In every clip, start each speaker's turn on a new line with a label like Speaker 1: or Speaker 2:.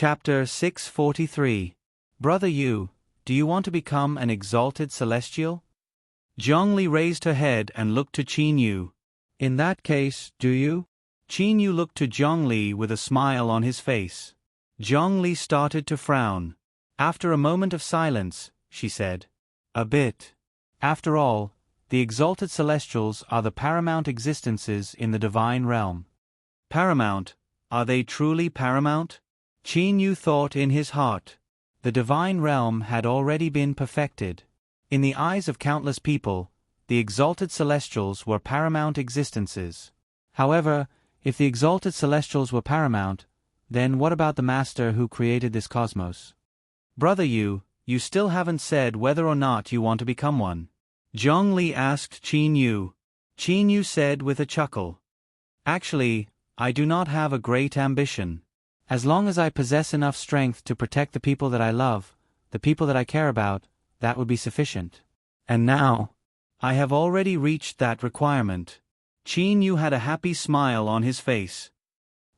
Speaker 1: Chapter 643. Brother Yu, do you want to become an exalted celestial? Zhongli raised her head and looked to Qin Yu. In that case, do you? Qin Yu looked to Zhongli with a smile on his face. Zhongli started to frown. After a moment of silence, she said, "A bit. After all, the exalted celestials are the paramount existences in the divine realm." Paramount? Are they truly paramount? Qin Yu thought in his heart. The divine realm had already been perfected. In the eyes of countless people, the exalted celestials were paramount existences. However, if the exalted celestials were paramount, then what about the master who created this cosmos? Brother Yu, you still haven't said whether or not you want to become one. Zhongli asked Qin Yu. Qin Yu said with a chuckle. Actually, I do not have a great ambition. As long as I possess enough strength to protect the people that I love, the people that I care about, that would be sufficient. And now, I have already reached that requirement. Qin Yu had a happy smile on his face.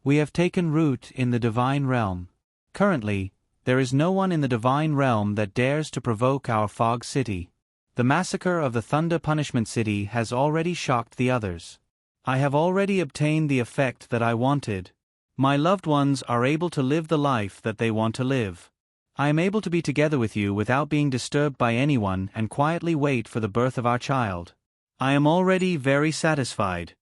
Speaker 1: We have taken root in the divine realm. Currently, there is no one in the divine realm that dares to provoke our fog city. The massacre of the Thunder Punishment City has already shocked the others. I have already obtained the effect that I wanted. My loved ones are able to live the life that they want to live. I am able to be together with you without being disturbed by anyone and quietly wait for the birth of our child. I am already very satisfied.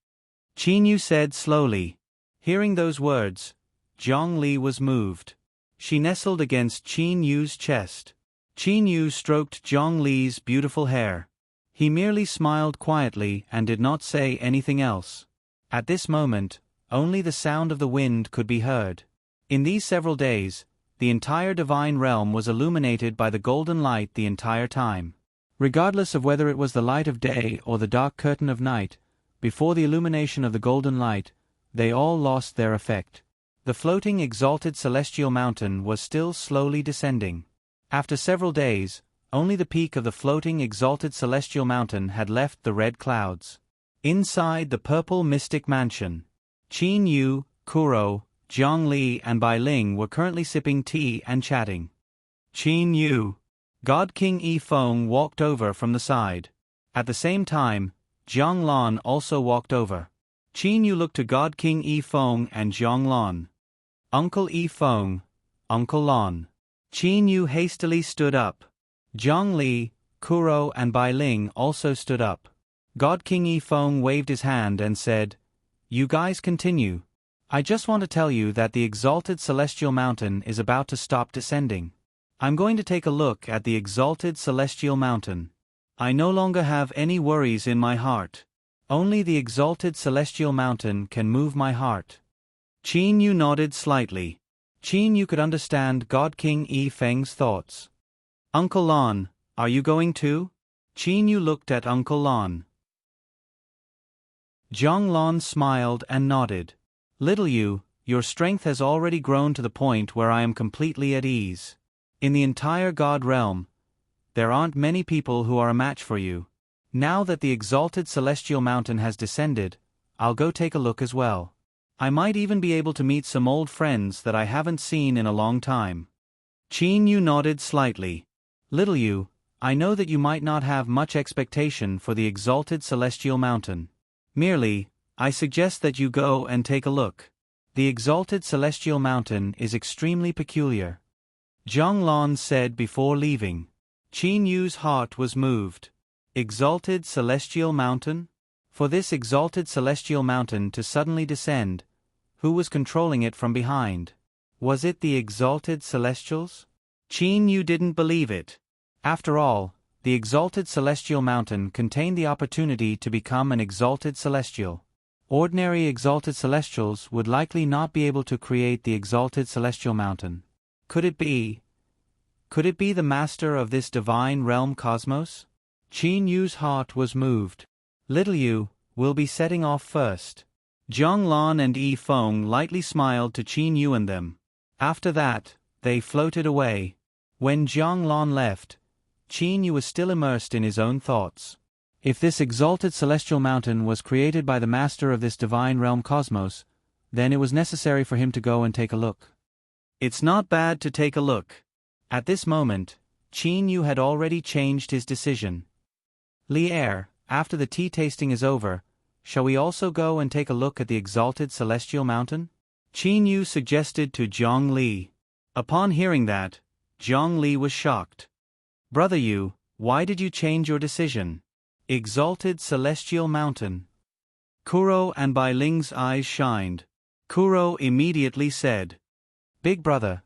Speaker 1: Qin Yu said slowly. Hearing those words, Zhongli was moved. She nestled against Qin Yu's chest. Qin Yu stroked Zhongli's beautiful hair. He merely smiled quietly and did not say anything else. At this moment, only the sound of the wind could be heard. In these several days, the entire divine realm was illuminated by the golden light the entire time. Regardless of whether it was the light of day or the dark curtain of night, before the illumination of the golden light, they all lost their effect. The floating exalted celestial mountain was still slowly descending. After several days, only the peak of the floating exalted celestial mountain had left the red clouds. Inside the purple mystic mansion, Qin Yu, Kuro, Zhongli and Bai Ling were currently sipping tea and chatting. Qin Yu. God King Yi Feng walked over from the side. At the same time, Jiang Lan also walked over. Qin Yu looked to God King Yi Feng and Jiang Lan. Uncle Yi Feng, Uncle Lan. Qin Yu hastily stood up. Zhang Li, Kuro and Bai Ling also stood up. God King Yi Feng waved his hand and said, "You guys continue. I just want to tell you that the exalted celestial mountain is about to stop descending. I'm going to take a look at the exalted celestial mountain. I no longer have any worries in my heart. Only the exalted celestial mountain can move my heart." Qin Yu nodded slightly. Qin Yu could understand God King Yi Feng's thoughts. "Uncle Lan, are you going too?" Qin Yu looked at Uncle Lan. Jiang Lan smiled and nodded. "Little Yu, your strength has already grown to the point where I am completely at ease. In the entire God realm, there aren't many people who are a match for you. Now that the exalted celestial mountain has descended, I'll go take a look as well. I might even be able to meet some old friends that I haven't seen in a long time." Qin Yu nodded slightly. "Little Yu, I know that you might not have much expectation for the exalted celestial mountain. Merely, I suggest that you go and take a look. The exalted celestial mountain is extremely peculiar." Jiang Lan said before leaving. Qin Yu's heart was moved. Exalted celestial mountain? For this exalted celestial mountain to suddenly descend, who was controlling it from behind? Was it the exalted celestials? Qin Yu didn't believe it. After all, the exalted celestial mountain contained the opportunity to become an exalted celestial. Ordinary exalted celestials would likely not be able to create the exalted celestial mountain. Could it be? Could it be the master of this divine realm cosmos? Qin Yu's heart was moved. "Little Yu, we'll be setting off first." Jiang Lan and Yi Feng lightly smiled to Qin Yu and them. After that, they floated away. When Jiang Lan left, Qin Yu was still immersed in his own thoughts. If this exalted celestial mountain was created by the master of this divine realm cosmos, then it was necessary for him to go and take a look. It's not bad to take a look. At this moment, Qin Yu had already changed his decision. Li Er, after the tea tasting is over, shall we also go and take a look at the exalted celestial mountain? Qin Yu suggested to Zhang Li. Upon hearing that, Zhang Li was shocked. Brother Yu, why did you change your decision? Exalted celestial mountain. Kuro and Bai Ling's eyes shined. Kuro immediately said, Big brother,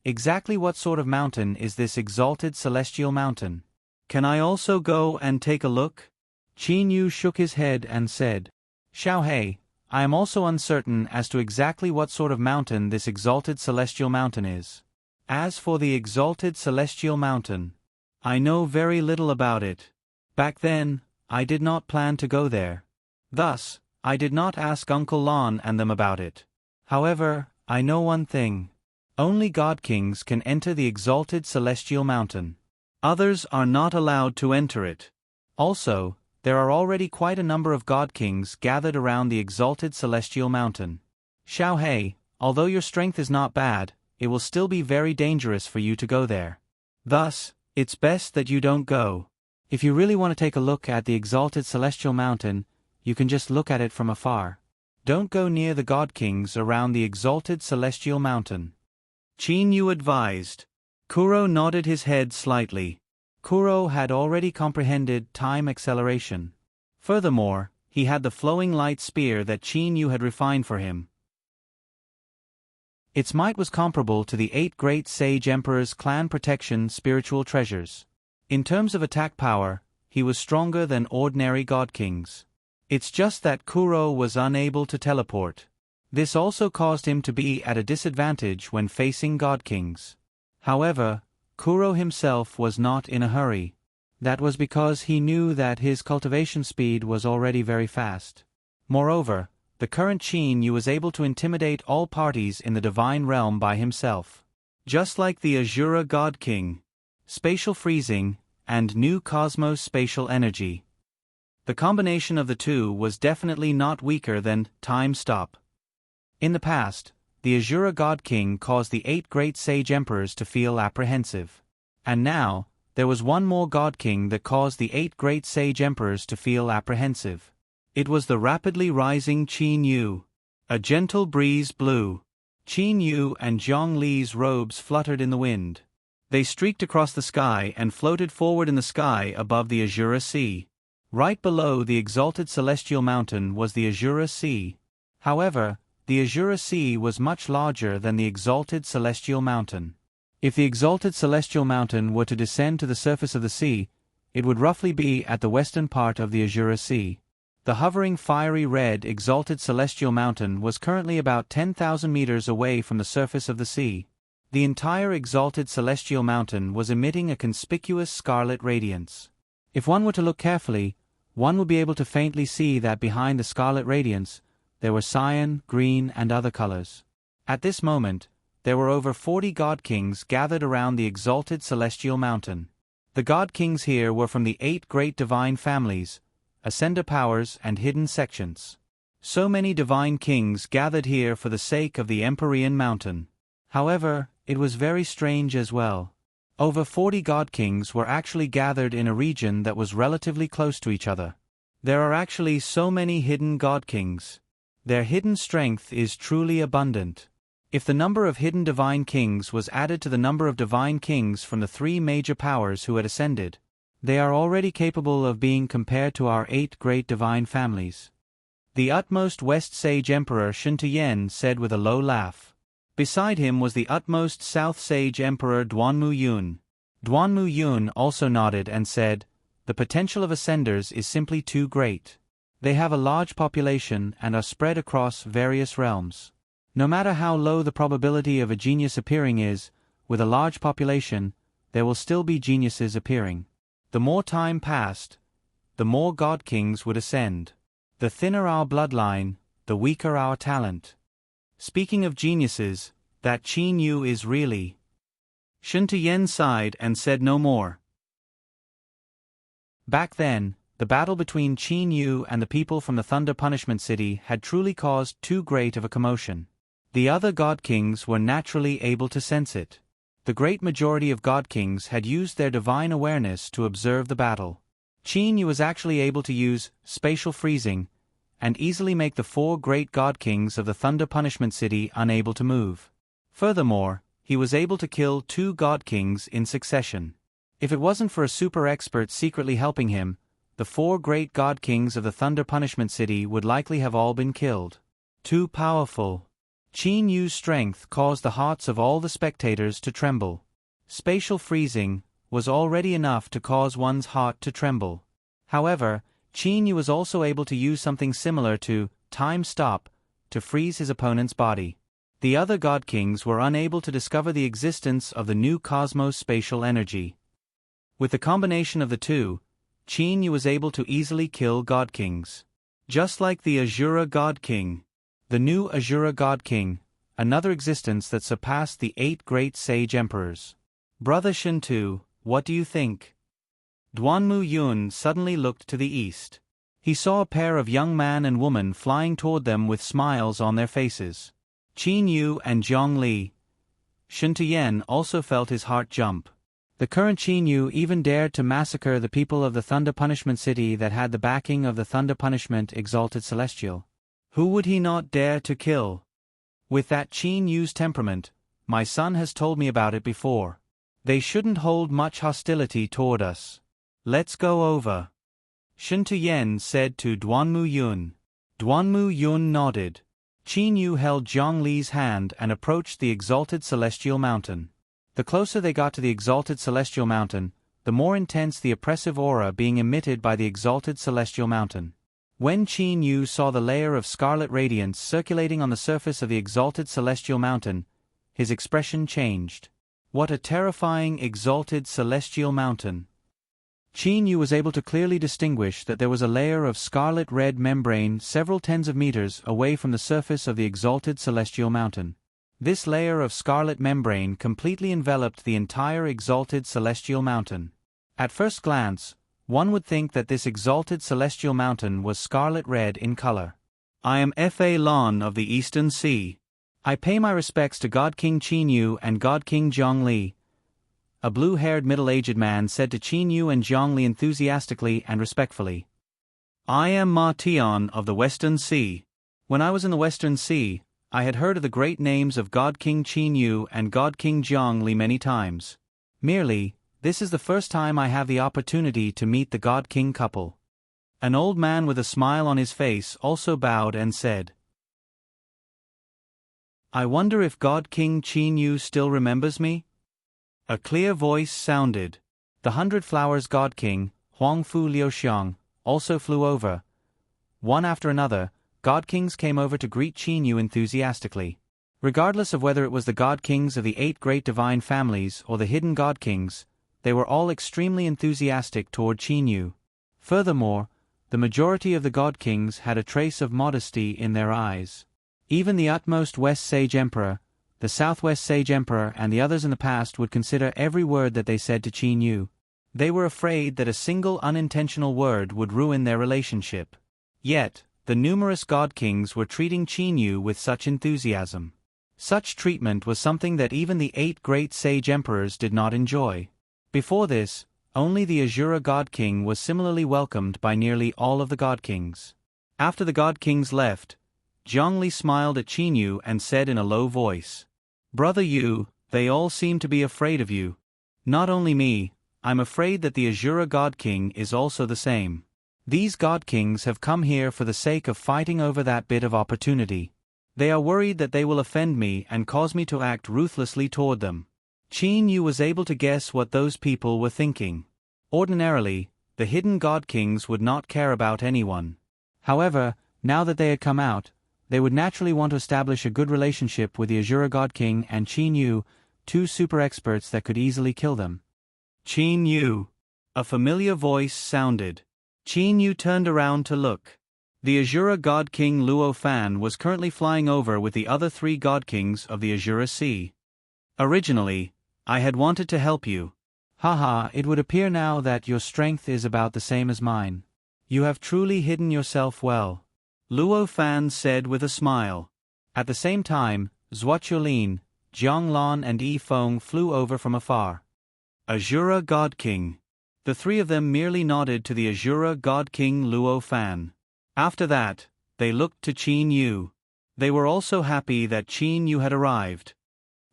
Speaker 1: exactly what sort of mountain is this exalted celestial mountain? Can I also go and take a look? Qin Yu shook his head and said, Xiao Hei, I am also uncertain as to exactly what sort of mountain this exalted celestial mountain is. As for the exalted celestial mountain, I know very little about it. Back then, I did not plan to go there. Thus, I did not ask Uncle Lon and them about it. However, I know one thing. Only God Kings can enter the exalted celestial mountain. Others are not allowed to enter it. Also, there are already quite a number of God Kings gathered around the exalted celestial mountain. Xiao Hei, although your strength is not bad, it will still be very dangerous for you to go there. Thus, it's best that you don't go. If you really want to take a look at the exalted celestial mountain, you can just look at it from afar. Don't go near the God Kings around the exalted celestial mountain. Qin Yu advised. Kuro nodded his head slightly. Kuro had already comprehended time acceleration. Furthermore, he had the flowing light spear that Qin Yu had refined for him. Its might was comparable to the 8 great sage emperors' clan protection spiritual treasures. In terms of attack power, he was stronger than ordinary God Kings. It's just that Kuro was unable to teleport. This also caused him to be at a disadvantage when facing God Kings. However, Kuro himself was not in a hurry. That was because he knew that his cultivation speed was already very fast. Moreover, the current Qin Yu was able to intimidate all parties in the divine realm by himself. Just like the Azura God King, spatial freezing, and new cosmos spatial energy. The combination of the two was definitely not weaker than time stop. In the past, the Azura God King caused the 8 great sage emperors to feel apprehensive. And now, there was one more God King that caused the 8 great sage emperors to feel apprehensive. It was the rapidly rising Qin Yu. A gentle breeze blew. Qin Yu and Zhang Li's robes fluttered in the wind. They streaked across the sky and floated forward in the sky above the Azura Sea. Right below the exalted celestial mountain was the Azura Sea. However, the Azura Sea was much larger than the exalted celestial mountain. If the exalted celestial mountain were to descend to the surface of the sea, it would roughly be at the western part of the Azura Sea. The hovering fiery red exalted celestial mountain was currently about 10,000 meters away from the surface of the sea. The entire exalted celestial mountain was emitting a conspicuous scarlet radiance. If one were to look carefully, one would be able to faintly see that behind the scarlet radiance, there were cyan, green, and other colors. At this moment, there were over 40 God Kings gathered around the exalted celestial mountain. The God Kings here were from the 8 great divine families, ascender powers, and hidden sections. So many divine kings gathered here for the sake of the Empyrean mountain. However, it was very strange as well. Over 40 God Kings were actually gathered in a region that was relatively close to each other. There are actually so many hidden God Kings. Their hidden strength is truly abundant. If the number of hidden divine kings was added to the number of divine kings from the 3 major powers who had ascended, they are already capable of being compared to our 8 great divine families. The utmost West Sage Emperor Shuntuyen said with a low laugh. Beside him was the utmost South Sage Emperor Duanmu Yun. Duanmu Yun also nodded and said, "The potential of ascenders is simply too great. They have a large population and are spread across various realms. No matter how low the probability of a genius appearing is, with a large population, there will still be geniuses appearing. The more time passed, the more God Kings would ascend. The thinner our bloodline, the weaker our talent. Speaking of geniuses, that Qin Yu is really..." Shuntuyen sighed and said no more. Back then, the battle between Qin Yu and the people from the Thunder Punishment City had truly caused too great of a commotion. The other god kings were naturally able to sense it. The great majority of god kings had used their divine awareness to observe the battle. Qin Yu was actually able to use spatial freezing and easily make the 4 great god kings of the Thunder Punishment City unable to move. Furthermore, he was able to kill 2 god kings in succession. If it wasn't for a super expert secretly helping him, the 4 great god kings of the Thunder Punishment City would likely have all been killed. Too powerful. Qin Yu's strength caused the hearts of all the spectators to tremble. Spatial freezing was already enough to cause one's heart to tremble. However, Qin Yu was also able to use something similar to time stop to freeze his opponent's body. The other god kings were unable to discover the existence of the new cosmos spatial energy. With the combination of the two, Qin Yu was able to easily kill god kings. Just like the Azura god king. The new Azura god king, another existence that surpassed the 8 great sage emperors. Brother Shintu, what do you think? Duanmu Yun suddenly looked to the east. He saw a pair of young man and woman flying toward them with smiles on their faces. Qin Yu and Zhongli. Shintu also felt his heart jump. The current Qin Yu even dared to massacre the people of the Thunder Punishment City that had the backing of the Thunder Punishment Exalted Celestial. Who would he not dare to kill? With that Qin Yu's temperament, my son has told me about it before. They shouldn't hold much hostility toward us. Let's go over. Shintu said to Duanmu Yun. Duanmu Yun nodded. Qin Yu held Zhongli's hand and approached the Exalted Celestial Mountain. The closer they got to the Exalted Celestial Mountain, the more intense the oppressive aura being emitted by the Exalted Celestial Mountain. When Qin Yu saw the layer of scarlet radiance circulating on the surface of the Exalted Celestial Mountain, his expression changed. What a terrifying Exalted Celestial Mountain! Qin Yu was able to clearly distinguish that there was a layer of scarlet-red membrane several tens of meters away from the surface of the Exalted Celestial Mountain. This layer of scarlet membrane completely enveloped the entire Exalted Celestial Mountain. At first glance, one would think that this Exalted Celestial Mountain was scarlet-red in color. I am Fa Lon of the Eastern Sea. I pay my respects to God King Qin Yu and God King Zhongli. A blue-haired middle-aged man said to Qin Yu and Zhongli enthusiastically and respectfully. I am Ma Tian of the Western Sea. When I was in the Western Sea, I had heard of the great names of God King Qin Yu and God King Zhongli many times. Merely, this is the first time I have the opportunity to meet the God King couple. An old man with a smile on his face also bowed and said, I wonder if God King Qin Yu still remembers me? A clear voice sounded. The 100 Flowers God King, Huangfu Liuxiang, also flew over. One after another, God Kings came over to greet Qin Yu enthusiastically. Regardless of whether it was the God Kings of the 8 great divine families or the hidden God Kings, they were all extremely enthusiastic toward Qin Yu. Furthermore, the majority of the God Kings had a trace of modesty in their eyes. Even the utmost West Sage Emperor, the Southwest Sage Emperor and the others in the past would consider every word that they said to Qin Yu. They were afraid that a single unintentional word would ruin their relationship. Yet, the numerous God Kings were treating Qin Yu with such enthusiasm. Such treatment was something that even the 8 great Sage Emperors did not enjoy. Before this, only the Azura God King was similarly welcomed by nearly all of the God Kings. After the God Kings left, Zhongli smiled at Qin Yu and said in a low voice, Brother Yu, they all seem to be afraid of you. Not only me, I'm afraid that the Azura God King is also the same. These God Kings have come here for the sake of fighting over that bit of opportunity. They are worried that they will offend me and cause me to act ruthlessly toward them. Qin Yu was able to guess what those people were thinking. Ordinarily, the hidden God Kings would not care about anyone. However, now that they had come out, they would naturally want to establish a good relationship with the Azura God King and Qin Yu, 2 super experts that could easily kill them. Qin Yu. A familiar voice sounded. Qin Yu turned around to look. The Azura God King Luo Fan was currently flying over with the other 3 God Kings of the Azura Sea. Originally, I had wanted to help you. Haha, it would appear now that your strength is about the same as mine. You have truly hidden yourself well. Luo Fan said with a smile. At the same time, Xuechulin, Jianglan and Yifeng flew over from afar. Azura God King. The three of them merely nodded to the Azura God King Luo Fan. After that, they looked to Qin Yu. They were also happy that Qin Yu had arrived.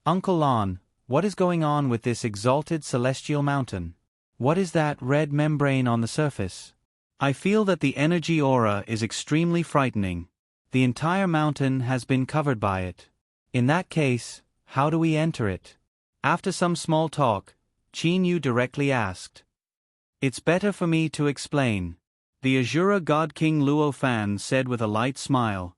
Speaker 1: Uncle Lan, what is going on with this exalted celestial mountain? What is that red membrane on the surface? I feel that the energy aura is extremely frightening. The entire mountain has been covered by it. In that case, how do we enter it? After some small talk, Qin Yu directly asked. It's better for me to explain. The Azura God King Luo Fan said with a light smile.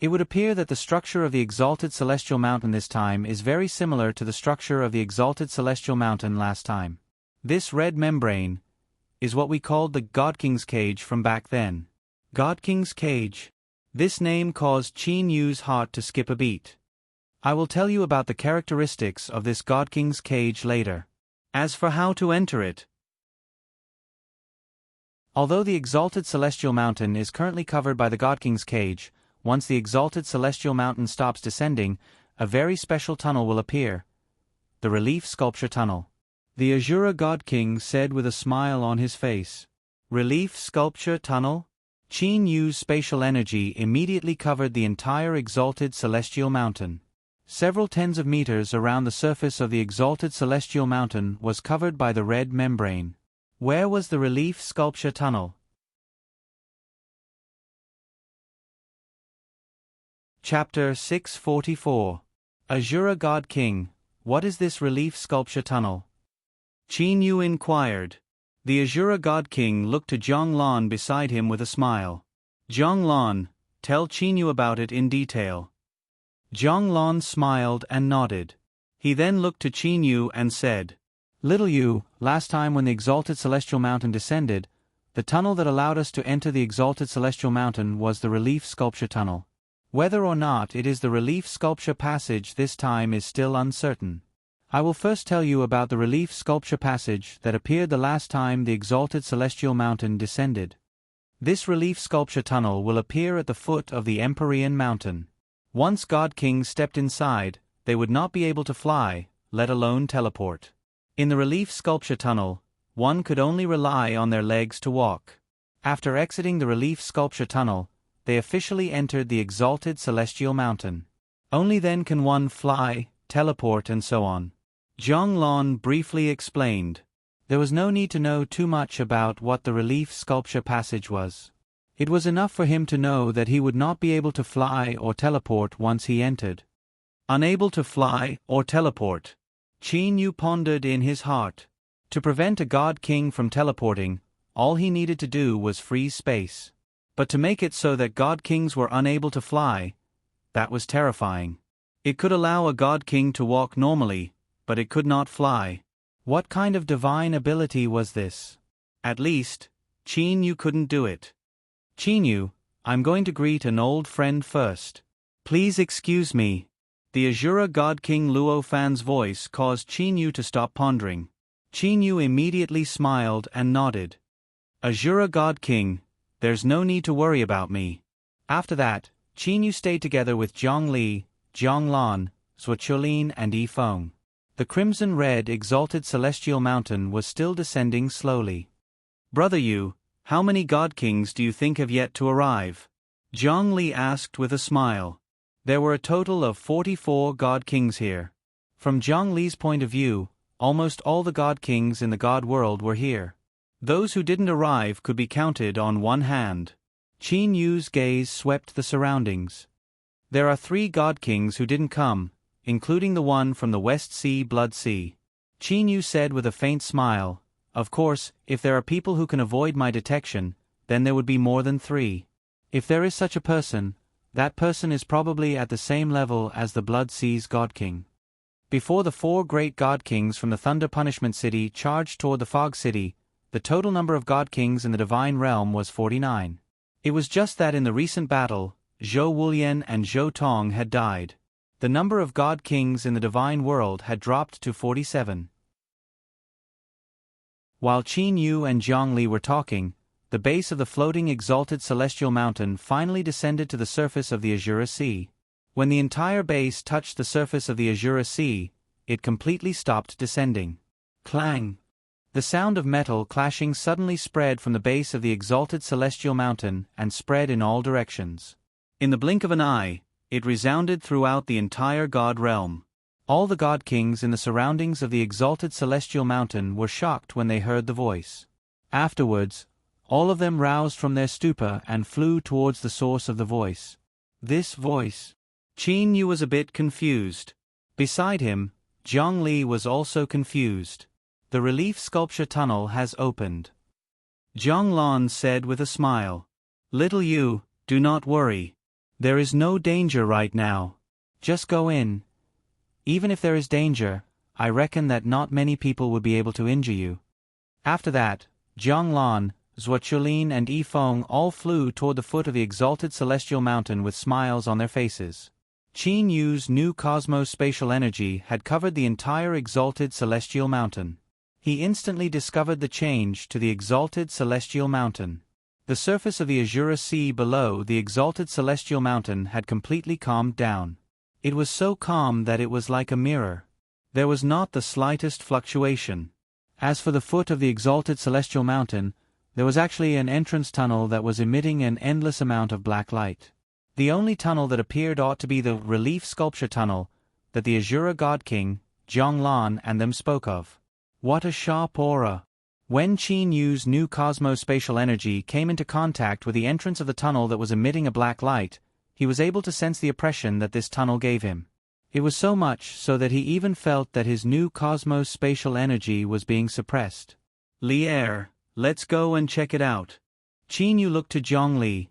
Speaker 1: It would appear that the structure of the exalted celestial mountain this time is very similar to the structure of the exalted celestial mountain last time. This red membrane is what we called the God King's Cage from back then. God King's Cage. This name caused Qin Yu's heart to skip a beat. I will tell you about the characteristics of this God King's Cage later. As for how to enter it, although the exalted celestial mountain is currently covered by the God King's Cage, once the exalted celestial mountain stops descending, a very special tunnel will appear. The Relief Sculpture Tunnel. The Azura God King said with a smile on his face. Relief Sculpture Tunnel? Qin Yu's spatial energy immediately covered the entire exalted celestial mountain. Several tens of meters around the surface of the exalted celestial mountain was covered by the red membrane. Where was the Relief Sculpture Tunnel? Chapter 644. Azura God King, what is this Relief Sculpture Tunnel? Qin Yu inquired. The Azura God King looked to Jianglan beside him with a smile. Jianglan, tell Qin Yu about it in detail. Jianglan smiled and nodded. He then looked to Qin Yu and said, Little Yu, last time when the exalted celestial mountain descended, the tunnel that allowed us to enter the exalted celestial mountain was the Relief Sculpture Tunnel. Whether or not it is the Relief Sculpture Passage this time is still uncertain. I will first tell you about the Relief Sculpture Passage that appeared the last time the exalted celestial mountain descended. This Relief Sculpture Tunnel will appear at the foot of the Empyrean Mountain. Once God Kings stepped inside, they would not be able to fly, let alone teleport. In the Relief Sculpture Tunnel, one could only rely on their legs to walk. After exiting the Relief Sculpture Tunnel, they officially entered the exalted celestial mountain. Only then can one fly, teleport and so on. Jianglan briefly explained. There was no need to know too much about what the Relief Sculpture Passage was. It was enough for him to know that he would not be able to fly or teleport once he entered. Unable to fly or teleport. Qin Yu pondered in his heart. To prevent a God King from teleporting, all he needed to do was freeze space. But to make it so that God Kings were unable to fly, that was terrifying. It could allow a God King to walk normally, but it could not fly. What kind of divine ability was this? At least, Qin Yu couldn't do it. Qin Yu, I'm going to greet an old friend first. Please excuse me. The Azura God King Luo Fan's voice caused Qin Yu to stop pondering. Qin Yu immediately smiled and nodded. Azura God King, there's no need to worry about me. After that, Qin Yu stayed together with Zhongli, Jianglan, Xuechulin and Yifeng. The crimson-red exalted celestial mountain was still descending slowly. Brother Yu, how many God Kings do you think have yet to arrive? Zhongli asked with a smile. There were a total of 44 God Kings here. From Zhongli's point of view, almost all the God Kings in the God world were here. Those who didn't arrive could be counted on one hand. Qin Yu's gaze swept the surroundings. There are 3 God Kings who didn't come, including the one from the West Sea Blood Sea. Qin Yu said with a faint smile, Of course, if there are people who can avoid my detection, then there would be more than 3. If there is such a person, that person is probably at the same level as the Blood Sea's God King. Before the 4 great God Kings from the Thunder Punishment City charged toward the Fog City, the total number of God Kings in the Divine Realm was 49. It was just that in the recent battle, Zhou Wulian and Zhou Tong had died. The number of God Kings in the Divine World had dropped to 47. While Qin Yu and Zhongli were talking, the base of the floating exalted celestial mountain finally descended to the surface of the Azura Sea. When the entire base touched the surface of the Azure Sea, it completely stopped descending. Clang! The sound of metal clashing suddenly spread from the base of the exalted celestial mountain and spread in all directions. In the blink of an eye, it resounded throughout the entire god realm. All the god kings in the surroundings of the exalted celestial mountain were shocked when they heard the voice. Afterwards, all of them roused from their stupor and flew towards the source of the voice. This voice. Qin Yu was a bit confused. Beside him, Zhongli was also confused. The relief sculpture tunnel has opened. Zhonglan said with a smile. Little Yu, do not worry. There is no danger right now. Just go in. Even if there is danger, I reckon that not many people would be able to injure you. After that, Zhonglan, Zhuochulin and Yifeng all flew toward the foot of the exalted celestial mountain with smiles on their faces. Qin Yu's new cosmos-spatial energy had covered the entire exalted celestial mountain. He instantly discovered the change to the exalted celestial mountain. The surface of the Azure Sea below the exalted celestial mountain had completely calmed down. It was so calm that it was like a mirror. There was not the slightest fluctuation. As for the foot of the exalted celestial mountain, there was actually an entrance tunnel that was emitting an endless amount of black light. The only tunnel that appeared ought to be the relief sculpture tunnel that the Azure God King, Zhonglan and them spoke of. What a sharp aura! When Qin Yu's new cosmospatial energy came into contact with the entrance of the tunnel that was emitting a black light, he was able to sense the oppression that this tunnel gave him. It was so much so that he even felt that his new cosmos-spatial energy was being suppressed. Li'er, let's go and check it out. Qin Yu looked to Zhongli.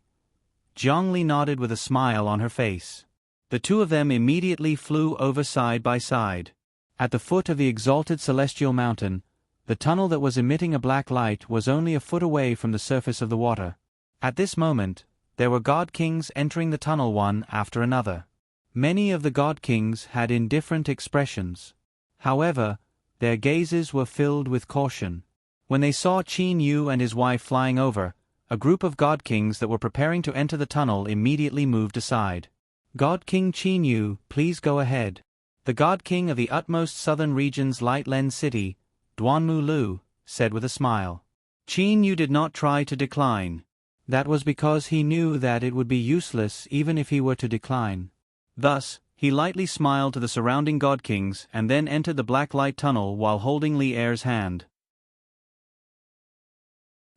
Speaker 1: Zhongli nodded with a smile on her face. The two of them immediately flew over side by side. At the foot of the exalted celestial mountain, the tunnel that was emitting a black light was only a foot away from the surface of the water. At this moment, there were god kings entering the tunnel one after another. Many of the god kings had indifferent expressions. However, their gazes were filled with caution. When they saw Qin Yu and his wife flying over, a group of god kings that were preparing to enter the tunnel immediately moved aside. God King Qin Yu, please go ahead. The god king of the utmost southern region's light lens city, Duanmu Lu, said with a smile. Qin Yu did not try to decline. That was because he knew that it would be useless even if he were to decline. Thus, he lightly smiled to the surrounding god kings and then entered the black light tunnel while holding Li'er's hand.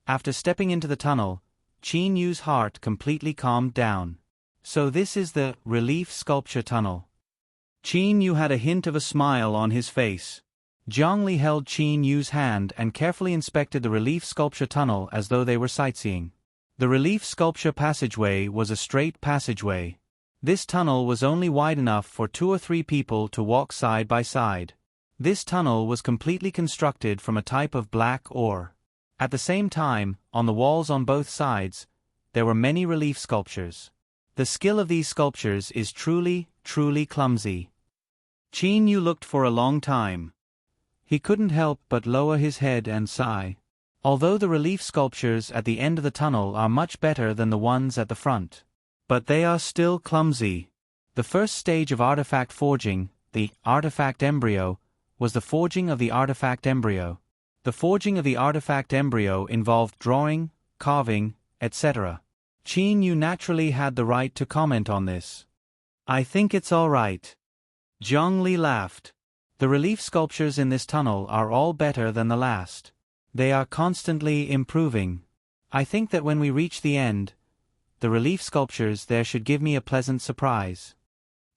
Speaker 1: After stepping into the tunnel, Qin Yu's heart completely calmed down. So this is the relief sculpture tunnel. Qin Yu had a hint of a smile on his face. Zhongli held Qin Yu's hand and carefully inspected the relief sculpture tunnel as though they were sightseeing. The relief sculpture passageway was a straight passageway. This tunnel was only wide enough for 2 or 3 people to walk side by side. This tunnel was completely constructed from a type of black ore. At the same time, on the walls on both sides, there were many relief sculptures. The skill of these sculptures is truly, truly clumsy. Qin Yu looked for a long time. He couldn't help but lower his head and sigh. Although the relief sculptures at the end of the tunnel are much better than the ones at the front. But they are still clumsy. The first stage of artifact forging, the artifact embryo, was the forging of the artifact embryo. The forging of the artifact embryo involved drawing, carving, etc. Qin Yu naturally had the right to comment on this. I think it's all right. Zhongli laughed. The relief sculptures in this tunnel are all better than the last. They are constantly improving. I think that when we reach the end, the relief sculptures there should give me a pleasant surprise.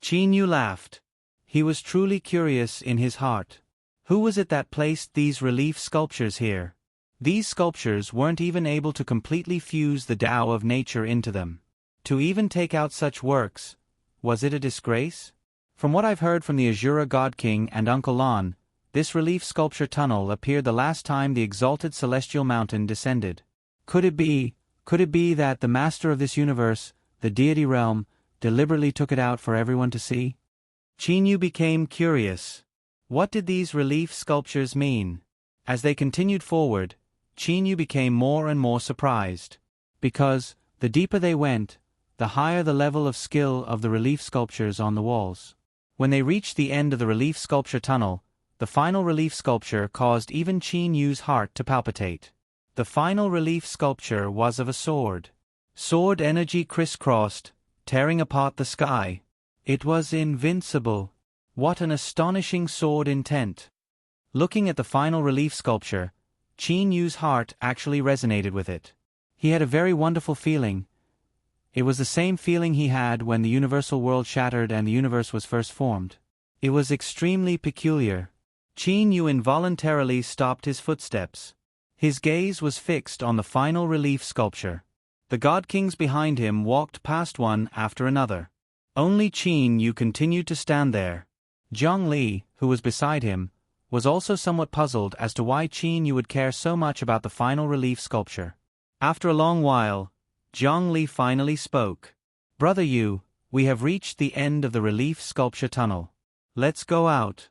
Speaker 1: Qin Yu laughed. He was truly curious in his heart. Who was it that placed these relief sculptures here? These sculptures weren't even able to completely fuse the Tao of nature into them. To even take out such works, was it a disgrace? From what I've heard from the Azure God King and Uncle Lan, this relief sculpture tunnel appeared the last time the exalted celestial mountain descended. Could it be that the master of this universe, the deity realm, deliberately took it out for everyone to see? Qin Yu became curious. What did these relief sculptures mean? As they continued forward, Qin Yu became more and more surprised. Because, the deeper they went, the higher the level of skill of the relief sculptures on the walls. When they reached the end of the relief sculpture tunnel, the final relief sculpture caused even Qin Yu's heart to palpitate. The final relief sculpture was of a sword. Sword energy crisscrossed, tearing apart the sky. It was invincible. What an astonishing sword intent. Looking at the final relief sculpture, Qin Yu's heart actually resonated with it. He had a very wonderful feeling. It was the same feeling he had when the universal world shattered and the universe was first formed. It was extremely peculiar. Qin Yu involuntarily stopped his footsteps. His gaze was fixed on the final relief sculpture. The god kings behind him walked past one after another. Only Qin Yu continued to stand there. Zhang Li, who was beside him, was also somewhat puzzled as to why Qin Yu would care so much about the final relief sculpture. After a long while, Zhang Li finally spoke. "Brother Yu, we have reached the end of the relief sculpture tunnel. Let's go out."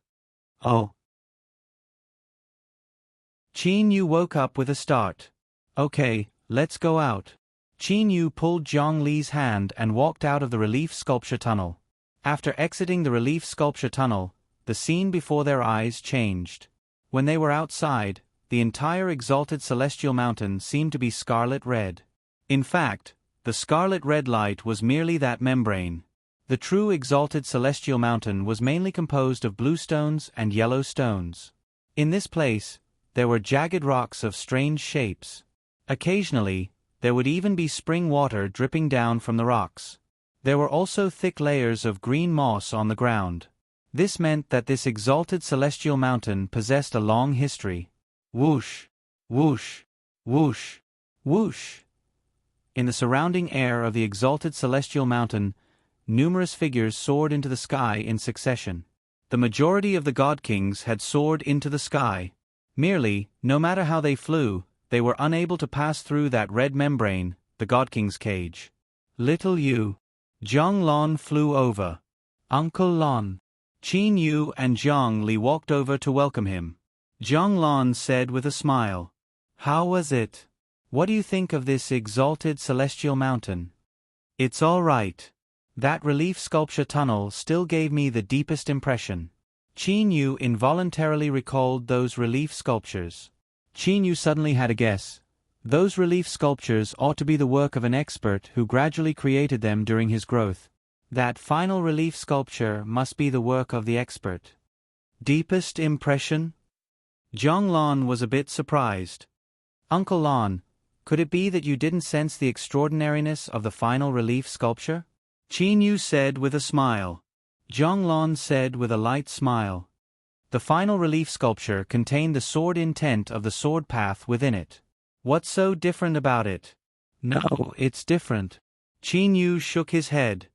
Speaker 1: "Oh." Qin Yu woke up with a start. "Okay, let's go out." Qin Yu pulled Zhang Li's hand and walked out of the relief sculpture tunnel. After exiting the relief sculpture tunnel, the scene before their eyes changed. When they were outside, the entire exalted celestial mountain seemed to be scarlet red. In fact, the scarlet red light was merely that membrane. The true exalted celestial mountain was mainly composed of blue stones and yellow stones. In this place, there were jagged rocks of strange shapes. Occasionally, there would even be spring water dripping down from the rocks. There were also thick layers of green moss on the ground. This meant that this exalted celestial mountain possessed a long history. Whoosh! Whoosh! Whoosh! Whoosh! In the surrounding air of the exalted celestial mountain, numerous figures soared into the sky in succession. The majority of the god kings had soared into the sky. Merely, no matter how they flew, they were unable to pass through that red membrane, the god king's cage. Little Yu. Zhang Lon flew over. Uncle Lon. Qin Yu and Zhang Li walked over to welcome him. Zhang Lon said with a smile, "How was it? What do you think of this exalted celestial mountain?" "It's all right. That relief sculpture tunnel still gave me the deepest impression." Qin Yu involuntarily recalled those relief sculptures. Qin Yu suddenly had a guess. Those relief sculptures ought to be the work of an expert who gradually created them during his growth. That final relief sculpture must be the work of the expert. Deepest impression? Zhang Lon was a bit surprised. "Uncle Lon, could it be that you didn't sense the extraordinariness of the final relief sculpture?" Qin Yu said with a smile. Zhang Lon said with a light smile. The final relief sculpture contained the sword intent of the sword path within it. What's so different about it? No, it's different. Qin Yu shook his head.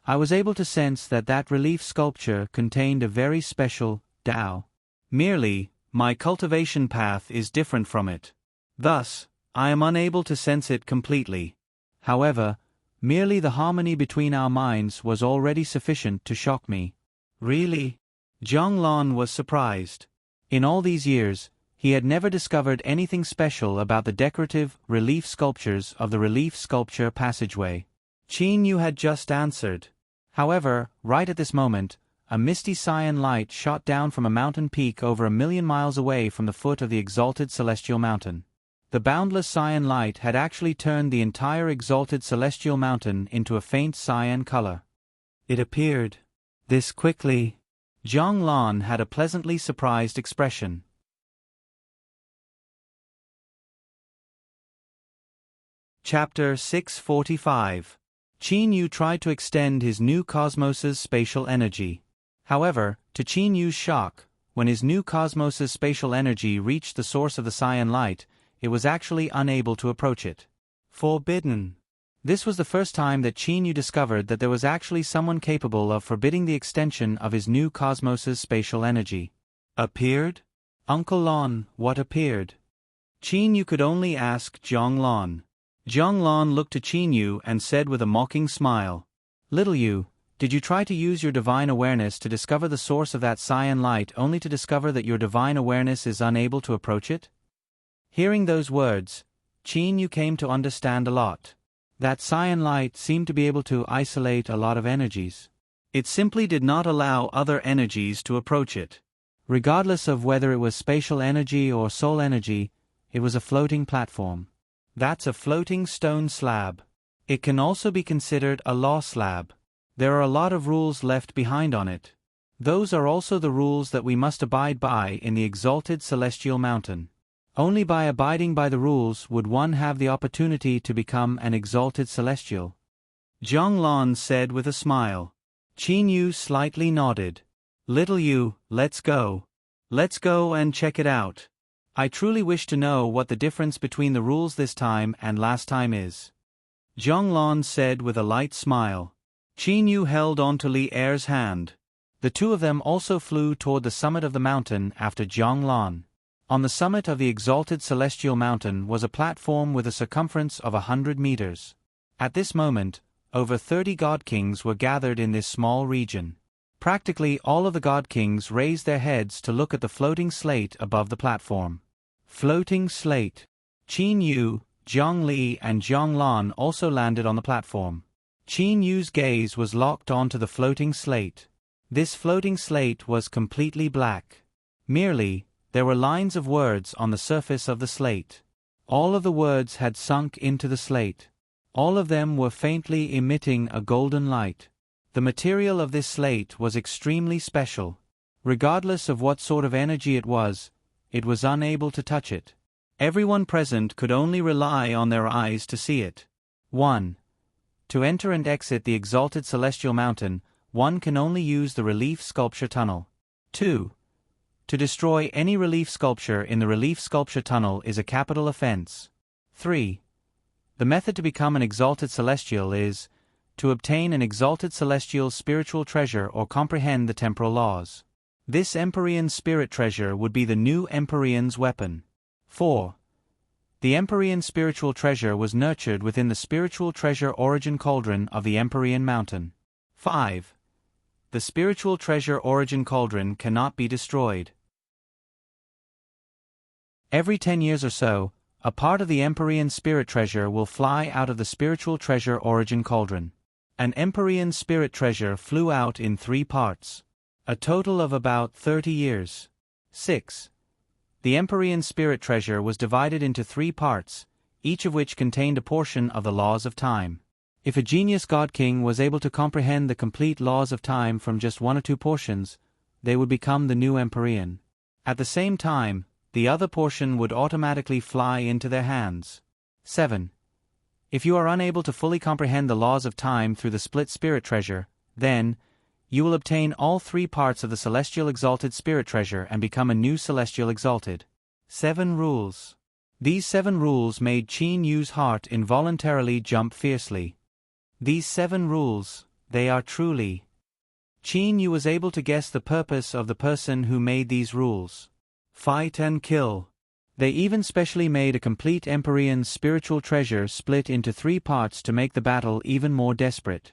Speaker 1: I was able to sense that that relief sculpture contained a very special Tao. Merely, my cultivation path is different from it. Thus, I am unable to sense it completely. However, merely the harmony between our minds was already sufficient to shock me. Really? Zhang Lon was surprised. In all these years, he had never discovered anything special about the decorative relief sculptures of the relief sculpture passageway. Qin Yu had just answered. However, right at this moment, a misty cyan light shot down from a mountain peak over 1,000,000 miles away from the foot of the exalted celestial mountain. The boundless cyan light had actually turned the entire exalted celestial mountain into a faint cyan color. It appeared this quickly. Zhang Lon had a pleasantly surprised expression. Chapter 645. Qin Yu tried to extend his new cosmos's spatial energy. However, to Qin Yu's shock, when his new cosmos's spatial energy reached the source of the cyan light, it was actually unable to approach it. Forbidden. This was the first time that Qin Yu discovered that there was actually someone capable of forbidding the extension of his new cosmos's spatial energy. Appeared? Uncle Lon, what appeared? Qin Yu could only ask Zhang Lon. Zhang Lon looked to Qin Yu and said with a mocking smile, "Little Yu, did you try to use your divine awareness to discover the source of that cyan light only to discover that your divine awareness is unable to approach it?" Hearing those words, Qin Yu came to understand a lot. That cyan light seemed to be able to isolate a lot of energies. It simply did not allow other energies to approach it. Regardless of whether it was spatial energy or soul energy, it was a floating platform. That's a floating stone slab. It can also be considered a law slab. There are a lot of rules left behind on it. Those are also the rules that we must abide by in the exalted celestial mountain. Only by abiding by the rules would one have the opportunity to become an exalted celestial. Zhonglun said with a smile. Qin Yu slightly nodded. Little Yu, let's go. Let's go and check it out. I truly wish to know what the difference between the rules this time and last time is. Zhonglun said with a light smile. Qin Yu held on to Li Er's hand. The two of them also flew toward the summit of the mountain after Zhonglun. On the summit of the exalted celestial mountain was a platform with a circumference of 100 meters. At this moment, over 30 god kings were gathered in this small region. Practically all of the god kings raised their heads to look at the floating slate above the platform. Floating slate. Qin Yu, Zhong Li and Zhonglun also landed on the platform. Qin Yu's gaze was locked onto the floating slate. This floating slate was completely black. Merely, there were lines of words on the surface of the slate. All of the words had sunk into the slate. All of them were faintly emitting a golden light. The material of this slate was extremely special. Regardless of what sort of energy it was unable to touch it. Everyone present could only rely on their eyes to see it. 1. To enter and exit the exalted celestial mountain, one can only use the relief sculpture tunnel. 2. To destroy any relief sculpture in the relief sculpture tunnel is a capital offense. 3. The method to become an exalted celestial is to obtain an exalted celestial spiritual treasure or comprehend the temporal laws. This Empyrean spirit treasure would be the new Empyrean's weapon. 4. The Empyrean spiritual treasure was nurtured within the spiritual treasure origin cauldron of the Empyrean mountain. 5. The spiritual treasure origin cauldron cannot be destroyed. Every 10 years or so, a part of the Empyrean spirit treasure will fly out of the spiritual treasure origin cauldron. An Empyrean spirit treasure flew out in 3 parts. A total of about 30 years. 6. The Empyrean spirit treasure was divided into 3 parts, each of which contained a portion of the laws of time. If a genius god king was able to comprehend the complete laws of time from just 1 or 2 portions, they would become the new Empyrean. At the same time, the other portion would automatically fly into their hands. 7. If you are unable to fully comprehend the laws of time through the split spirit treasure, then you will obtain all 3 parts of the celestial exalted spirit treasure and become a new celestial exalted. 7 rules. These 7 rules made Qin Yu's heart involuntarily jump fiercely. These 7 rules, they are truly. Qin Yu was able to guess the purpose of the person who made these rules. Fight and kill. They even specially made a complete Empyrean spiritual treasure split into 3 parts to make the battle even more desperate.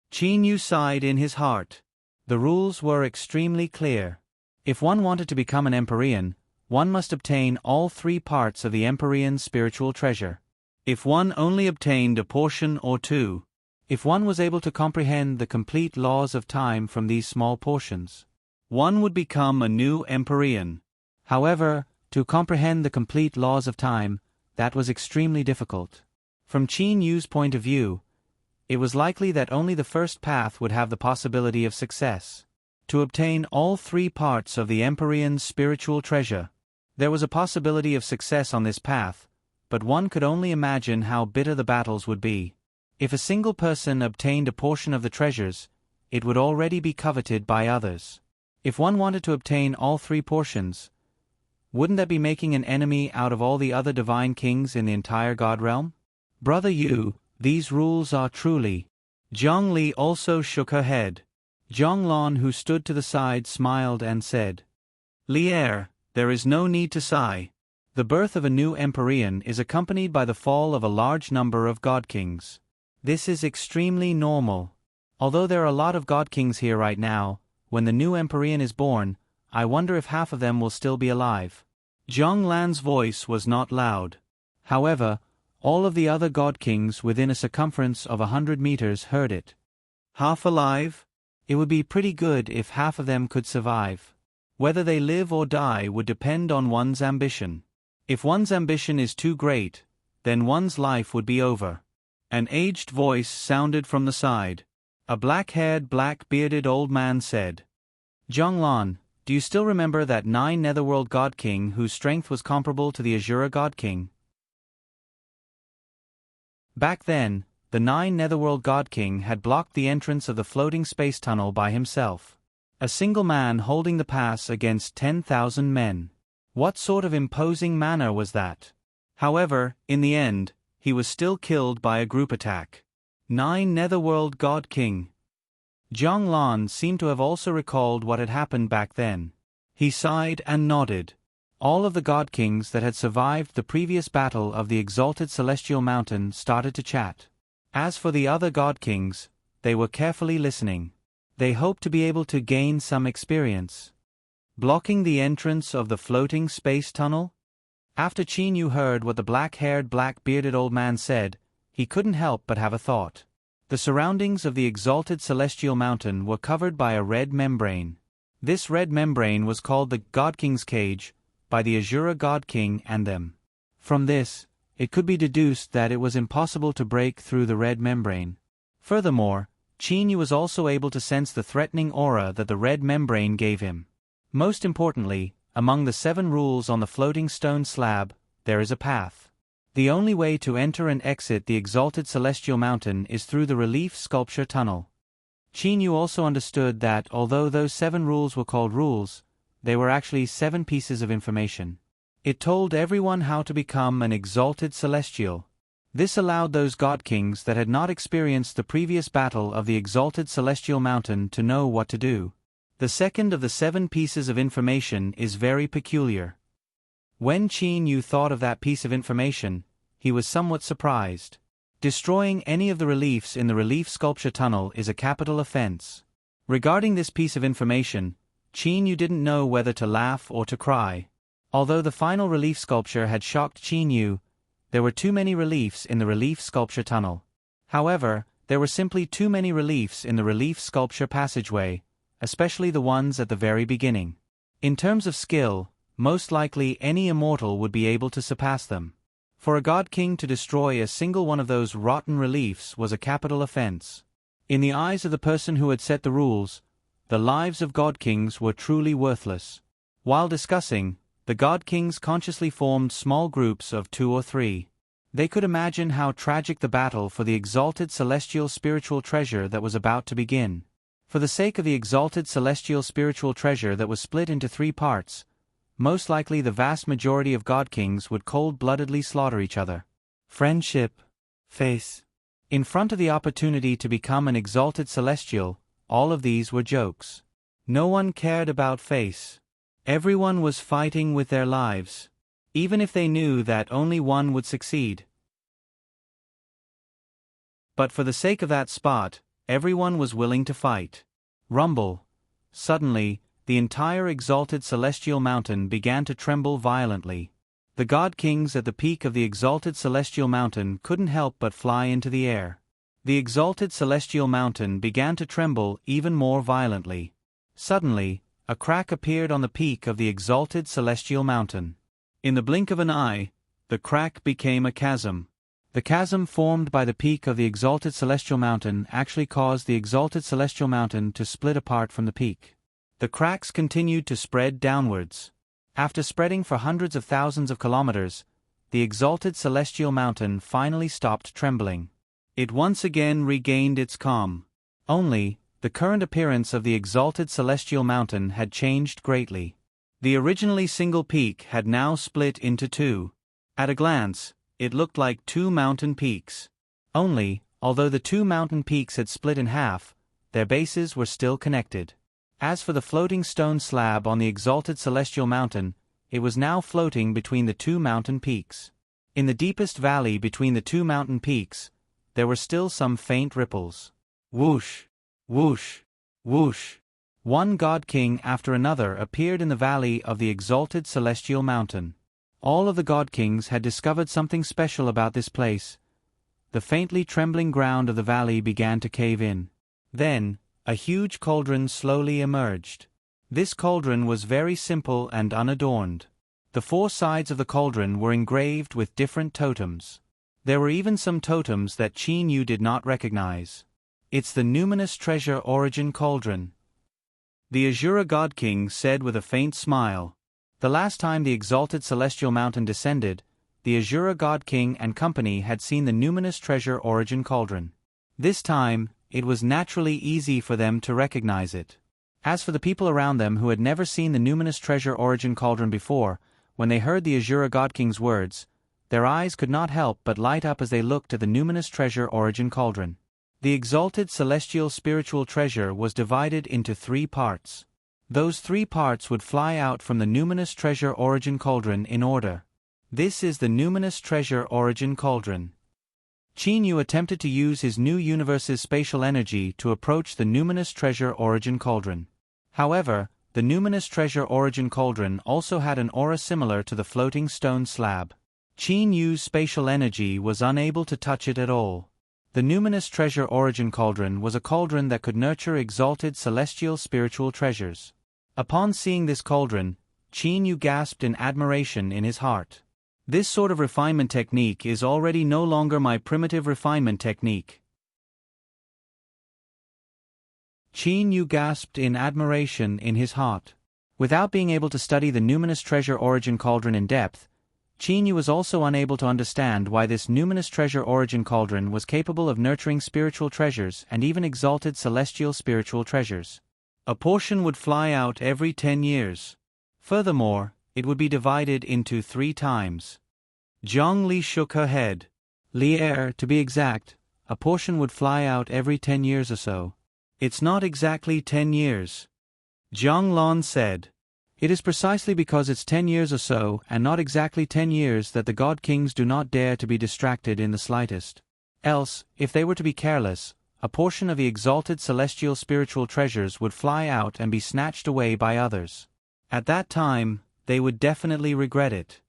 Speaker 1: Qin Yu sighed in his heart. The rules were extremely clear. If one wanted to become an Empyrean, one must obtain all 3 parts of the Empyrean spiritual treasure. If one only obtained a portion or 2, if one was able to comprehend the complete laws of time from these small portions, one would become a new Empyrean. However, to comprehend the complete laws of time, that was extremely difficult. From Qin Yu's point of view, it was likely that only the first path would have the possibility of success. To obtain all 3 parts of the Empyrean spiritual treasure, there was a possibility of success on this path, but one could only imagine how bitter the battles would be. If a single person obtained a portion of the treasures, it would already be coveted by others. If one wanted to obtain all 3 portions, wouldn't that be making an enemy out of all the other divine kings in the entire God realm? Brother Yu, these rules are truly. Zhong Li also shook her head. Zhonglun, who stood to the side, smiled and said, Li Er, there is no need to sigh. The birth of a new Empyrean is accompanied by the fall of a large number of god kings. This is extremely normal. Although there are a lot of god kings here right now, when the new Empyrean is born, I wonder if half of them will still be alive. Zhong Lan's voice was not loud. However, All of the other god kings within a circumference of 100 meters heard it. Half alive? It would be pretty good if half of them could survive. Whether they live or die would depend on one's ambition. If one's ambition is too great, then one's life would be over. An aged voice sounded from the side. A black-haired, black-bearded old man said, "Zhonglan, do you still remember that 9 Netherworld God King whose strength was comparable to the Azura God King?" Back then, the 9 Netherworld God King had blocked the entrance of the floating space tunnel by himself. A single man holding the pass against 10,000 men. What sort of imposing manner was that? However, in the end, he was still killed by a group attack. 9 Netherworld God King. Zhonglan seemed to have also recalled what had happened back then. He sighed and nodded. All of the God Kings that had survived the previous battle of the exalted celestial mountain started to chat. As for the other God Kings, they were carefully listening. They hoped to be able to gain some experience. Blocking the entrance of the floating space tunnel? After Qin Yu heard what the black-haired, black-bearded old man said, he couldn't help but have a thought. The surroundings of the exalted celestial mountain were covered by a red membrane. This red membrane was called the God King's Cage, by the Azura God King and them. From this, it could be deduced that it was impossible to break through the red membrane. Furthermore, Qin Yu was also able to sense the threatening aura that the red membrane gave him. Most importantly, among the 7 rules on the floating stone slab, there is a path. The only way to enter and exit the exalted celestial mountain is through the relief sculpture tunnel. Qin Yu also understood that although those 7 rules were called rules, they were actually 7 pieces of information. It told everyone how to become an exalted celestial. This allowed those God Kings that had not experienced the previous battle of the exalted celestial mountain to know what to do. The second of the 7 pieces of information is very peculiar. When Qin Yu thought of that piece of information, he was somewhat surprised. Destroying any of the reliefs in the relief sculpture tunnel is a capital offense. Regarding this piece of information, Qin Yu didn't know whether to laugh or to cry. Although the final relief sculpture had shocked Qin Yu, there were too many reliefs in the relief sculpture tunnel. However, there were simply too many reliefs in the relief sculpture passageway, especially the ones at the very beginning. In terms of skill, most likely any immortal would be able to surpass them. For a God King to destroy a single one of those rotten reliefs was a capital offense. In the eyes of the person who had set the rules, the lives of God Kings were truly worthless. While discussing, the God Kings consciously formed small groups of 2 or 3. They could imagine how tragic the battle for the exalted celestial spiritual treasure that was about to begin. For the sake of the exalted celestial spiritual treasure that was split into 3 parts, most likely the vast majority of God Kings would cold-bloodedly slaughter each other. Friendship. Face. In front of the opportunity to become an exalted celestial, all of these were jokes. No one cared about face. Everyone was fighting with their lives, even if they knew that only one would succeed. But for the sake of that spot, everyone was willing to fight. Rumble. Suddenly, the entire exalted celestial mountain began to tremble violently. The God Kings at the peak of the exalted celestial mountain couldn't help but fly into the air. The exalted celestial mountain began to tremble even more violently. Suddenly, a crack appeared on the peak of the exalted celestial mountain. In the blink of an eye, the crack became a chasm. The chasm formed by the peak of the exalted celestial mountain actually caused the exalted celestial mountain to split apart from the peak. The cracks continued to spread downwards. After spreading for hundreds of thousands of kilometers, the exalted celestial mountain finally stopped trembling. It once again regained its calm. Only, the current appearance of the exalted celestial mountain had changed greatly. The originally single peak had now split into 2. At a glance, it looked like 2 mountain peaks. Only, although the 2 mountain peaks had split in half, their bases were still connected. As for the floating stone slab on the exalted celestial mountain, it was now floating between the 2 mountain peaks. In the deepest valley between the 2 mountain peaks, there were still some faint ripples. Whoosh! Whoosh! Whoosh! One God King after another appeared in the valley of the exalted celestial mountain. All of the god kings had discovered something special about this place. The faintly trembling ground of the valley began to cave in. Then, a huge cauldron slowly emerged. This cauldron was very simple and unadorned. The four sides of the cauldron were engraved with different totems. There were even some totems that Qin Yu did not recognize. It's the numinous treasure origin cauldron. The Azura God King said with a faint smile. The last time the exalted celestial mountain descended, the Azura God King and company had seen the numinous treasure origin cauldron. This time, it was naturally easy for them to recognize it. As for the people around them who had never seen the numinous treasure origin cauldron before, when they heard the Azura God King's words, their eyes could not help but light up as they looked at the numinous treasure origin cauldron. The exalted celestial spiritual treasure was divided into 3 parts. Those 3 parts would fly out from the numinous treasure origin cauldron in order. This is the numinous treasure origin cauldron. Qin Yu attempted to use his new universe's spatial energy to approach the numinous treasure origin cauldron. However, the numinous treasure origin cauldron also had an aura similar to the floating stone slab. Qin Yu's spatial energy was unable to touch it at all. The numinous treasure origin cauldron was a cauldron that could nurture exalted celestial spiritual treasures. Upon seeing this cauldron, Qin Yu gasped in admiration in his heart. This sort of refinement technique is already no longer my primitive refinement technique. Qin Yu gasped in admiration in his heart. Without being able to study the numinous treasure origin cauldron in depth, Qin Yu was also unable to understand why this numinous treasure origin cauldron was capable of nurturing spiritual treasures and even exalted celestial spiritual treasures. A portion would fly out every 10 years. Furthermore, it would be divided into 3 times. Zhang Li shook her head. To be exact, a portion would fly out every 10 years or so. It's not exactly 10 years. Zhang Lan said. It is precisely because it's 10 years or so and not exactly 10 years that the God Kings do not dare to be distracted in the slightest. Else, if they were to be careless, a portion of the exalted celestial spiritual treasures would fly out and be snatched away by others. At that time, they would definitely regret it.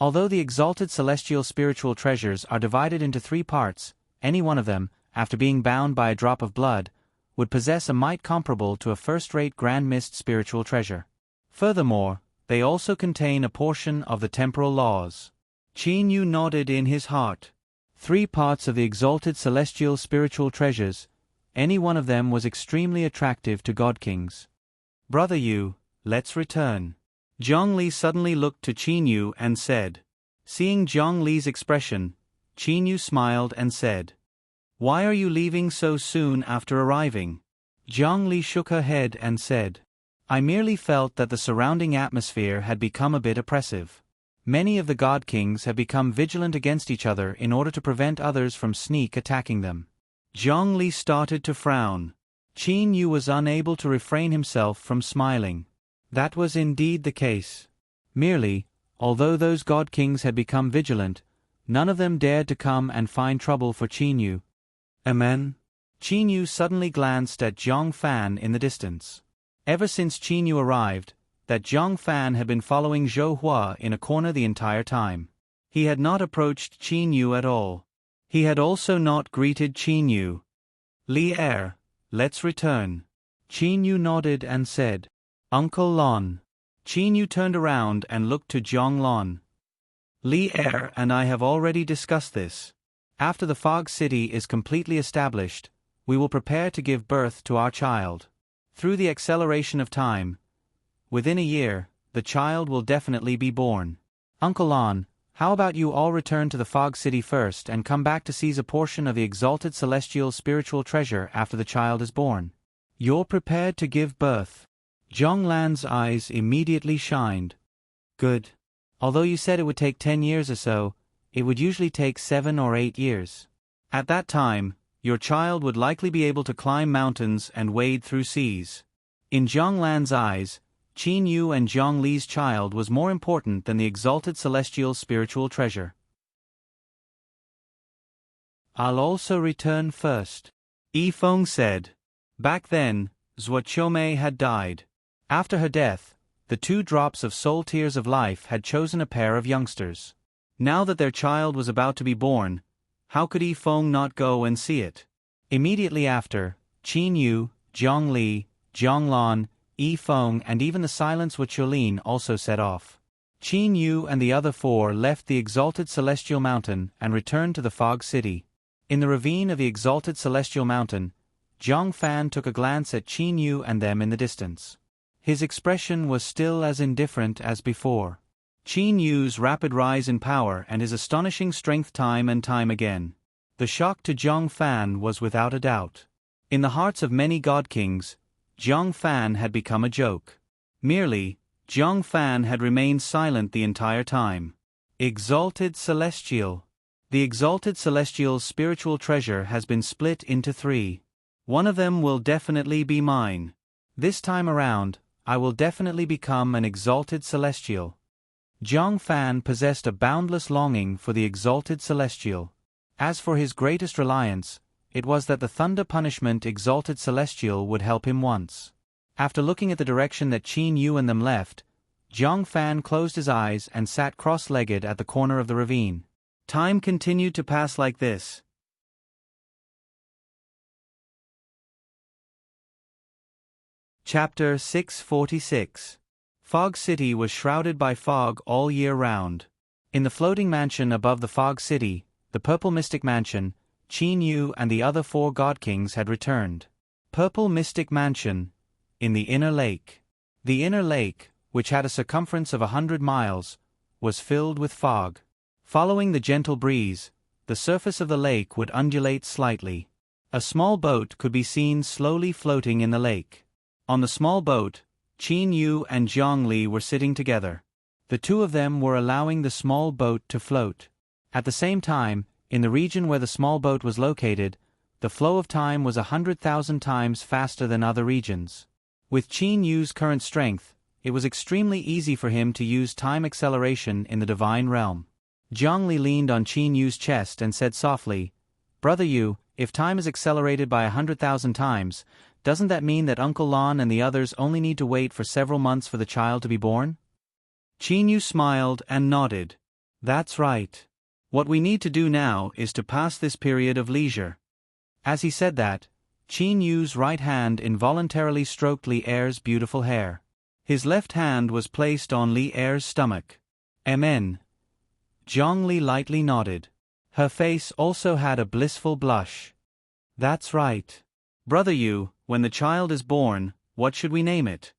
Speaker 1: Although the exalted celestial spiritual treasures are divided into 3 parts, any one of them, after being bound by a drop of blood, would possess a might comparable to a first-rate grand mist spiritual treasure. Furthermore, they also contain a portion of the temporal laws. Qin Yu nodded in his heart. 3 parts of the exalted celestial spiritual treasures, any one of them was extremely attractive to God Kings. Brother Yu, let's return. Zhang Li suddenly looked to Qin Yu and said. Seeing Zhang Li's expression, Qin Yu smiled and said, Why are you leaving so soon after arriving? Zhang Li shook her head and said, I merely felt that the surrounding atmosphere had become a bit oppressive. Many of the God Kings have become vigilant against each other in order to prevent others from sneak attacking them. Zhang Li started to frown. Qin Yu was unable to refrain himself from smiling. That was indeed the case. Merely, although those God Kings had become vigilant, none of them dared to come and find trouble for Qin Yu. Amen. Qin Yu suddenly glanced at Zhang Fan in the distance. Ever since Qin Yu arrived, that Zhang Fan had been following Zhou Hua in a corner the entire time. He had not approached Qin Yu at all. He had also not greeted Qin Yu. Let's return. Qin Yu nodded and said, Uncle Lon. Qin Yu turned around and looked to Zhang Lon. And I have already discussed this. After the Fog City is completely established, we will prepare to give birth to our child. Through the acceleration of time, within a year, the child will definitely be born. Uncle Lon, how about you all return to the Fog City first and come back to seize a portion of the exalted celestial spiritual treasure after the child is born? You're prepared to give birth. Zhong Lan's eyes immediately shined. Good. Although you said it would take 10 years or so, it would usually take 7 or 8 years. At that time, your child would likely be able to climb mountains and wade through seas. In Zhong Lan's eyes, Qin Yu and Zhang Li's child was more important than the exalted celestial spiritual treasure. I'll also return first. Yi Feng said. Back then, Zhuo Qiumei had died. After her death, the 2 drops of soul tears of life had chosen a pair of youngsters. Now that their child was about to be born, how could Yi Feng not go and see it? Immediately after, Qin Yu, Zhang Li, Zhang Lan, Yi Feng and even the Silence with Cholin also set off. Qin Yu and the other 4 left the exalted celestial mountain and returned to the Fog City. In the ravine of the exalted celestial mountain, Zhang Fan took a glance at Qin Yu and them in the distance. His expression was still as indifferent as before. Qin Yu's rapid rise in power and his astonishing strength time and time again. The shock to Zhang Fan was without a doubt. In the hearts of many god kings, Zhang Fan had become a joke. Merely, Zhang Fan had remained silent the entire time. Exalted Celestial. The Exalted Celestial's spiritual treasure has been split into 3. One of them will definitely be mine. This time around, I will definitely become an Exalted Celestial. Zhang Fan possessed a boundless longing for the Exalted Celestial. As for his greatest reliance, it was that the Thunder Punishment Exalted Celestial would help him once. After looking at the direction that Qin Yu and them left, Zhang Fan closed his eyes and sat cross-legged at the corner of the ravine. Time continued to pass like this. Chapter 646. Fog City was shrouded by fog all year round. In the floating mansion above the Fog City, the Purple Mystic Mansion, Qin Yu and the other 4 god kings had returned. Purple Mystic Mansion. In the inner lake. The inner lake, which had a circumference of 100 miles, was filled with fog. Following the gentle breeze, the surface of the lake would undulate slightly. A small boat could be seen slowly floating in the lake. On the small boat, Qin Yu and Zhang Li were sitting together. The 2 of them were allowing the small boat to float. At the same time, in the region where the small boat was located, the flow of time was 100,000 times faster than other regions. With Qin Yu's current strength, it was extremely easy for him to use time acceleration in the divine realm. Zhang Li leaned on Qin Yu's chest and said softly, "Brother Yu, if time is accelerated by 100,000 times, doesn't that mean that Uncle Lan and the others only need to wait for several months for the child to be born?" Qin Yu smiled and nodded. "That's right. What we need to do now is to pass this period of leisure." As he said that, Qin Yu's right hand involuntarily stroked Li Er's beautiful hair. His left hand was placed on Li Er's stomach. Amen. Zhang Li lightly nodded. Her face also had a blissful blush. "That's right. Brother Yu, when the child is born, what should we name it?"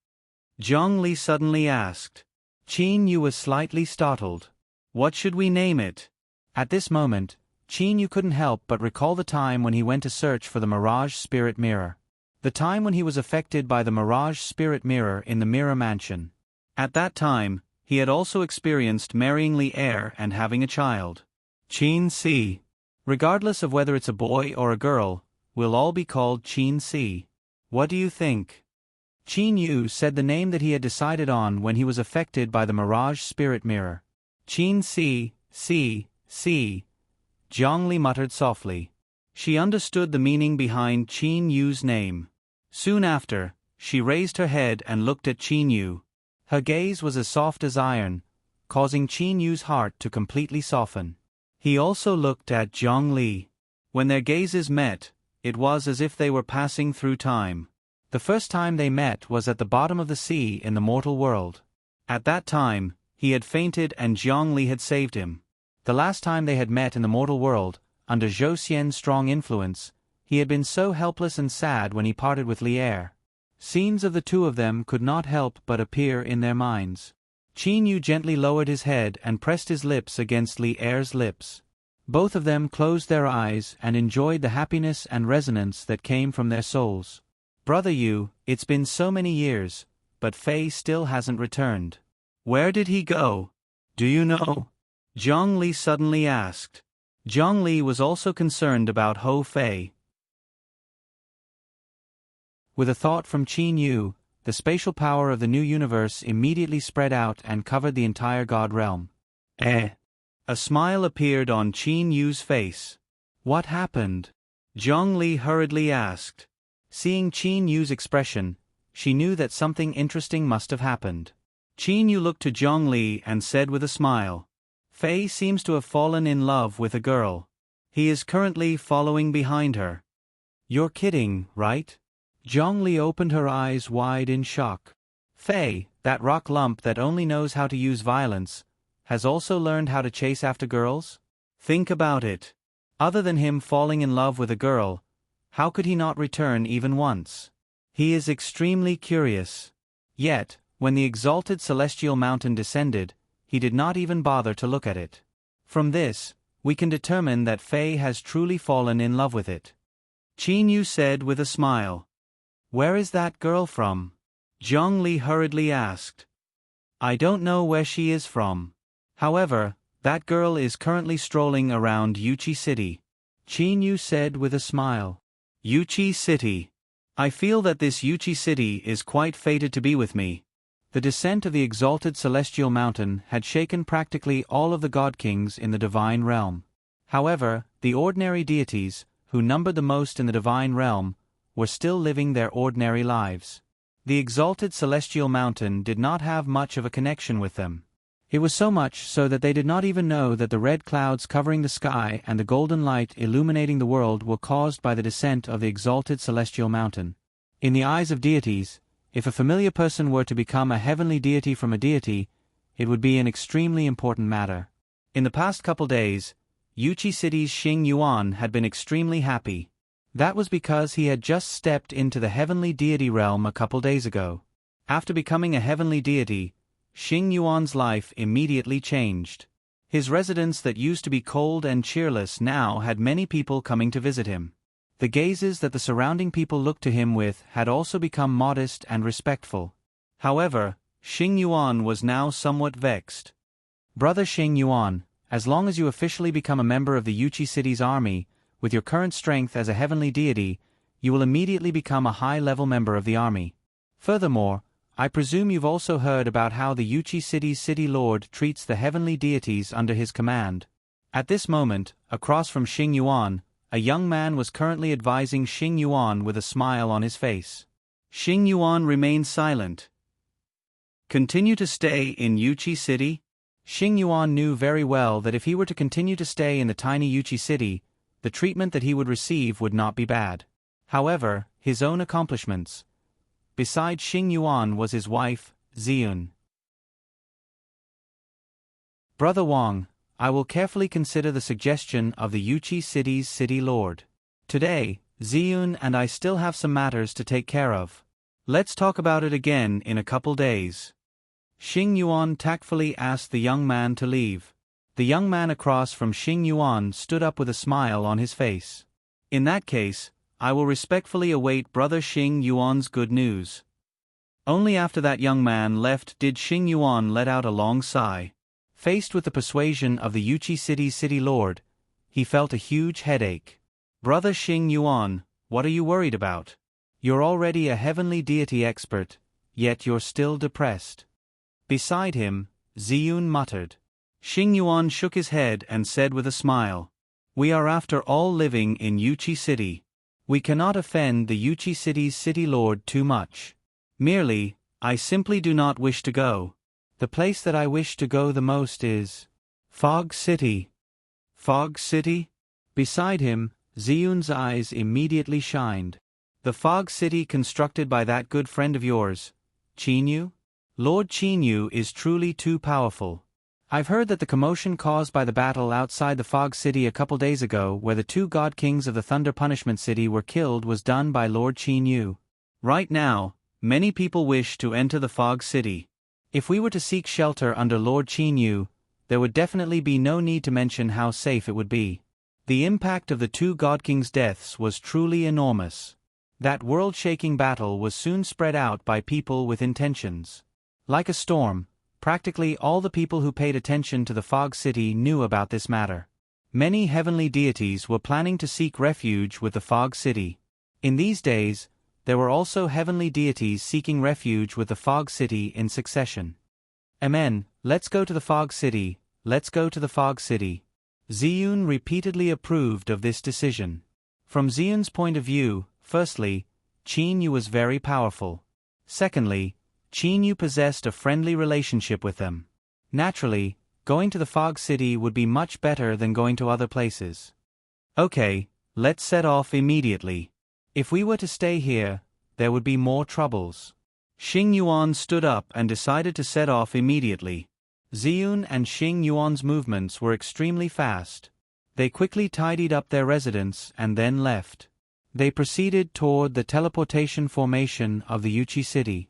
Speaker 1: Zhang Li suddenly asked. Qin Yu was slightly startled. "What should we name it?" At this moment, Qin Yu couldn't help but recall the time when he went to search for the Mirage Spirit Mirror. The time when he was affected by the Mirage Spirit Mirror in the Mirror Mansion. At that time, he had also experienced marrying Li Er and having a child. Qin Si. Regardless of whether it's a boy or a girl, we'll all be called Qin Si. What do you think? Qin Yu said the name that he had decided on when he was affected by the Mirage Spirit Mirror. Qin Si, Si. Zhang Li muttered softly. She understood the meaning behind Qin Yu's name. Soon after, she raised her head and looked at Qin Yu. Her gaze was as soft as iron, causing Qin Yu's heart to completely soften. He also looked at Zhang Li. When their gazes met, it was as if they were passing through time. The first time they met was at the bottom of the sea in the mortal world. At that time, he had fainted and Zhang Li had saved him. The last time they had met in the mortal world, under Zhou Xian's strong influence, he had been so helpless and sad when he parted with Li Er. Scenes of the 2 of them could not help but appear in their minds. Qin Yu gently lowered his head and pressed his lips against Li Er's lips. Both of them closed their eyes and enjoyed the happiness and resonance that came from their souls. "Brother Yu, it's been so many years, but Fei still hasn't returned. Where did he go? Do you know?" Zhang Li suddenly asked. Zhang Li was also concerned about Ho Fei. With a thought from Qin Yu, the spatial power of the new universe immediately spread out and covered the entire god realm. A smile appeared on Qin Yu's face. "What happened?" Zhang Li hurriedly asked. Seeing Qin Yu's expression, she knew that something interesting must have happened. Qin Yu looked to Zhongli and said with a smile, Fei seems to have fallen in love with a girl. He is currently following behind her. You're kidding, right? Zhongli opened her eyes wide in shock. Fei, that rock lump that only knows how to use violence, has also learned how to chase after girls? Think about it. Other than him falling in love with a girl, how could he not return even once? He is extremely curious. Yet, when the exalted celestial mountain descended, he did not even bother to look at it. From this, we can determine that Fei has truly fallen in love with it. Qin Yu said with a smile. Where is that girl from? Zhongli hurriedly asked. I don't know where she is from. However, that girl is currently strolling around Yuchi City. Qin Yu said with a smile. Yuchi City. I feel that this Yuchi City is quite fated to be with me. The descent of the exalted celestial mountain had shaken practically all of the god kings in the divine realm. However, the ordinary deities, who numbered the most in the divine realm, were still living their ordinary lives. The exalted celestial mountain did not have much of a connection with them. It was so much so that they did not even know that the red clouds covering the sky and the golden light illuminating the world were caused by the descent of the exalted celestial mountain. In the eyes of deities, if a familiar person were to become a heavenly deity from a deity, it would be an extremely important matter. In the past couple days, Yuchi City's Xing Yuan had been extremely happy. That was because he had just stepped into the heavenly deity realm a couple days ago. After becoming a heavenly deity, Xing Yuan's life immediately changed. His residence that used to be cold and cheerless now had many people coming to visit him. The gazes that the surrounding people looked to him with had also become modest and respectful. However, Xing Yuan was now somewhat vexed. Brother Xing Yuan, as long as you officially become a member of the Yuchi City's army, with your current strength as a heavenly deity, you will immediately become a high-level member of the army. Furthermore, I presume you've also heard about how the Yuchi City's city lord treats the heavenly deities under his command. At this moment, across from Xing Yuan, a young man was currently advising Xing Yuan with a smile on his face. Xing Yuan remained silent. Continue to stay in Yuchi City? Xing Yuan knew very well that if he were to continue to stay in the tiny Yuchi City, the treatment that he would receive would not be bad. However, his own accomplishments. Besides Xing Yuan was his wife, Ziyun. Brother Wang, I will carefully consider the suggestion of the Yuchi City's city lord. Today, Ziyun and I still have some matters to take care of. Let's talk about it again in a couple days. Xing Yuan tactfully asked the young man to leave. The young man across from Xing Yuan stood up with a smile on his face. In that case, I will respectfully await Brother Xing Yuan's good news. Only after that young man left did Xing Yuan let out a long sigh. Faced with the persuasion of the Yuchi City's city lord, he felt a huge headache. Brother Xing Yuan, what are you worried about? You're already a heavenly deity expert, yet you're still depressed. Beside him, Ziyun muttered. Xing Yuan shook his head and said with a smile, We are after all living in Yuchi City. We cannot offend the Yuchi City's city lord too much. Merely, I simply do not wish to go. The place that I wish to go the most is Fog City. Fog City? Beside him, Ziyun's eyes immediately shined. The Fog City constructed by that good friend of yours, Qin Yu? Lord Qin Yu is truly too powerful. I've heard that the commotion caused by the battle outside the Fog City a couple days ago where the two god kings of the Thunder Punishment City were killed was done by Lord Qin Yu. Right now, many people wish to enter the Fog City. If we were to seek shelter under Lord Qin Yu, there would definitely be no need to mention how safe it would be. The impact of the two god kings' deaths was truly enormous. That world-shaking battle was soon spread out by people with intentions. Like a storm, practically all the people who paid attention to the Fog City knew about this matter. Many heavenly deities were planning to seek refuge with the Fog City. In these days, there were also heavenly deities seeking refuge with the Fog City in succession. Amen, let's go to the Fog City, let's go to the Fog City. Ziyun repeatedly approved of this decision. From Ziyun's point of view, firstly, Qin Yu was very powerful. Secondly, Qin Yu possessed a friendly relationship with them. Naturally, going to the Fog City would be much better than going to other places. Okay, let's set off immediately. If we were to stay here, there would be more troubles. Xing Yuan stood up and decided to set off immediately. Ziyun and Xing Yuan's movements were extremely fast. They quickly tidied up their residence and then left. They proceeded toward the teleportation formation of the Yuchi city.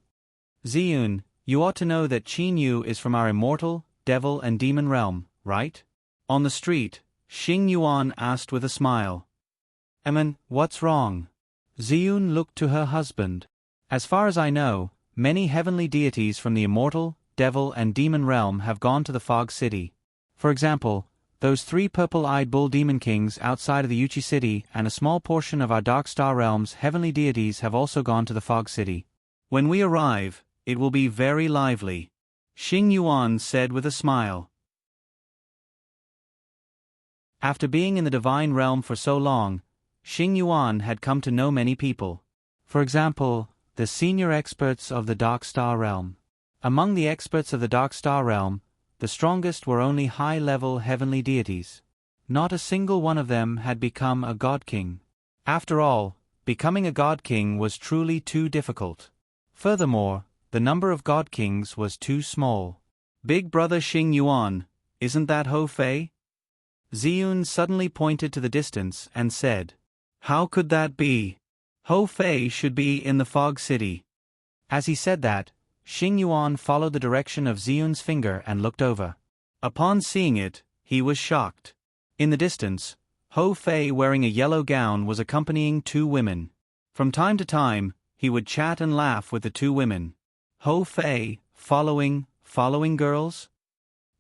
Speaker 1: Ziyun, you ought to know that Qin Yu is from our immortal, devil and demon realm, right? On the street, Xing Yuan asked with a smile. Emin, what's wrong? Ziyun looked to her husband. As far as I know, many heavenly deities from the immortal, devil and demon realm have gone to the Fog City. For example, those 3 purple-eyed bull demon kings outside of the Yuchi city and a small portion of our Dark Star realm's heavenly deities have also gone to the Fog City. When we arrive, it will be very lively, Xing Yuan said with a smile. After being in the divine realm for so long, Xing Yuan had come to know many people. For example, the senior experts of the Dark Star realm. Among the experts of the Dark Star realm, the strongest were only high-level heavenly deities. Not a single one of them had become a god king. After all, becoming a god king was truly too difficult. Furthermore, the number of god kings was too small. Big brother Xing Yuan, isn't that Ho Fei? Ziyun suddenly pointed to the distance and said, How could that be? Ho Fei should be in the Fog City. As he said that, Xing Yuan followed the direction of Ziyun's finger and looked over. Upon seeing it, he was shocked. In the distance, Ho Fei wearing a yellow gown was accompanying 2 women. From time to time, he would chat and laugh with the 2 women. Ho Fei, following girls?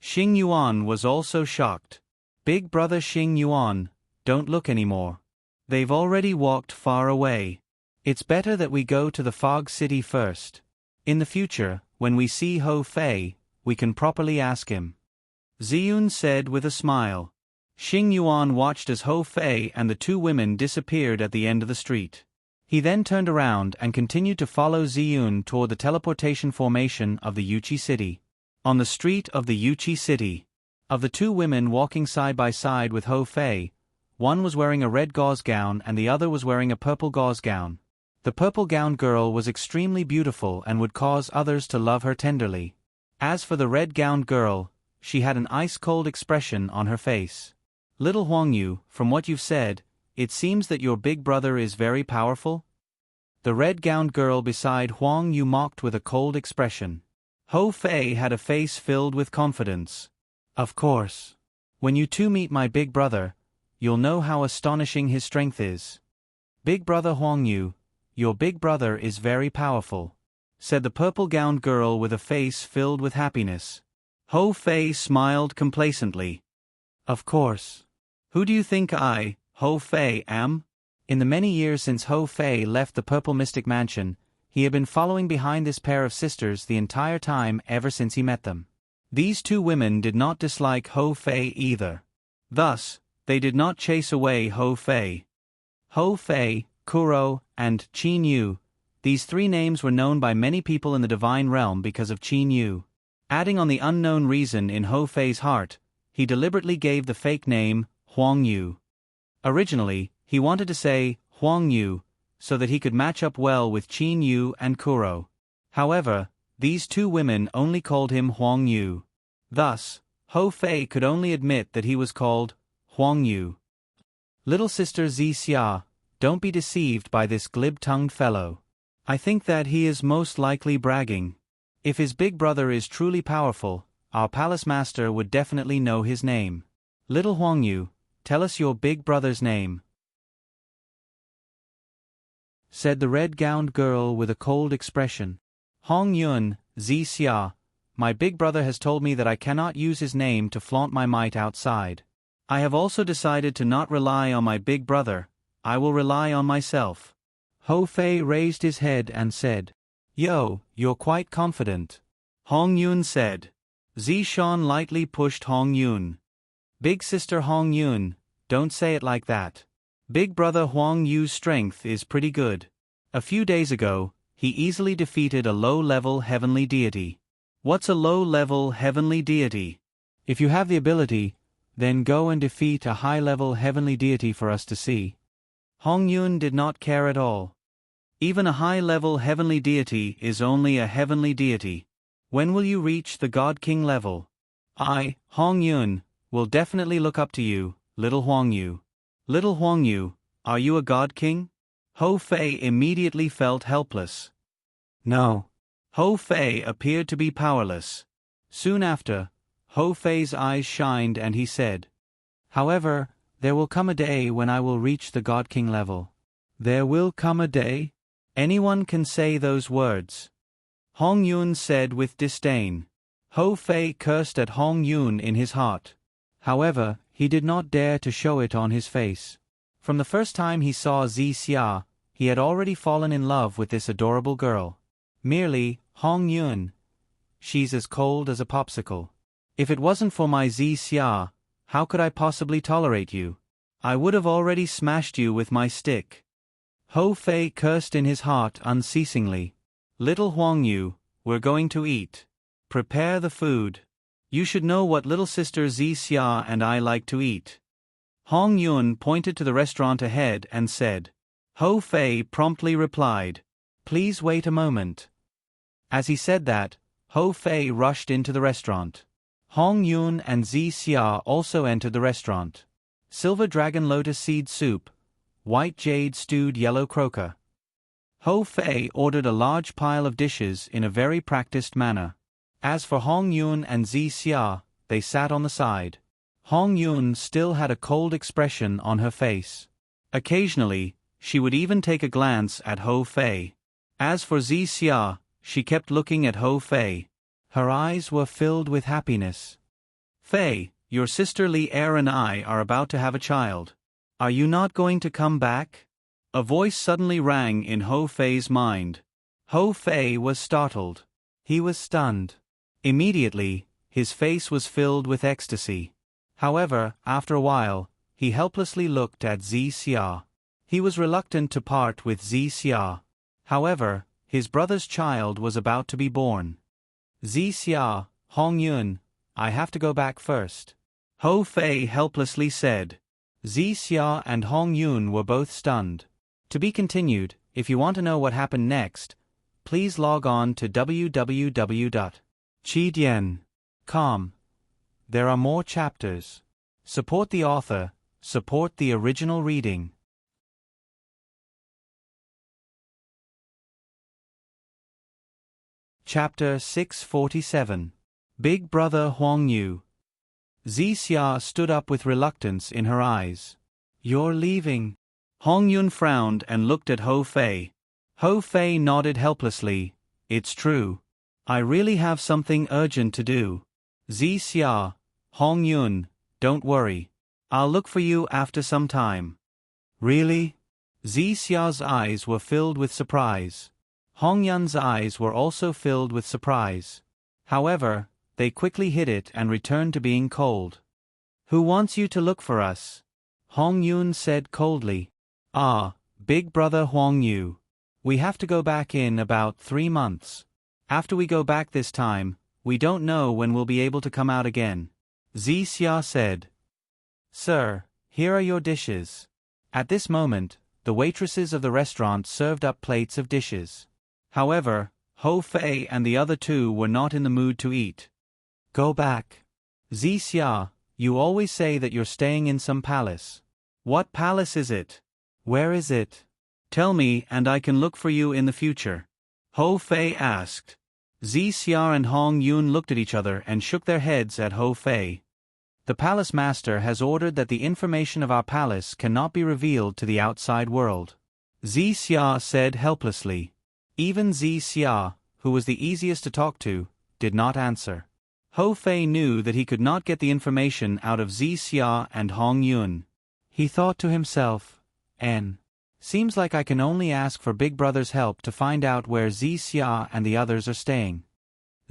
Speaker 1: Xing Yuan was also shocked. Big brother Xing Yuan, don't look anymore. They've already walked far away. It's better that we go to the Fog City first. In the future, when we see Ho Fei, we can properly ask him. Ziyun said with a smile. Xing Yuan watched as Ho Fei and the 2 women disappeared at the end of the street. He then turned around and continued to follow Ziyun toward the teleportation formation of the Yuchi city. On the street of the Yuchi city, of the 2 women walking side by side with Ho Fei, one was wearing a red gauze gown and the other was wearing a purple gauze gown. The purple-gowned girl was extremely beautiful and would cause others to love her tenderly. As for the red-gowned girl, she had an ice-cold expression on her face. Little Huangyu, from what you've said, it seems that your big brother is very powerful? The red-gowned girl beside Huang Yu mocked with a cold expression. Ho Fei had a face filled with confidence. Of course. When you 2 meet my big brother, you'll know how astonishing his strength is. Big brother Huang Yu, your big brother is very powerful, said the purple-gowned girl with a face filled with happiness. Ho Fei smiled complacently. Of course. Who do you think I, Ho Fei, am? In the many years since Ho Fei left the Purple Mystic Mansion, he had been following behind this pair of sisters the entire time ever since he met them. These 2 women did not dislike Ho Fei either. Thus, they did not chase away Ho Fei. Ho Fei, Kuro, and Qin Yu, these 3 names were known by many people in the divine realm because of Qin Yu. Adding on the unknown reason in Ho Fei's heart, he deliberately gave the fake name, Huang Yu. Originally, he wanted to say, Huang Yu, so that he could match up well with Qin Yu and Kuro. However, these 2 women only called him Huang Yu. Thus, Ho Fei could only admit that he was called Huang Yu. Little sister Zi Xia, don't be deceived by this glib-tongued fellow. I think that he is most likely bragging. If his big brother is truly powerful, our palace master would definitely know his name. Little Huang Yu, tell us your big brother's name, said the red-gowned girl with a cold expression. Hong Yun, Zi Xia, my big brother has told me that I cannot use his name to flaunt my might outside. I have also decided to not rely on my big brother, I will rely on myself. Ho Fei raised his head and said, Yo, you're quite confident. Hong Yun said. Zi Shan lightly pushed Hong Yun. Big sister Hong Yun, don't say it like that. Big brother Huang Yu's strength is pretty good. A few days ago, he easily defeated a low-level heavenly deity. What's a low-level heavenly deity? If you have the ability, then go and defeat a high-level heavenly deity for us to see. Hong Yun did not care at all. Even a high-level heavenly deity is only a heavenly deity. When will you reach the God King level? I, Hong Yun, will definitely look up to you, little Huang Yu. Little Huang Yu, are you a God King? Hou Fei immediately felt helpless. No. Hou Fei appeared to be powerless. Soon after, Hou Fei's eyes shined and he said, "However, there will come a day when I will reach the God King level." There will come a day? Anyone can say those words. Hong Yun said with disdain. Hou Fei cursed at Hong Yun in his heart. However, he did not dare to show it on his face. From the first time he saw Zi Xia, he had already fallen in love with this adorable girl. Merely, Hong Yun. She's as cold as a popsicle. If it wasn't for my Zi Xia, how could I possibly tolerate you? I would have already smashed you with my stick. Hou Fei cursed in his heart unceasingly. Little Huang Yu, we're going to eat. Prepare the food. You should know what little sister Zi Xia and I like to eat. Hong Yun pointed to the restaurant ahead and said. Hou Fei promptly replied, "Please wait a moment." As he said that, Hou Fei rushed into the restaurant. Hong Yun and Zi Xia also entered the restaurant. Silver dragon lotus seed soup, white jade stewed yellow croaker. Hou Fei ordered a large pile of dishes in a very practiced manner. As for Hong Yun and Zi Xia, they sat on the side. Hong Yun still had a cold expression on her face. Occasionally, she would even take a glance at Hou Fei. As for Zi Xia, she kept looking at Hou Fei. Her eyes were filled with happiness. "Fei, your sister Li Er and I are about to have a child. Are you not going to come back?" A voice suddenly rang in Hou Fei's mind. Hou Fei was startled. He was stunned. Immediately, his face was filled with ecstasy. However, after a while, he helplessly looked at Zi Xia. He was reluctant to part with Zi Xia. However, his brother's child was about to be born. "Zi Xia, Hong Yun, I have to go back first," Hou Fei helplessly said. Zi Xia and Hong Yun were both stunned. To be continued. If you want to know what happened next, please log on to www.chidian.com. There are more chapters. Support the author, support the original reading. Chapter 647. Big Brother Huang Yu. Zi Xia stood up with reluctance in her eyes. "You're leaving." Hong Yun frowned and looked at Hou Fei. Hou Fei nodded helplessly. "It's true. I really have something urgent to do." "Zi Xia, Hong Yun, don't worry. I'll look for you after some time." "Really?" Zi Xia's eyes were filled with surprise. Hong Yun's eyes were also filled with surprise. However, they quickly hid it and returned to being cold. "Who wants you to look for us?" Hong Yun said coldly. "Ah, Big Brother Huang Yu. We have to go back in about 3 months. After we go back this time, we don't know when we'll be able to come out again." Zi Xia said. "Sir, here are your dishes." At this moment, the waitresses of the restaurant served up plates of dishes. However, Hou Fei and the other two were not in the mood to eat. "Go back. Zi Xia, you always say that you're staying in some palace. What palace is it? Where is it? Tell me and I can look for you in the future," Hou Fei asked. Zi Xia and Hong Yun looked at each other and shook their heads at Hou Fei. "The palace master has ordered that the information of our palace cannot be revealed to the outside world," Zi Xia said helplessly. Even Zi Xia, who was the easiest to talk to, did not answer. Hou Fei knew that he could not get the information out of Zi Xia and Hong Yun. He thought to himself, Seems like I can only ask for Big Brother's help to find out where Zi Xia and the others are staying.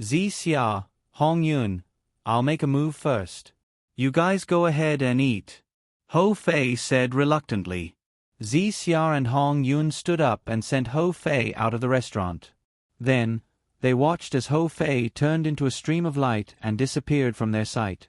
Speaker 1: Zi Xia, Hong Yun, I'll make a move first. You guys go ahead and eat," Hou Fei said reluctantly. Xia and Hong Yun stood up and sent Ho Fei out of the restaurant. Then, they watched as Ho Fei turned into a stream of light and disappeared from their sight.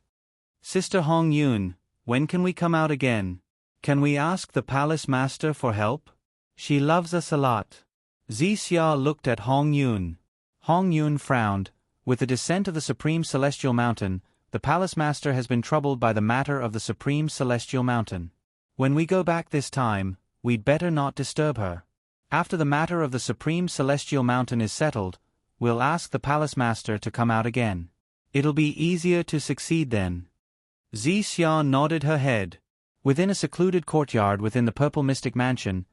Speaker 1: Sister Hong Yun, when can we come out again? Can we ask the palace master for help? She loves us a lot. Xia looked at Hong Yun. Hong Yun frowned. With the descent of the Supreme Celestial Mountain, the palace master has been troubled by the matter of the Supreme Celestial Mountain. When we go back this time, we'd better not disturb her. After the matter of the Supreme Celestial Mountain is settled, we'll ask the palace master to come out again. It'll be easier to succeed then. Xia nodded her head. Within a secluded courtyard within the Purple Mystic Mansion,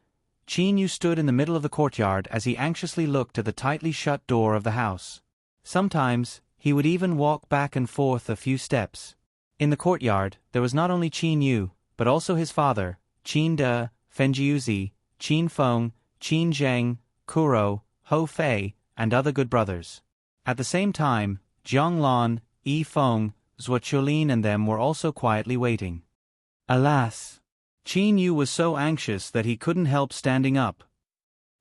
Speaker 1: Qin Yu stood in the middle of the courtyard as he anxiously looked at the tightly shut door of the house. Sometimes, he would even walk back and forth a few steps. In the courtyard, there was not only Qin Yu, but also his father, Qin De, Fenjiuzi, Qin Feng, Qin Zheng, Kuro, Ho Fei, and other good brothers. At the same time, Jiang Lan, Yi Feng, Zhuo Chulin and them were also quietly waiting. Alas! Qin Yu was so anxious that he couldn't help standing up.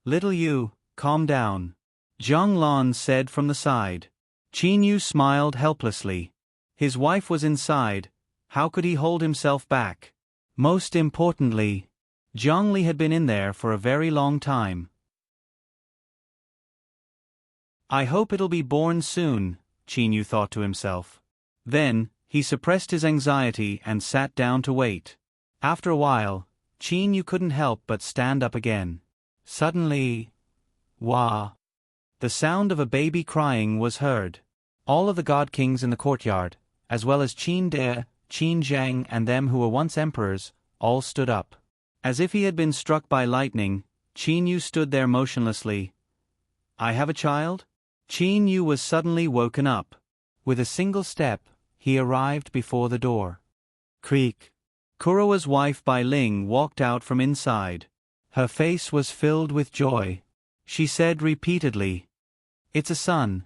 Speaker 1: Little Yu, calm down. Jiang Lan said from the side. Qin Yu smiled helplessly. His wife was inside. How could he hold himself back? Most importantly, Zhang Li had been in there for a very long time. I hope it'll be born soon, Qin Yu thought to himself. Then, he suppressed his anxiety and sat down to wait. After a while, Qin Yu couldn't help but stand up again. Suddenly, wah! The sound of a baby crying was heard. All of the god kings in the courtyard, as well as Qin De, Qin Zheng and them who were once emperors, all stood up. As if he had been struck by lightning, Qin Yu stood there motionlessly. I have a child? Qin Yu was suddenly woken up. With a single step, he arrived before the door. Creak. Kurowa's wife Bai Ling walked out from inside. Her face was filled with joy. She said repeatedly, It's a son,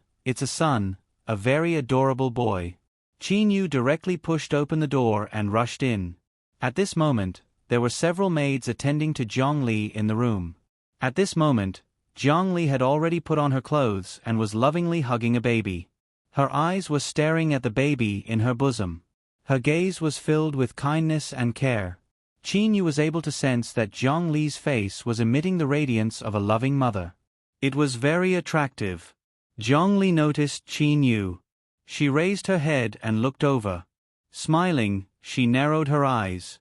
Speaker 1: a very adorable boy. Qin Yu directly pushed open the door and rushed in. At this moment, there were several maids attending to Zhang Li in the room. At this moment, Zhang Li had already put on her clothes and was lovingly hugging a baby. Her eyes were staring at the baby in her bosom. Her gaze was filled with kindness and care. Qin Yu was able to sense that Zhang Li's face was emitting the radiance of a loving mother. It was very attractive. Zhang Li noticed Qin Yu. She raised her head and looked over. Smiling, she narrowed her eyes.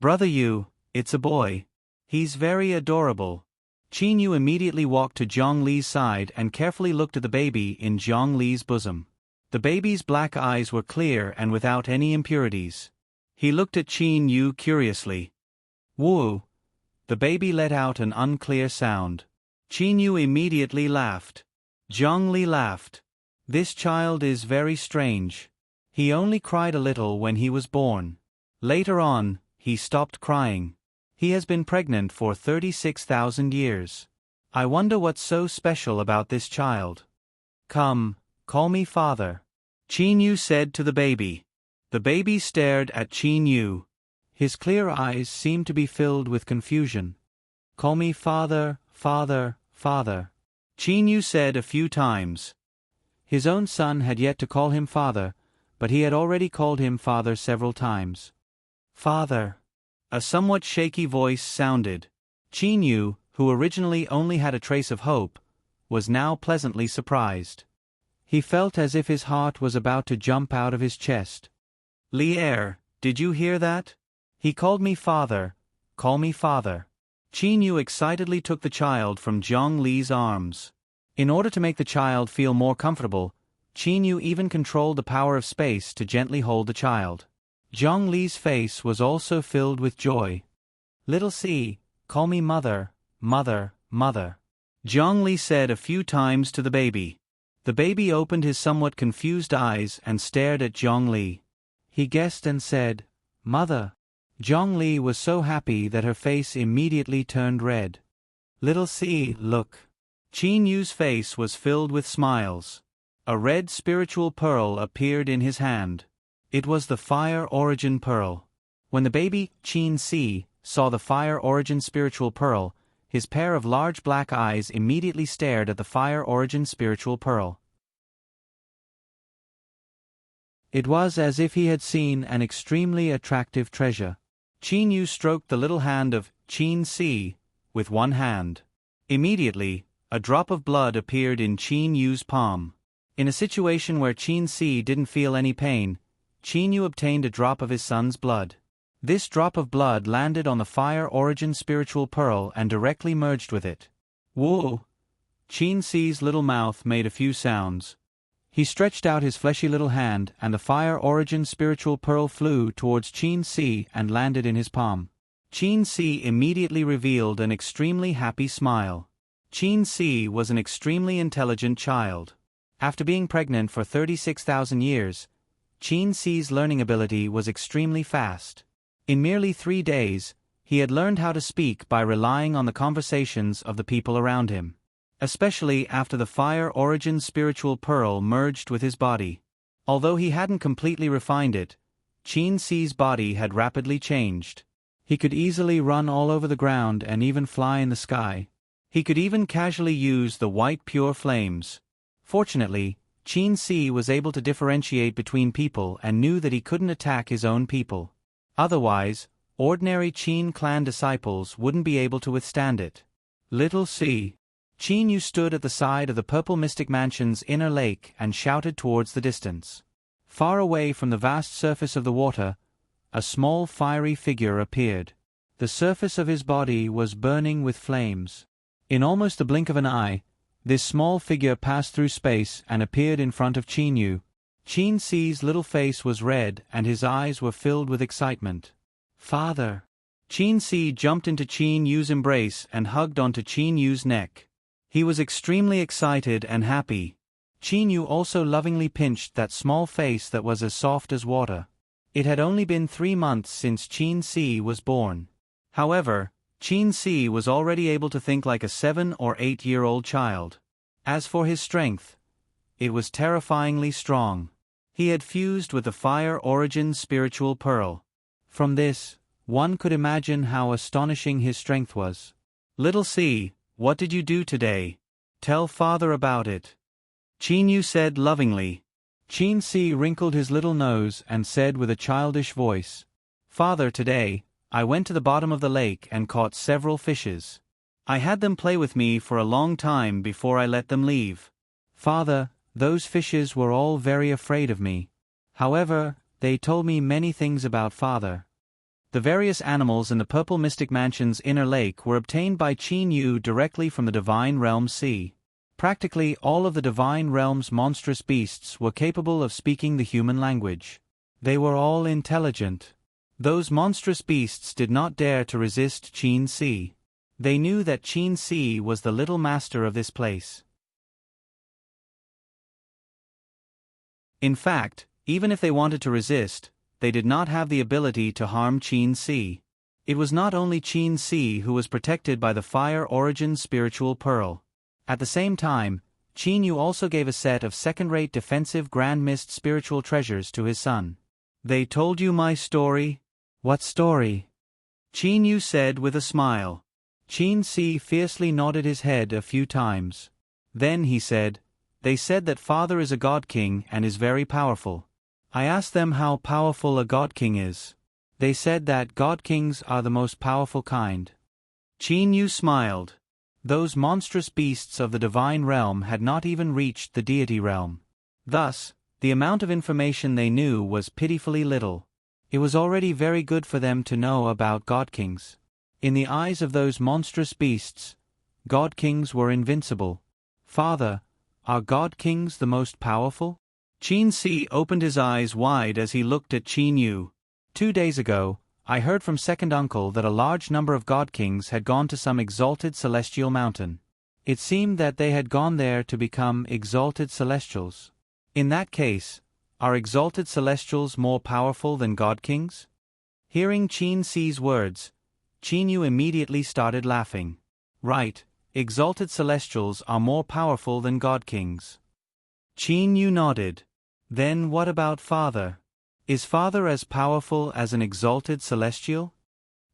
Speaker 1: Brother Yu, it's a boy. He's very adorable. Qin Yu immediately walked to Zhang Li's side and carefully looked at the baby in Zhang Li's bosom. The baby's black eyes were clear and without any impurities. He looked at Qin Yu curiously. Woo! The baby let out an unclear sound. Qin Yu immediately laughed. Zhang Li laughed. This child is very strange. He only cried a little when he was born. Later on, he stopped crying. He has been pregnant for 36,000 years. I wonder what's so special about this child. Come, call me father. Qin Yu said to the baby. The baby stared at Qin Yu. His clear eyes seemed to be filled with confusion. Call me father, father, father. Qin Yu said a few times. His own son had yet to call him father, but he had already called him father several times. Father. A somewhat shaky voice sounded. Qin Yu, who originally only had a trace of hope, was now pleasantly surprised. He felt as if his heart was about to jump out of his chest. Li'er, did you hear that? He called me father. Call me father. Qin Yu excitedly took the child from Zhang Li's arms. In order to make the child feel more comfortable, Qin Yu even controlled the power of space to gently hold the child. Zhang Li's face was also filled with joy. Little C, call me mother, mother, mother. Zhang Li said a few times to the baby. The baby opened his somewhat confused eyes and stared at Zhang Li. He guessed and said, Mother. Zhang Li was so happy that her face immediately turned red. Little C, look. Qin Yu's face was filled with smiles. A red spiritual pearl appeared in his hand. It was the Fire Origin Pearl. When the baby, Qin C, saw the Fire Origin Spiritual Pearl, his pair of large black eyes immediately stared at the Fire Origin Spiritual Pearl. It was as if he had seen an extremely attractive treasure. Qin Yu stroked the little hand of Qin Si with one hand. Immediately, a drop of blood appeared in Qin Yu's palm. In a situation where Qin Si didn't feel any pain, Qin Yu obtained a drop of his son's blood. This drop of blood landed on the Fire Origin Spiritual Pearl and directly merged with it. Whoa! Qin Si's little mouth made a few sounds. He stretched out his fleshy little hand, and the Fire Origin Spiritual Pearl flew towards Qin Si and landed in his palm. Qin Si immediately revealed an extremely happy smile. Qin Si was an extremely intelligent child. After being pregnant for 36,000 years, Qin Si's learning ability was extremely fast. In merely 3 days, he had learned how to speak by relying on the conversations of the people around him. Especially after the Fire Origin Spiritual Pearl merged with his body. Although he hadn't completely refined it, Qin Si's body had rapidly changed. He could easily run all over the ground and even fly in the sky. He could even casually use the white pure flames. Fortunately, Qin Si was able to differentiate between people and knew that he couldn't attack his own people. Otherwise, ordinary Qin clan disciples wouldn't be able to withstand it. Little Si. Qin Yu stood at the side of the Purple Mystic Mansion's inner lake and shouted towards the distance. Far away from the vast surface of the water, a small fiery figure appeared. The surface of his body was burning with flames. In almost the blink of an eye, this small figure passed through space and appeared in front of Qin Yu. Qin Si's little face was red and his eyes were filled with excitement. Father! Qin Si jumped into Qin Yu's embrace and hugged onto Qin Yu's neck. He was extremely excited and happy. Qin Yu also lovingly pinched that small face that was as soft as water. It had only been 3 months since Qin Si was born. However, Qin Si was already able to think like a 7 or 8-year-old child. As for his strength, it was terrifyingly strong. He had fused with the Fire Origin Spiritual Pearl. From this, one could imagine how astonishing his strength was. Little Si, what did you do today? Tell father about it. Qin Yu said lovingly. Qin Si wrinkled his little nose and said with a childish voice, Father, today, I went to the bottom of the lake and caught several fishes. I had them play with me for a long time before I let them leave. Father, those fishes were all very afraid of me. However, they told me many things about father. The various animals in the Purple Mystic Mansion's inner lake were obtained by Qin Yu directly from the Divine Realm Sea. Practically all of the Divine Realm's monstrous beasts were capable of speaking the human language. They were all intelligent. Those monstrous beasts did not dare to resist Qin Si. They knew that Qin Si was the little master of this place. In fact, even if they wanted to resist, they did not have the ability to harm Qin Si. It was not only Qin Si who was protected by the Fire Origin Spiritual Pearl. At the same time, Qin Yu also gave a set of second-rate defensive Grand Mist spiritual treasures to his son. They told you my story? What story? Qin Yu said with a smile. Qin Si fiercely nodded his head a few times. Then he said, They said that father is a god king and is very powerful. I asked them how powerful a god king is. They said that god kings are the most powerful kind. Qin Yu smiled. Those monstrous beasts of the divine realm had not even reached the deity realm. Thus, the amount of information they knew was pitifully little. It was already very good for them to know about god kings. In the eyes of those monstrous beasts, god kings were invincible. Father, are god kings the most powerful? Qin Si opened his eyes wide as he looked at Qin Yu. 2 days ago, I heard from second uncle that a large number of god kings had gone to some exalted celestial mountain. It seemed that they had gone there to become exalted celestials. In that case, are exalted celestials more powerful than god kings? Hearing Qin Si's words, Qin Yu immediately started laughing. Right, exalted celestials are more powerful than god kings. Qin Yu nodded. Then what about father? Is father as powerful as an exalted celestial?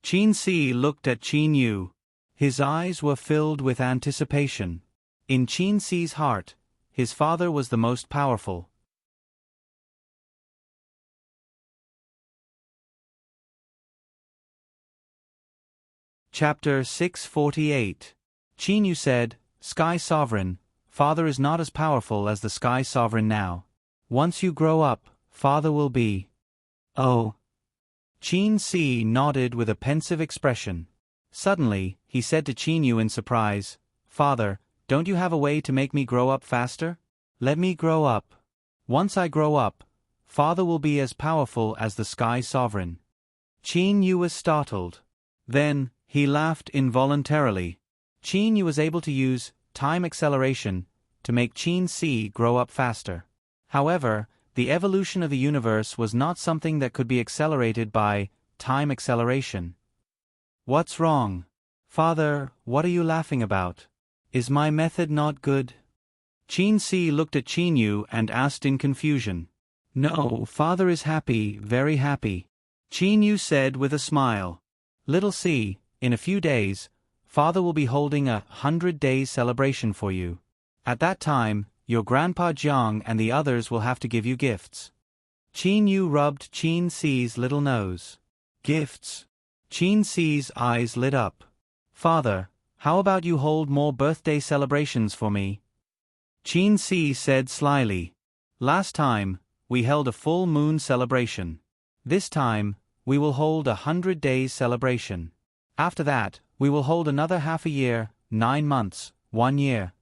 Speaker 1: Qin Si looked at Qin Yu. His eyes were filled with anticipation. In Qin Si's heart, his father was the most powerful. Chapter 648. Qin Yu said, Sky Sovereign, father is not as powerful as the Sky Sovereign now. Once you grow up, father will be. Oh. Qin Si nodded with a pensive expression. Suddenly, he said to Qin Yu in surprise, Father, don't you have a way to make me grow up faster? Let me grow up. Once I grow up, father will be as powerful as the Sky Sovereign. Qin Yu was startled. Then, he laughed involuntarily. Qin Yu was able to use time acceleration to make Qin Si grow up faster. However, the evolution of the universe was not something that could be accelerated by time acceleration. What's wrong? Father, what are you laughing about? Is my method not good? Qin Si looked at Qin Yu and asked in confusion. No, father is happy, very happy. Qin Yu said with a smile. Little Si, in a few days, father will be holding a 100-day celebration for you. At that time, your grandpa Jiang and the others will have to give you gifts. Qin Yu rubbed Qin Si's little nose. Gifts? Qin Si's eyes lit up. Father, how about you hold more birthday celebrations for me? Qin Si said slyly. Last time, we held a full moon celebration. This time, we will hold a 100 days celebration. After that, we will hold another half a year, 9 months, 1 year.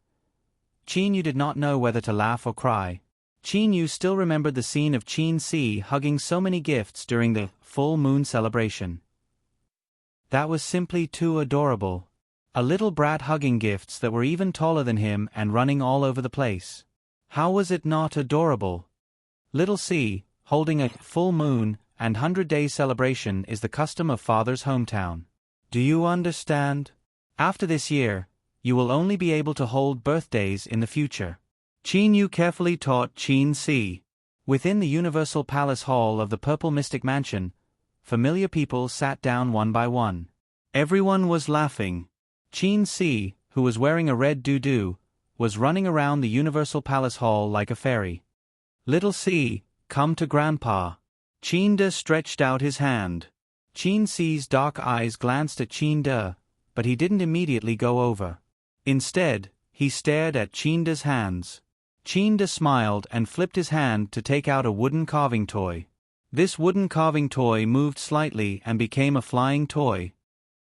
Speaker 1: Qin Yu did not know whether to laugh or cry. Qin Yu still remembered the scene of Qin Si hugging so many gifts during the full moon celebration. That was simply too adorable. A little brat hugging gifts that were even taller than him and running all over the place. How was it not adorable? Little Si, holding a full moon and 100-day celebration is the custom of father's hometown. Do you understand? After this year, you will only be able to hold birthdays in the future. Qin Yu carefully taught Qin Si. Within the Universal Palace Hall of the Purple Mystic Mansion, familiar people sat down one by one. Everyone was laughing. Qin Si, who was wearing a red doo-doo, was running around the Universal Palace Hall like a fairy. Little Si, come to Grandpa. Qin De stretched out his hand. Qin Si's dark eyes glanced at Qin De, but he didn't immediately go over. Instead, he stared at Qin De's hands. Qin De smiled and flipped his hand to take out a wooden carving toy. This wooden carving toy moved slightly and became a flying toy.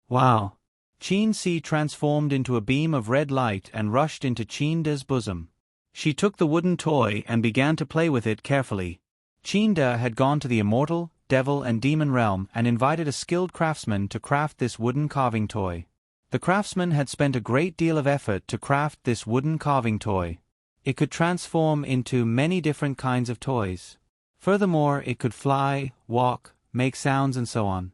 Speaker 1: Wow! Qin Si transformed into a beam of red light and rushed into Qin De's bosom. She took the wooden toy and began to play with it carefully. Qin De had gone to the immortal, devil and demon realm and invited a skilled craftsman to craft this wooden carving toy. The craftsman had spent a great deal of effort to craft this wooden carving toy. It could transform into many different kinds of toys. Furthermore, it could fly, walk, make sounds and so on.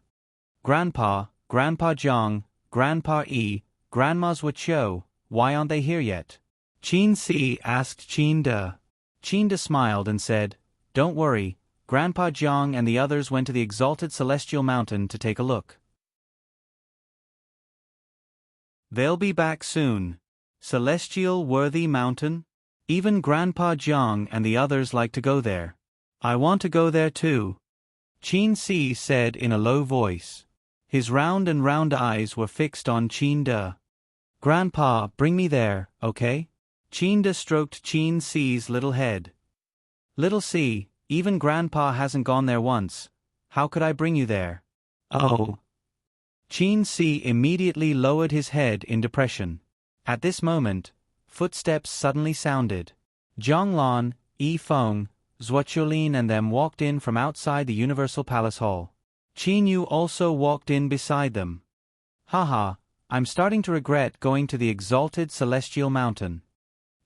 Speaker 1: Grandpa, Grandpa Jiang, Grandpa Yi, Grandma's Wachio, why aren't they here yet? Qin Si asked Qin De. Qin De smiled and said, Don't worry, Grandpa Jiang and the others went to the exalted celestial mountain to take a look. They'll be back soon. Celestial Worthy Mountain? Even Grandpa Jiang and the others like to go there. I want to go there too. Qin Si said in a low voice. His round eyes were fixed on Qin De. Grandpa, bring me there, okay? Qin De stroked Qin Si's little head. Little Si, even Grandpa hasn't gone there once. How could I bring you there? Oh. Qin Si immediately lowered his head in depression. At this moment, footsteps suddenly sounded. Zhang Lan, Yi Feng, Zhuoqiulin and them walked in from outside the Universal Palace Hall. Qin Yu also walked in beside them. Haha, I'm starting to regret going to the exalted celestial mountain.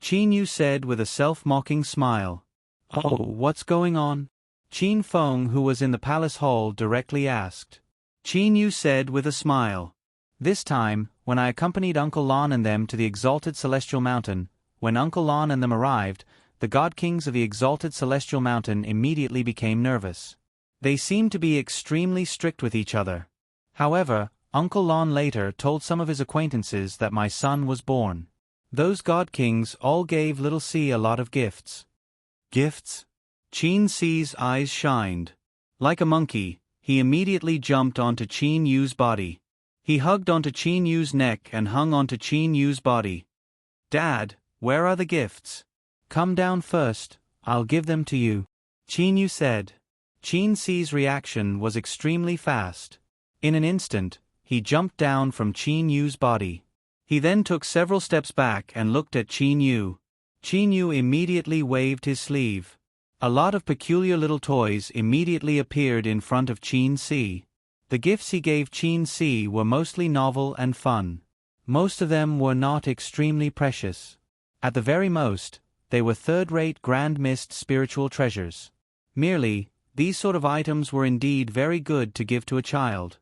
Speaker 1: Qin Yu said with a self-mocking smile. Oh, what's going on? Qin Feng, who was in the palace hall, directly asked. Qin Yu said with a smile. This time, when I accompanied Uncle Lan and them to the exalted celestial mountain, when Uncle Lan and them arrived, the god kings of the exalted celestial mountain immediately became nervous. They seemed to be extremely strict with each other. However, Uncle Lon later told some of his acquaintances that my son was born. Those god kings all gave little C a lot of gifts. Gifts? Qin Ci's eyes shined. Like a monkey, he immediately jumped onto Qin Yu's body. He hugged onto Qin Yu's neck and hung onto Qin Yu's body. Dad, where are the gifts? Come down first, I'll give them to you, Qin Yu said. Qin Ci's reaction was extremely fast. In an instant, he jumped down from Qin Yu's body. He then took several steps back and looked at Qin Yu. Qin Yu immediately waved his sleeve. A lot of peculiar little toys immediately appeared in front of Qin Ci. The gifts he gave Qin Ci were mostly novel and fun. Most of them were not extremely precious. At the very most, they were third-rate grand mist spiritual treasures. Merely, these sort of items were indeed very good to give to a child.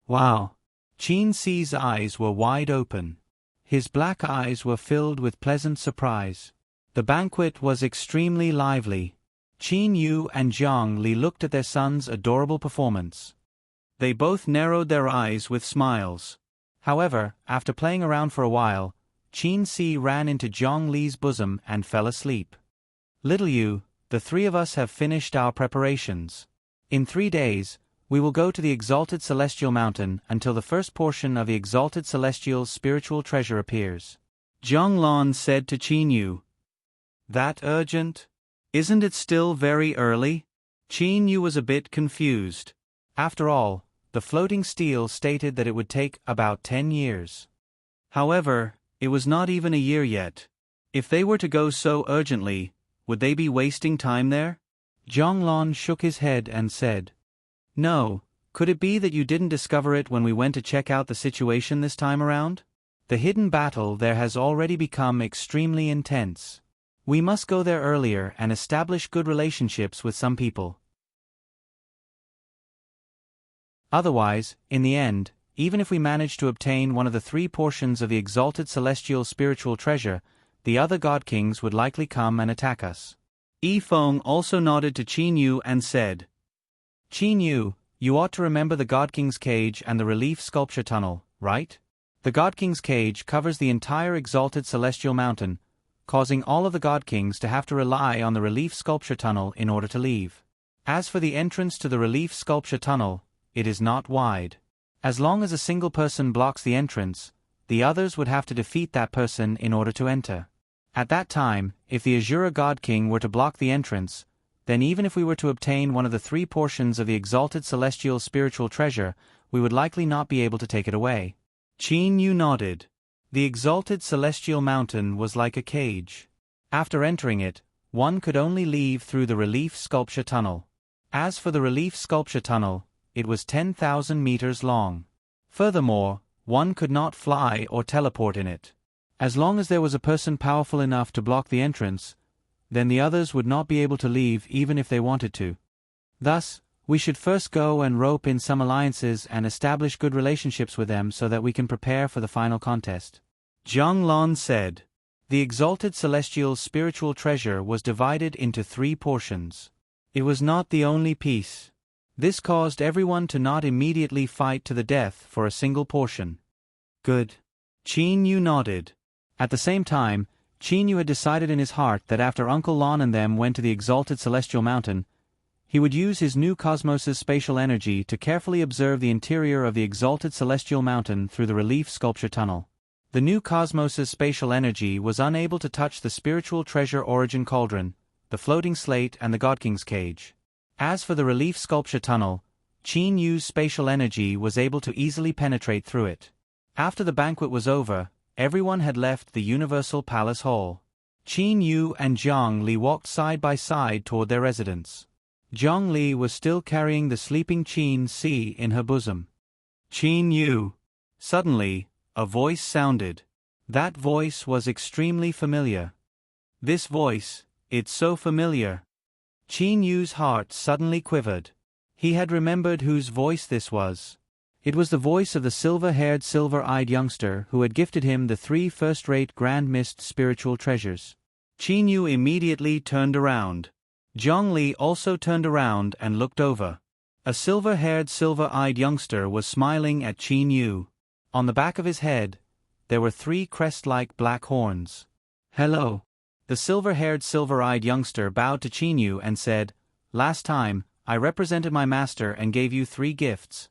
Speaker 1: Wow! Qin Ci's eyes were wide open. His black eyes were filled with pleasant surprise. The banquet was extremely lively. Qin Yu and Zhang Li looked at their son's adorable performance. They both narrowed their eyes with smiles. However, after playing around for a while, Qin Ci ran into Zhang Li's bosom and fell asleep. Little Yu, the three of us have finished our preparations. In 3 days, we will go to the Exalted Celestial Mountain until the first portion of the Exalted Celestial's spiritual treasure appears. Zhang Lan said to Qin Yu. That urgent? Isn't it still very early? Qin Yu was a bit confused. After all, the floating steel stated that it would take about 10 years. However, it was not even a year yet. If they were to go so urgently, would they be wasting time there? Zhang Lan shook his head and said, No, could it be that you didn't discover it when we went to check out the situation this time around? The hidden battle there has already become extremely intense. We must go there earlier and establish good relationships with some people. Otherwise, in the end, even if we manage to obtain one of the 3 portions of the Exalted Celestial Spiritual Treasure, the other God Kings would likely come and attack us. Yi Feng also nodded to Qin Yu and said, Qin Yu, you ought to remember the God King's cage and the relief sculpture tunnel, right? The God King's cage covers the entire Exalted Celestial Mountain, causing all of the God Kings to have to rely on the relief sculpture tunnel in order to leave. As for the entrance to the relief sculpture tunnel, it is not wide. As long as a single person blocks the entrance, the others would have to defeat that person in order to enter. At that time, if the Azura God King were to block the entrance, then even if we were to obtain one of the 3 portions of the Exalted Celestial Spiritual Treasure, we would likely not be able to take it away. Qin Yu nodded. The Exalted Celestial Mountain was like a cage. After entering it, one could only leave through the relief sculpture tunnel. As for the relief sculpture tunnel, it was 10,000 meters long. Furthermore, one could not fly or teleport in it. As long as there was a person powerful enough to block the entrance, then the others would not be able to leave even if they wanted to. Thus, we should first go and rope in some alliances and establish good relationships with them so that we can prepare for the final contest. Zhang Lan said. The Exalted Celestial Spiritual Treasure was divided into 3 portions. It was not the only piece. This caused everyone to not immediately fight to the death for a single portion. Good. Qin Yu nodded. At the same time, Qin Yu had decided in his heart that after Uncle Lon and them went to the Exalted Celestial Mountain, he would use his new cosmos' spatial energy to carefully observe the interior of the Exalted Celestial Mountain through the relief sculpture tunnel. The new cosmos' spatial energy was unable to touch the spiritual treasure origin cauldron, the floating slate and the God King's cage. As for the relief sculpture tunnel, Qin Yu's spatial energy was able to easily penetrate through it. After the banquet was over, everyone had left the Universal Palace Hall. Qin Yu and Zhang Li walked side by side toward their residence. Zhang Li was still carrying the sleeping Qin Ci in her bosom. Qin Yu. Suddenly, a voice sounded. That voice was extremely familiar. This voice, it's so familiar. Qin Yu's heart suddenly quivered. He had remembered whose voice this was. It was the voice of the silver-haired, silver-eyed youngster who had gifted him the 3 first-rate Grand Mist spiritual treasures. Qin Yu immediately turned around. Zhang Li also turned around and looked over. A silver-haired, silver-eyed youngster was smiling at Qin Yu. On the back of his head, there were 3 crest-like black horns. "Hello." The silver-haired, silver-eyed youngster bowed to Qin Yu and said, "Last time, I represented my master and gave you 3 gifts.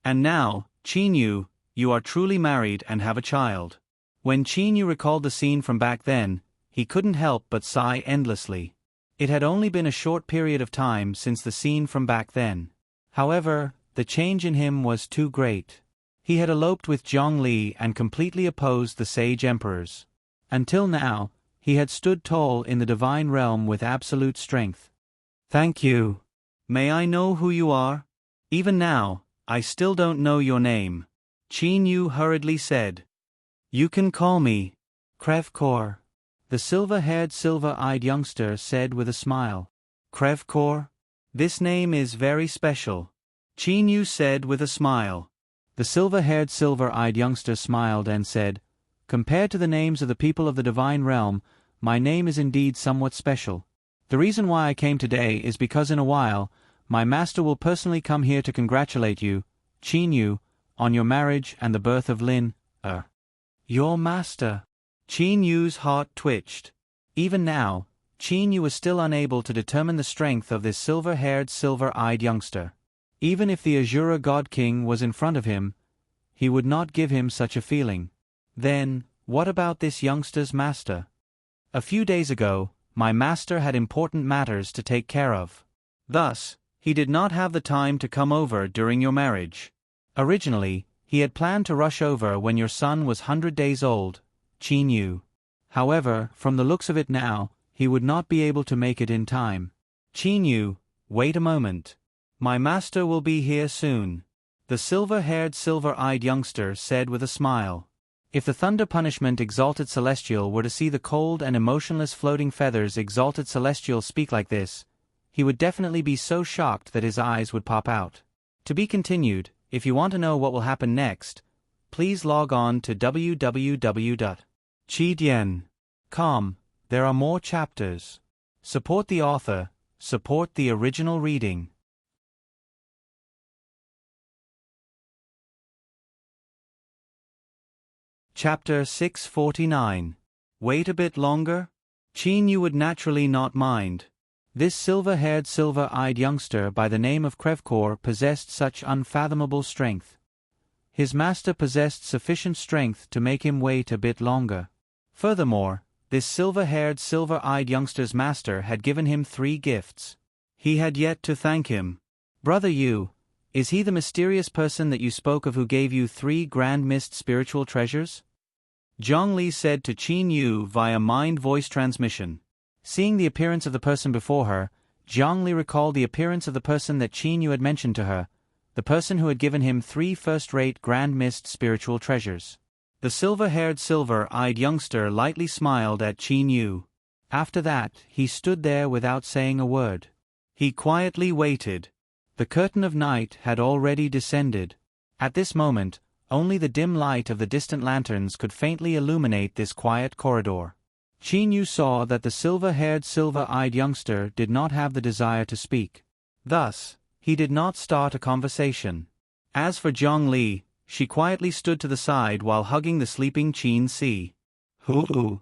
Speaker 1: And now, Qin Yu, you are truly married and have a child." When Qin Yu recalled the scene from back then, he couldn't help but sigh endlessly. It had only been a short period of time since the scene from back then. However, the change in him was too great. He had eloped with Zhongli and completely opposed the sage emperors. Until now, he had stood tall in the divine realm with absolute strength. "Thank you. May I know who you are?" "Even now, I still don't know your name," Qin Yu hurriedly said. "You can call me Krevkor," the silver-haired, silver-eyed youngster said with a smile. "Krevkor? This name is very special," Qin Yu said with a smile. The silver-haired, silver-eyed youngster smiled and said, "Compared to the names of the people of the divine realm, my name is indeed somewhat special. The reason why I came today is because in a while, my master will personally come here to congratulate you, Qin Yu, on your marriage and the birth of Lin. Your master?" Qin Yu's heart twitched. Even now, Qin Yu was still unable to determine the strength of this silver-haired, silver-eyed youngster. Even if the Azura God King was in front of him, he would not give him such a feeling. Then, what about this youngster's master? "A few days ago, my master had important matters to take care of. Thus, he did not have the time to come over during your marriage. Originally, he had planned to rush over when your son was 100 days old, Qin Yu. However, from the looks of it now, he would not be able to make it in time." "Qin Yu, wait a moment. My master will be here soon," the silver-haired, silver-eyed youngster said with a smile. If the Thunder Punishment Exalted Celestial were to see the cold and emotionless Floating Feathers Exalted Celestial speak like this, he would definitely be so shocked that his eyes would pop out. To be continued. If you want to know what will happen next, please log on to www.chidian.com. There are more chapters. Support the author, support the original reading. Chapter 649. Wait a bit longer? Qin Yu would naturally not mind. This silver-haired, silver-eyed youngster by the name of Krevkor possessed such unfathomable strength. His master possessed sufficient strength to make him wait a bit longer. Furthermore, this silver-haired, silver-eyed youngster's master had given him 3 gifts. He had yet to thank him. "Brother Yu, is he the mysterious person that you spoke of who gave you 3 grand mist spiritual treasures?" Zhongli said to Qin Yu via mind-voice transmission. Seeing the appearance of the person before her, Zhongli recalled the appearance of the person that Qin Yu had mentioned to her, the person who had given him 3 first-rate grand mist spiritual treasures. The silver-haired, silver-eyed youngster lightly smiled at Qin Yu. After that, he stood there without saying a word. He quietly waited. The curtain of night had already descended. At this moment, only the dim light of the distant lanterns could faintly illuminate this quiet corridor. Qin Yu saw that the silver-haired, silver-eyed youngster did not have the desire to speak. Thus, he did not start a conversation. As for Zhongli, she quietly stood to the side while hugging the sleeping Qin Si. Hoo!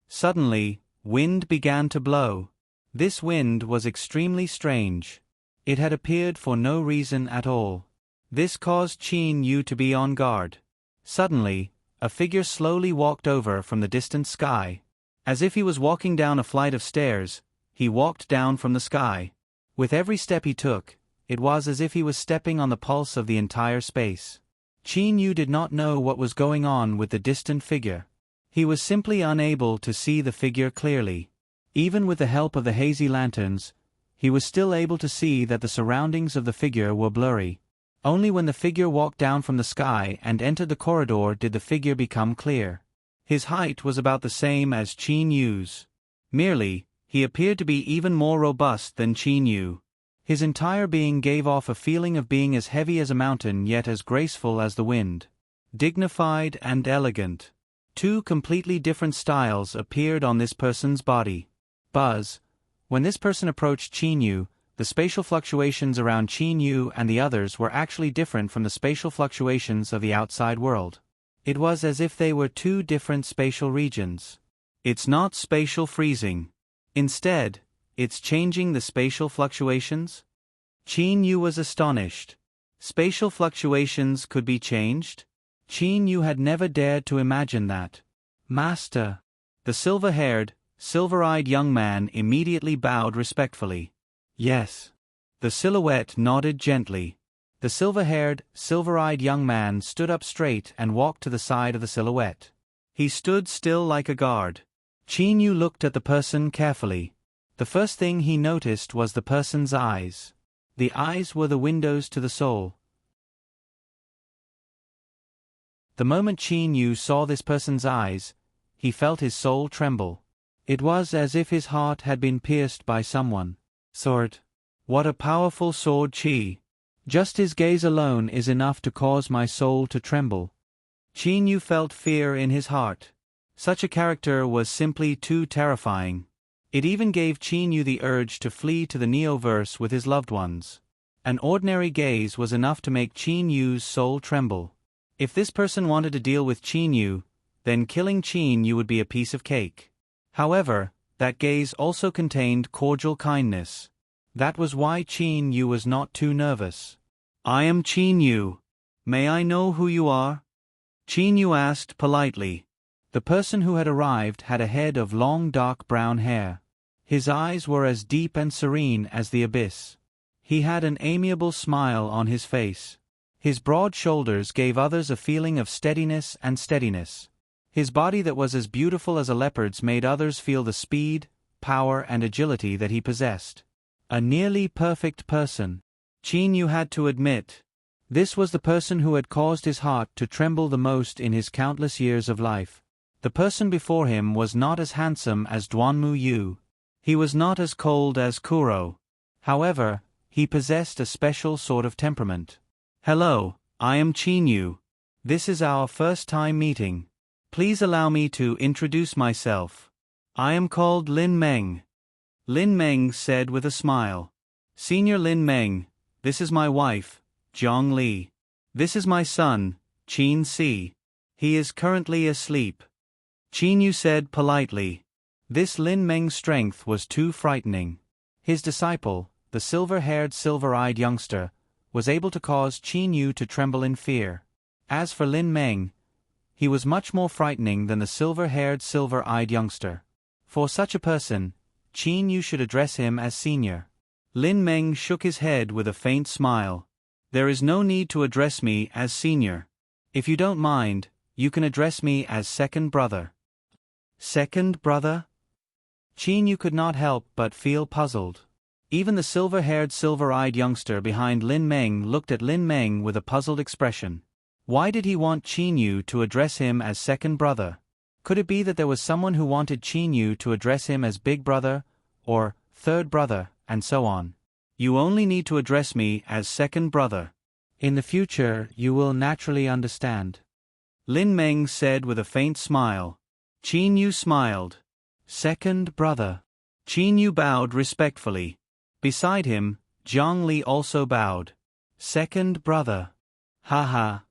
Speaker 1: Suddenly, wind began to blow. This wind was extremely strange. It had appeared for no reason at all. This caused Qin Yu to be on guard. Suddenly, a figure slowly walked over from the distant sky. As if he was walking down a flight of stairs, he walked down from the sky. With every step he took, it was as if he was stepping on the pulse of the entire space. Qin Yu did not know what was going on with the distant figure. He was simply unable to see the figure clearly. Even with the help of the hazy lanterns, he was still able to see that the surroundings of the figure were blurry. Only when the figure walked down from the sky and entered the corridor did the figure become clear. His height was about the same as Qin Yu's. Merely, he appeared to be even more robust than Qin Yu. His entire being gave off a feeling of being as heavy as a mountain yet as graceful as the wind. Dignified and elegant. 2 completely different styles appeared on this person's body. Buzz, When this person approached Qin Yu, the spatial fluctuations around Qin Yu and the others were actually different from the spatial fluctuations of the outside world. It was as if they were two different spatial regions. It's not spatial freezing. Instead, it's changing the spatial fluctuations? Qin Yu was astonished. Spatial fluctuations could be changed? Qin Yu had never dared to imagine that. Master. The silver-haired, silver-eyed young man immediately bowed respectfully. Yes. The silhouette nodded gently. The silver-haired, silver-eyed young man stood up straight and walked to the side of the silhouette. He stood still like a guard. Qin Yu looked at the person carefully. The first thing he noticed was the person's eyes. The eyes were the windows to the soul. The moment Qin Yu saw this person's eyes, he felt his soul tremble. It was as if his heart had been pierced by someone. Sword. What a powerful sword Qi. Just his gaze alone is enough to cause my soul to tremble. Qin Yu felt fear in his heart. Such a character was simply too terrifying. It even gave Qin Yu the urge to flee to the Neoverse with his loved ones. An ordinary gaze was enough to make Qin Yu's soul tremble. If this person wanted to deal with Qin Yu, then killing Qin Yu would be a piece of cake. However, that gaze also contained cordial kindness. That was why Qin Yu was not too nervous. I am Qin Yu. May I know who you are? Qin Yu asked politely. The person who had arrived had a head of long dark brown hair. His eyes were as deep and serene as the abyss. He had an amiable smile on his face. His broad shoulders gave others a feeling of steadiness and steadiness. His body that was as beautiful as a leopard's made others feel the speed, power and agility that he possessed. A nearly perfect person. Qin Yu had to admit. This was the person who had caused his heart to tremble the most in his countless years of life. The person before him was not as handsome as Duanmu Yu. He was not as cold as Kuro. However, he possessed a special sort of temperament. Hello, I am Qin Yu. This is our first time meeting. Please allow me to introduce myself. I am called Lin Meng. Lin Meng said with a smile. Senior Lin Meng, this is my wife, Zhang Li. This is my son, Qin Si. He is currently asleep. Qin Yu said politely. This Lin Meng's strength was too frightening. His disciple, the silver-haired, silver-eyed youngster, was able to cause Qin Yu to tremble in fear. As for Lin Meng, he was much more frightening than the silver-haired, silver-eyed youngster. For such a person, Qin Yu should address him as senior. Lin Meng shook his head with a faint smile. There is no need to address me as senior. If you don't mind, you can address me as second brother. Second brother? Qin Yu could not help but feel puzzled. Even the silver-haired, silver-eyed youngster behind Lin Meng looked at Lin Meng with a puzzled expression. Why did he want Qin Yu to address him as second brother? Could it be that there was someone who wanted Qin Yu to address him as big brother, or third brother, and so on? You only need to address me as second brother. In the future, you will naturally understand. Lin Meng said with a faint smile. Qin Yu smiled. Second brother. Qin Yu bowed respectfully. Beside him, Zhang Li also bowed. Second brother. Ha ha.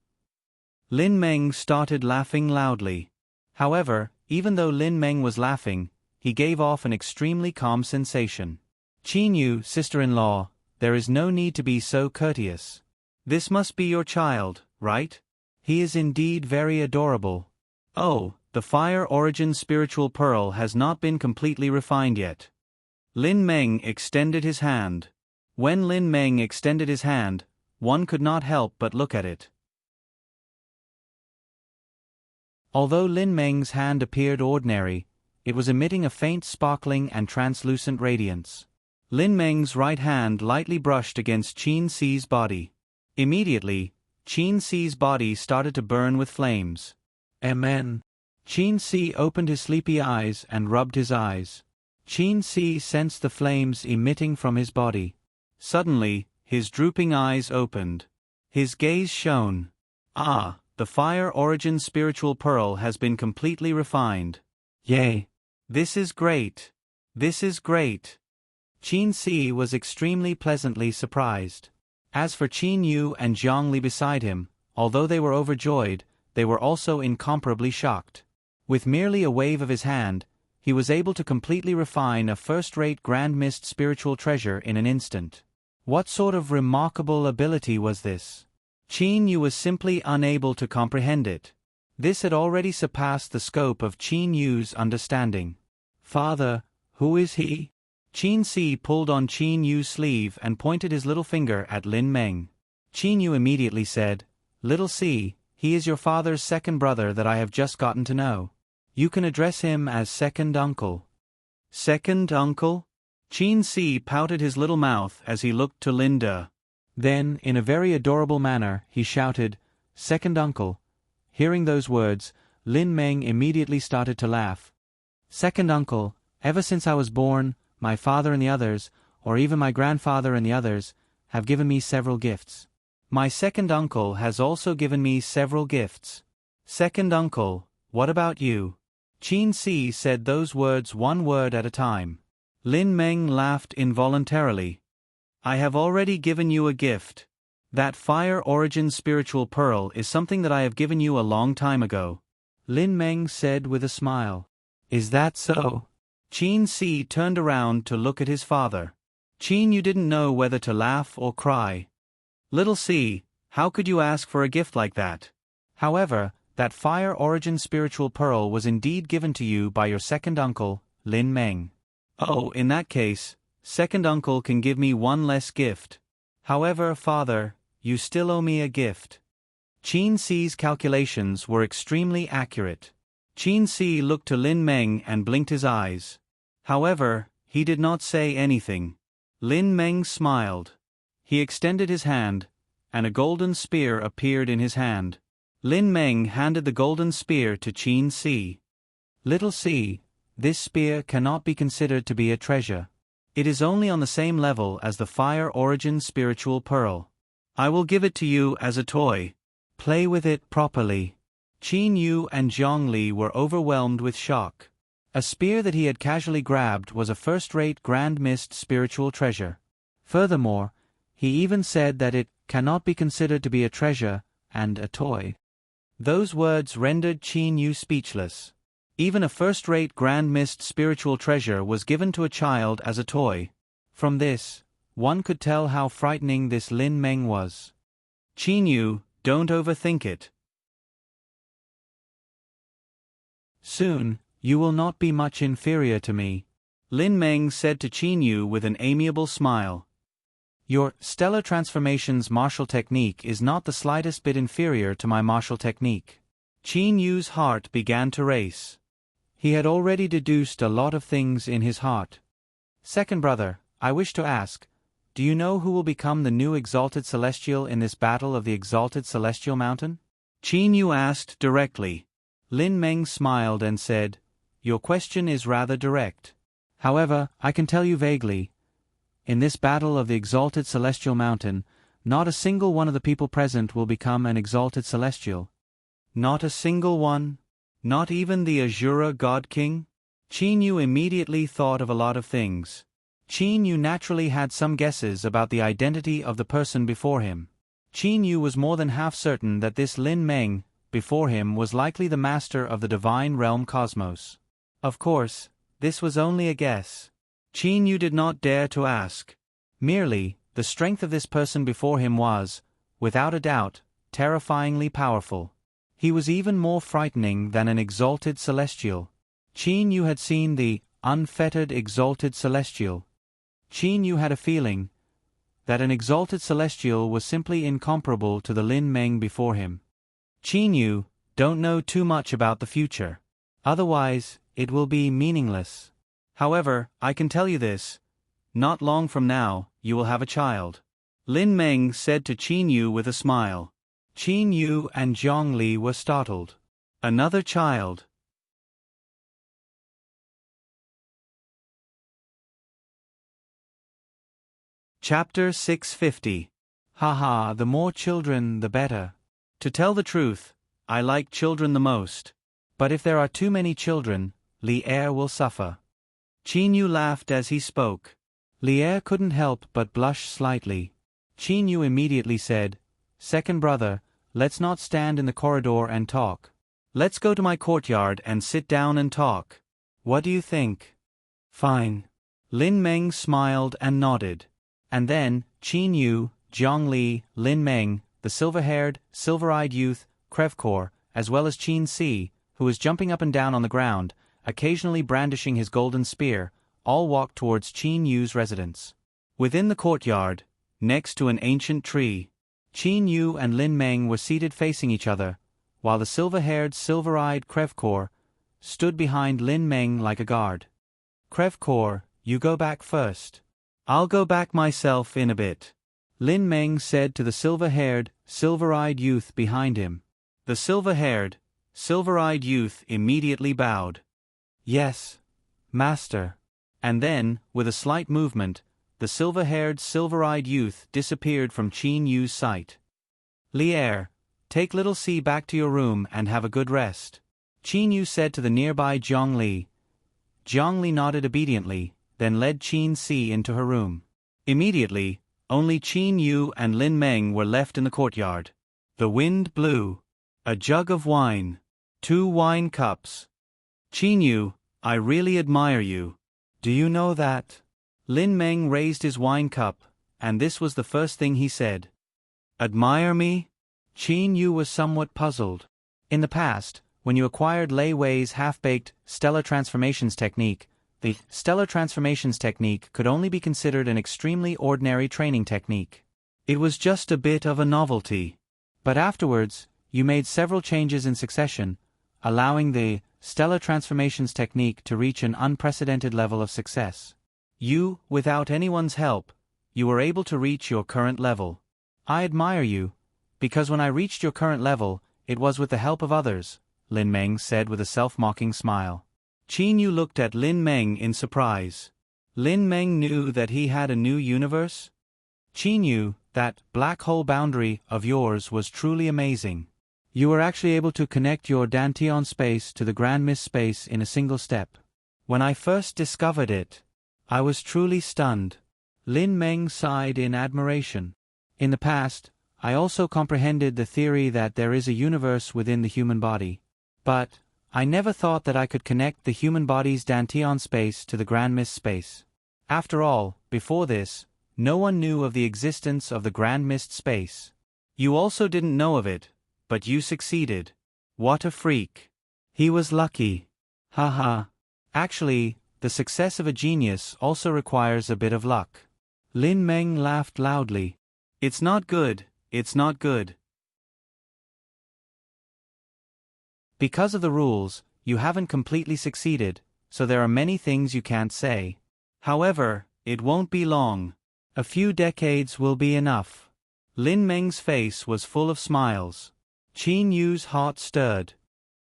Speaker 1: Lin Meng started laughing loudly. However, even though Lin Meng was laughing, he gave off an extremely calm sensation. Qin Yu, sister-in-law, there is no need to be so courteous. This must be your child, right? He is indeed very adorable. Oh, the Fire Origin spiritual pearl has not been completely refined yet. Lin Meng extended his hand. When Lin Meng extended his hand, one could not help but look at it. Although Lin Meng's hand appeared ordinary, it was emitting a faint sparkling and translucent radiance. Lin Meng's right hand lightly brushed against Qin Si's body. Immediately, Qin Si's body started to burn with flames. Amen. Qin Si opened his sleepy eyes and rubbed his eyes. Qin Si sensed the flames emitting from his body. Suddenly, his drooping eyes opened. His gaze shone. Ah, the Fire Origin spiritual pearl has been completely refined. Yay! This is great. This is great. Qin Si was extremely pleasantly surprised. As for Qin Yu and Zhang Li beside him, although they were overjoyed, they were also incomparably shocked. With merely a wave of his hand, he was able to completely refine a first-rate grand mist spiritual treasure in an instant. What sort of remarkable ability was this? Qin Yu was simply unable to comprehend it. This had already surpassed the scope of Qin Yu's understanding. Father, who is he? Qin Si pulled on Qin Yu's sleeve and pointed his little finger at Lin Meng. Qin Yu immediately said, Little Si, he is your father's second brother that I have just gotten to know. You can address him as second uncle. Second uncle? Qin Si pouted his little mouth as he looked to Lin De. Then, in a very adorable manner, he shouted, Second uncle. Hearing those words, Lin Meng immediately started to laugh. Second uncle, ever since I was born, my father and the others, or even my grandfather and the others, have given me several gifts. My second uncle has also given me several gifts. Second uncle, what about you? Qin Si said those words one word at a time. Lin Meng laughed involuntarily. I have already given you a gift. That Fire Origin Spiritual Pearl is something that I have given you a long time ago. Lin Meng said with a smile. Is that so? Qin Si turned around to look at his father. Qin Yu didn't know whether to laugh or cry. Little Si, how could you ask for a gift like that? However, that Fire Origin Spiritual Pearl was indeed given to you by your second uncle, Lin Meng. Oh, in that case, second uncle can give me one less gift. However, father, you still owe me a gift. Qin Si's calculations were extremely accurate. Qin Si looked to Lin Meng and blinked his eyes. However, he did not say anything. Lin Meng smiled. He extended his hand, and a golden spear appeared in his hand. Lin Meng handed the golden spear to Qin Si. Little Si, this spear cannot be considered to be a treasure. It is only on the same level as the Fire Origin Spiritual Pearl. I will give it to you as a toy. Play with it properly. Qin Yu and Zhang Li were overwhelmed with shock. A spear that he had casually grabbed was a first-rate Grand Mist spiritual treasure. Furthermore, he even said that it cannot be considered to be a treasure and a toy. Those words rendered Qin Yu speechless. Even a first-rate Grand Mist spiritual treasure was given to a child as a toy. From this, one could tell how frightening this Lin Meng was. Qin Yu, don't overthink it. Soon, you will not be much inferior to me, Lin Meng said to Qin Yu with an amiable smile. Your stellar transformations martial technique is not the slightest bit inferior to my martial technique. Qin Yu's heart began to race. He had already deduced a lot of things in his heart. Second brother, I wish to ask, do you know who will become the new Exalted Celestial in this battle of the Exalted Celestial Mountain? Qin Yu asked directly. Lin Meng smiled and said, Your question is rather direct. However, I can tell you vaguely. In this battle of the Exalted Celestial Mountain, not a single one of the people present will become an Exalted Celestial. Not a single one? Not even the Azura God King? Qin Yu immediately thought of a lot of things. Qin Yu naturally had some guesses about the identity of the person before him. Qin Yu was more than half certain that this Lin Meng, before him, was likely the master of the divine realm cosmos. Of course, this was only a guess. Qin Yu did not dare to ask. Merely, the strength of this person before him was, without a doubt, terrifyingly powerful. He was even more frightening than an exalted celestial. Qin Yu had seen the unfettered exalted celestial. Qin Yu had a feeling that an exalted celestial was simply incomparable to the Lin Meng before him. Qin Yu, don't know too much about the future. Otherwise, it will be meaningless. However, I can tell you this. Not long from now, you will have a child. Lin Meng said to Qin Yu with a smile. Qin Yu and Zhang Li were startled. Another child. Chapter 650. Haha, the more children, the better. To tell the truth, I like children the most. But if there are too many children, Li Er will suffer. Qin Yu laughed as he spoke. Lier couldn't help but blush slightly. Qin Yu immediately said, "Second brother, let's not stand in the corridor and talk. Let's go to my courtyard and sit down and talk. What do you think?" "Fine." Lin Meng smiled and nodded. And then, Qin Yu, Jiang Li, Lin Meng, the silver-haired, silver-eyed youth, Krevkor, as well as Qin Si, who was jumping up and down on the ground, occasionally brandishing his golden spear, all walked towards Qin Yu's residence. Within the courtyard, next to an ancient tree, Qin Yu and Lin Meng were seated facing each other, while the silver-haired, silver-eyed Krevkor stood behind Lin Meng like a guard. "Krevkor, you go back first. I'll go back myself in a bit," Lin Meng said to the silver-haired, silver-eyed youth behind him. The silver-haired, silver-eyed youth immediately bowed. "Yes, master." And then, with a slight movement, the silver-haired, silver-eyed youth disappeared from Qin Yu's sight. "Lier, take little C back to your room and have a good rest," Qin Yu said to the nearby Jiang Li. Jiang Li nodded obediently, then led Qin Si into her room. Immediately, only Qin Yu and Lin Meng were left in the courtyard. The wind blew. A jug of wine. 2 wine cups. "Qin Yu, I really admire you. Do you know that?" Lin Meng raised his wine cup, and this was the first thing he said. "Admire me?" Qin Yu was somewhat puzzled. In the past, when you acquired Lei Wei's half-baked stellar transformations technique, the stellar transformations technique could only be considered an extremely ordinary training technique. It was just a bit of a novelty. But afterwards, you made several changes in succession, allowing the stellar transformations technique to reach an unprecedented level of success. You, without anyone's help, you were able to reach your current level. I admire you, because when I reached your current level, it was with the help of others, Lin Meng said with a self-mocking smile. Qin Yu looked at Lin Meng in surprise. Lin Meng knew that he had a new universe? Qin Yu, that black hole boundary of yours was truly amazing. You were actually able to connect your Dantian space to the Grand Mist space in a single step. When I first discovered it, I was truly stunned. Lin Meng sighed in admiration. In the past, I also comprehended the theory that there is a universe within the human body. But I never thought that I could connect the human body's Dantian space to the Grand Mist space. After all, before this, no one knew of the existence of the Grand Mist space. You also didn't know of it, but you succeeded. What a freak. He was lucky. Haha. Actually, the success of a genius also requires a bit of luck. Lin Meng laughed loudly. It's not good, it's not good. Because of the rules, you haven't completely succeeded, so there are many things you can't say. However, it won't be long. A few decades will be enough. Lin Meng's face was full of smiles. Qin Yu's heart stirred.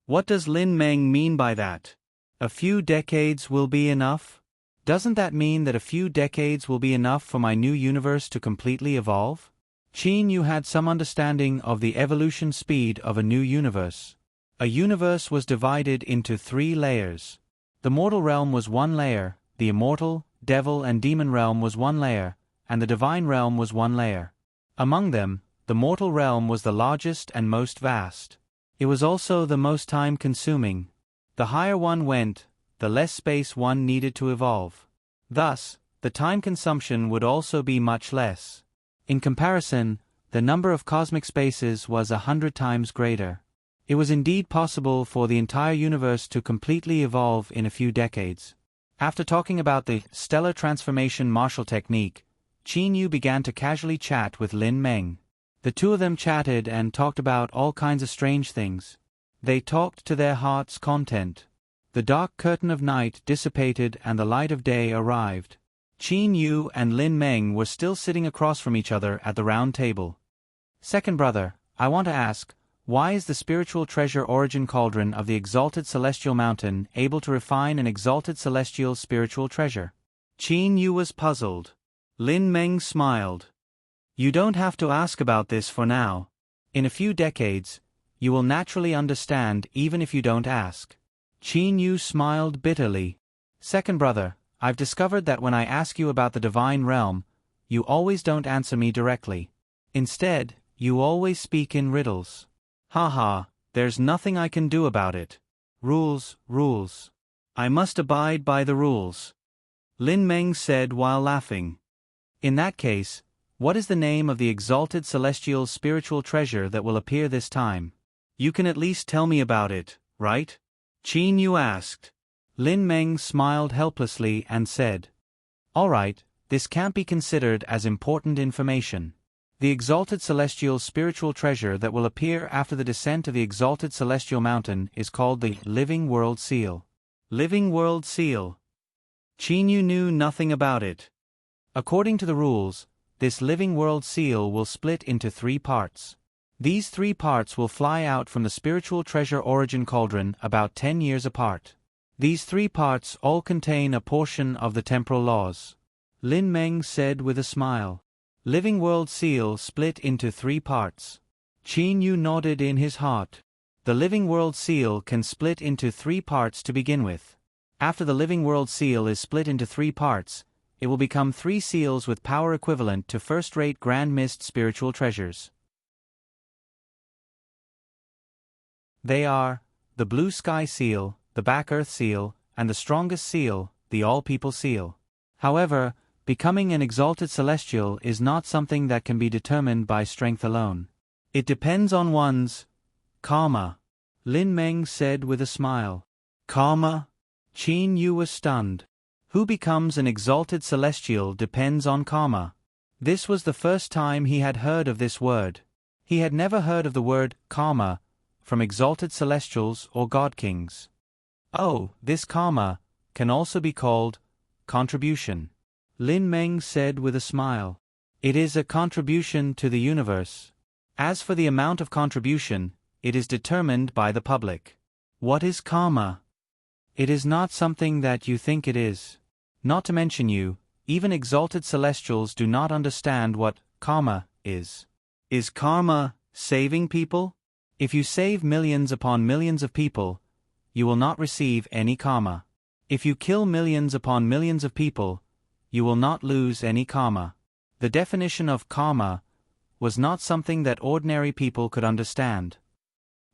Speaker 1: What does Lin Meng mean by that? A few decades will be enough? Doesn't that mean that a few decades will be enough for my new universe to completely evolve? Qin Yu had some understanding of the evolution speed of a new universe. A universe was divided into 3 layers. The mortal realm was 1 layer, the immortal, devil and demon realm was 1 layer, and the divine realm was 1 layer. Among them, the mortal realm was the largest and most vast. It was also the most time-consuming. The higher one went, the less space one needed to evolve. Thus, the time consumption would also be much less. In comparison, the number of cosmic spaces was 100 times greater. It was indeed possible for the entire universe to completely evolve in a few decades. After talking about the stellar transformation martial technique, Qin Yu began to casually chat with Lin Meng. The two of them chatted and talked about all kinds of strange things. They talked to their heart's content. The dark curtain of night dissipated and the light of day arrived. Qin Yu and Lin Meng were still sitting across from each other at the round table. Second brother, I want to ask, why is the spiritual treasure origin cauldron of the exalted celestial mountain able to refine an exalted celestial spiritual treasure? Qin Yu was puzzled. Lin Meng smiled. You don't have to ask about this for now. In a few decades, you will naturally understand even if you don't ask. Qin Yu smiled bitterly. Second brother, I've discovered that when I ask you about the divine realm, you always don't answer me directly. Instead, you always speak in riddles. Haha, there's nothing I can do about it. Rules, rules. I must abide by the rules. Lin Meng said while laughing. In that case, what is the name of the exalted celestial spiritual treasure that will appear this time? You can at least tell me about it, right? Qin Yu asked. Lin Meng smiled helplessly and said, "All right, this can't be considered as important information. The exalted celestial spiritual treasure that will appear after the descent of the exalted celestial mountain is called the Living World Seal." Living World Seal. Qin Yu knew nothing about it. According to the rules, this Living World Seal will split into 3 parts. These 3 parts will fly out from the spiritual treasure origin cauldron about 10 years apart. These 3 parts all contain a portion of the temporal laws. Lin Meng said with a smile. Living World Seal split into 3 parts. Qin Yu nodded in his heart. The Living World Seal can split into 3 parts to begin with. After the Living World Seal is split into 3 parts, it will become 3 seals with power equivalent to first-rate Grand Mist spiritual treasures. They are the Blue Sky Seal, the Back Earth Seal, and the strongest seal, the All-People Seal. However, becoming an exalted celestial is not something that can be determined by strength alone. It depends on one's karma, Lin Meng said with a smile. Karma? Qin Yu was stunned. Who becomes an exalted celestial depends on karma. This was the first time he had heard of this word. He had never heard of the word karma from exalted celestials or god kings. Oh, this karma can also be called contribution, Lin Meng said with a smile. It is a contribution to the universe. As for the amount of contribution, it is determined by the public. What is karma? It is not something that you think it is. Not to mention you, even exalted celestials do not understand what karma is. Is karma saving people? If you save millions upon millions of people, you will not receive any karma. If you kill millions upon millions of people, you will not lose any karma. The definition of karma was not something that ordinary people could understand.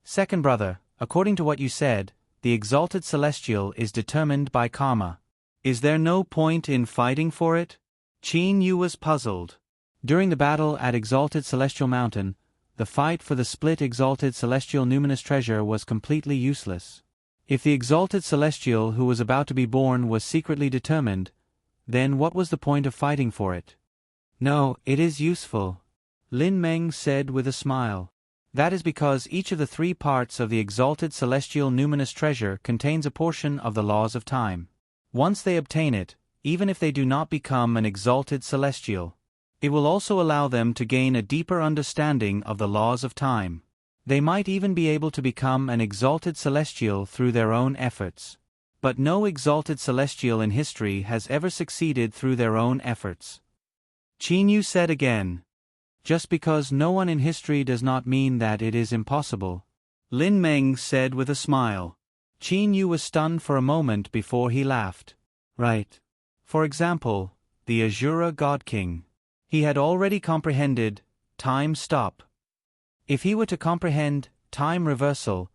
Speaker 1: Second brother, according to what you said, the exalted celestial is determined by karma. Is there no point in fighting for it? Qin Yu was puzzled. During the battle at Exalted Celestial Mountain, the fight for the split exalted celestial numinous treasure was completely useless. If the exalted celestial who was about to be born was secretly determined, then what was the point of fighting for it? No, it is useful, Lin Meng said with a smile. That is because each of the 3 parts of the exalted celestial numinous treasure contains a portion of the laws of time. Once they obtain it, even if they do not become an exalted celestial, it will also allow them to gain a deeper understanding of the laws of time. They might even be able to become an exalted celestial through their own efforts. But no exalted celestial in history has ever succeeded through their own efforts. Qin Yu said again. Just because no one in history does not mean that it is impossible, Lin Meng said with a smile. Qin Yu was stunned for a moment before he laughed. Right. For example, the Azura God King. He had already comprehended time stop. If he were to comprehend time reversal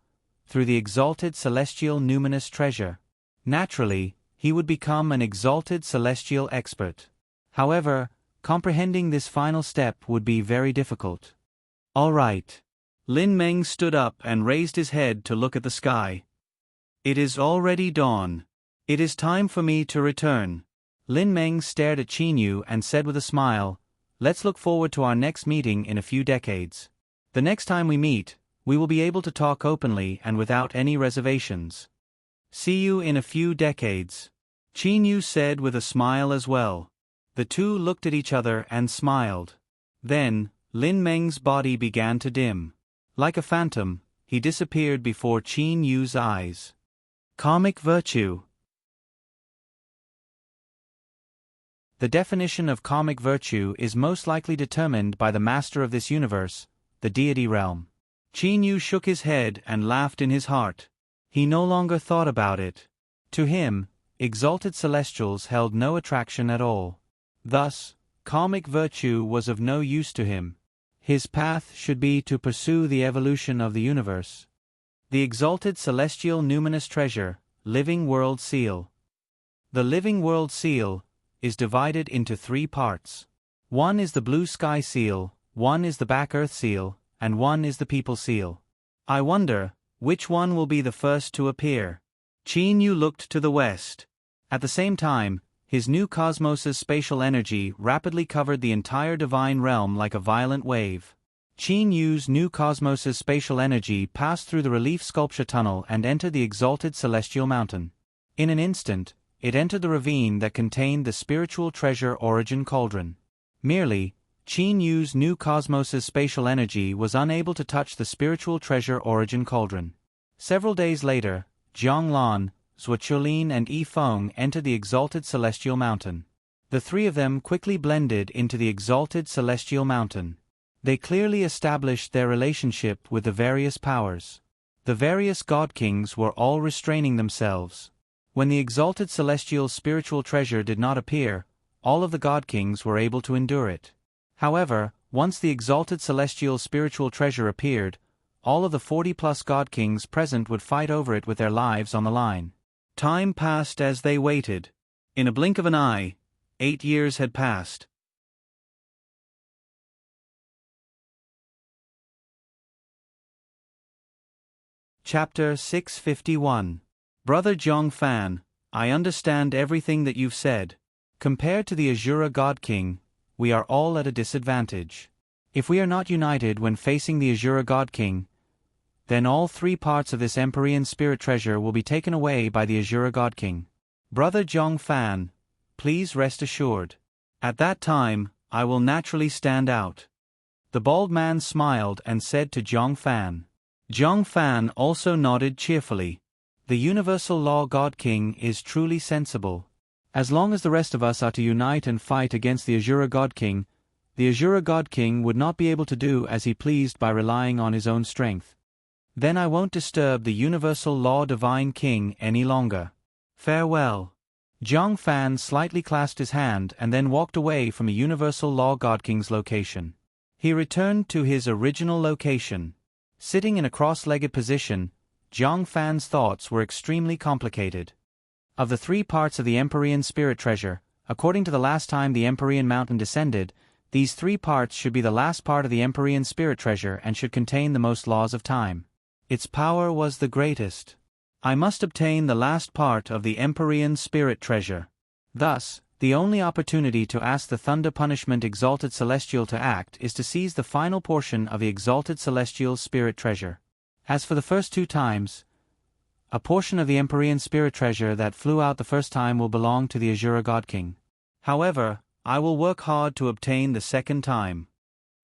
Speaker 1: through the exalted celestial numinous treasure, naturally, he would become an exalted celestial expert. However, comprehending this final step would be very difficult. All right. Lin Meng stood up and raised his head to look at the sky. It is already dawn. It is time for me to return. Lin Meng stared at Qin Yu and said with a smile, "Let's look forward to our next meeting in a few decades. The next time we meet, we will be able to talk openly and without any reservations. See you in a few decades," Qin Yu said with a smile as well. The two looked at each other and smiled. Then, Lin Meng's body began to dim. Like a phantom, he disappeared before Qin Yu's eyes. Karmic virtue. The definition of karmic virtue is most likely determined by the master of this universe, the deity realm. Qin Yu shook his head and laughed in his heart. He no longer thought about it. To him, exalted celestials held no attraction at all. Thus, karmic virtue was of no use to him. His path should be to pursue the evolution of the universe. The exalted celestial numinous treasure, living world seal. The living world seal is divided into 3 parts. One is the blue sky seal, one is the back earth seal, and one is the people seal. I wonder, which one will be the first to appear? Qin Yu looked to the west. At the same time, his new cosmos's spatial energy rapidly covered the entire divine realm like a violent wave. Qin Yu's new cosmos's spatial energy passed through the relief sculpture tunnel and entered the exalted celestial mountain. In an instant, it entered the ravine that contained the spiritual treasure origin cauldron. Merely, Qin Yu's new cosmos's spatial energy was unable to touch the spiritual treasure origin cauldron. Several days later, Jiang Lan, Zhuo Chulin and Yi Feng entered the exalted celestial mountain. The 3 of them quickly blended into the exalted celestial mountain. They clearly established their relationship with the various powers. The various god kings were all restraining themselves. When the exalted celestial spiritual treasure did not appear, all of the god kings were able to endure it. However, once the exalted celestial spiritual treasure appeared, all of the 40+ god kings present would fight over it with their lives on the line. Time passed as they waited. In a blink of an eye, 8 years had passed. Chapter 651. Brother Zhong Fan, I understand everything that you've said. Compared to the Azura God King, we are all at a disadvantage. If we are not united when facing the Azura God King, then all 3 parts of this Empyrean spirit treasure will be taken away by the Azura God King. Brother Zhong Fan, please rest assured. At that time, I will naturally stand out. The bald man smiled and said to Zhong Fan. Zhong Fan also nodded cheerfully. The Universal Law God King is truly sensible. As long as the rest of us are to unite and fight against the Azura God King, the Azura God King would not be able to do as he pleased by relying on his own strength. Then I won't disturb the Universal Law Divine King any longer. Farewell. Zhong Fan slightly clasped his hand and then walked away from the Universal Law God King's location. He returned to his original location. Sitting in a cross-legged position, Zhong Fan's thoughts were extremely complicated. Of the 3 parts of the Empyrean spirit treasure, according to the last time the Empyrean mountain descended, these 3 parts should be the last part of the Empyrean spirit treasure and should contain the most laws of time. Its power was the greatest. I must obtain the last part of the Empyrean spirit treasure. Thus, the only opportunity to ask the Thunder Punishment Exalted Celestial to act is to seize the final portion of the Exalted Celestial spirit treasure. As for the first 2 times, a portion of the Empyrean spirit treasure that flew out the first time will belong to the Azura God King. However, I will work hard to obtain the second time.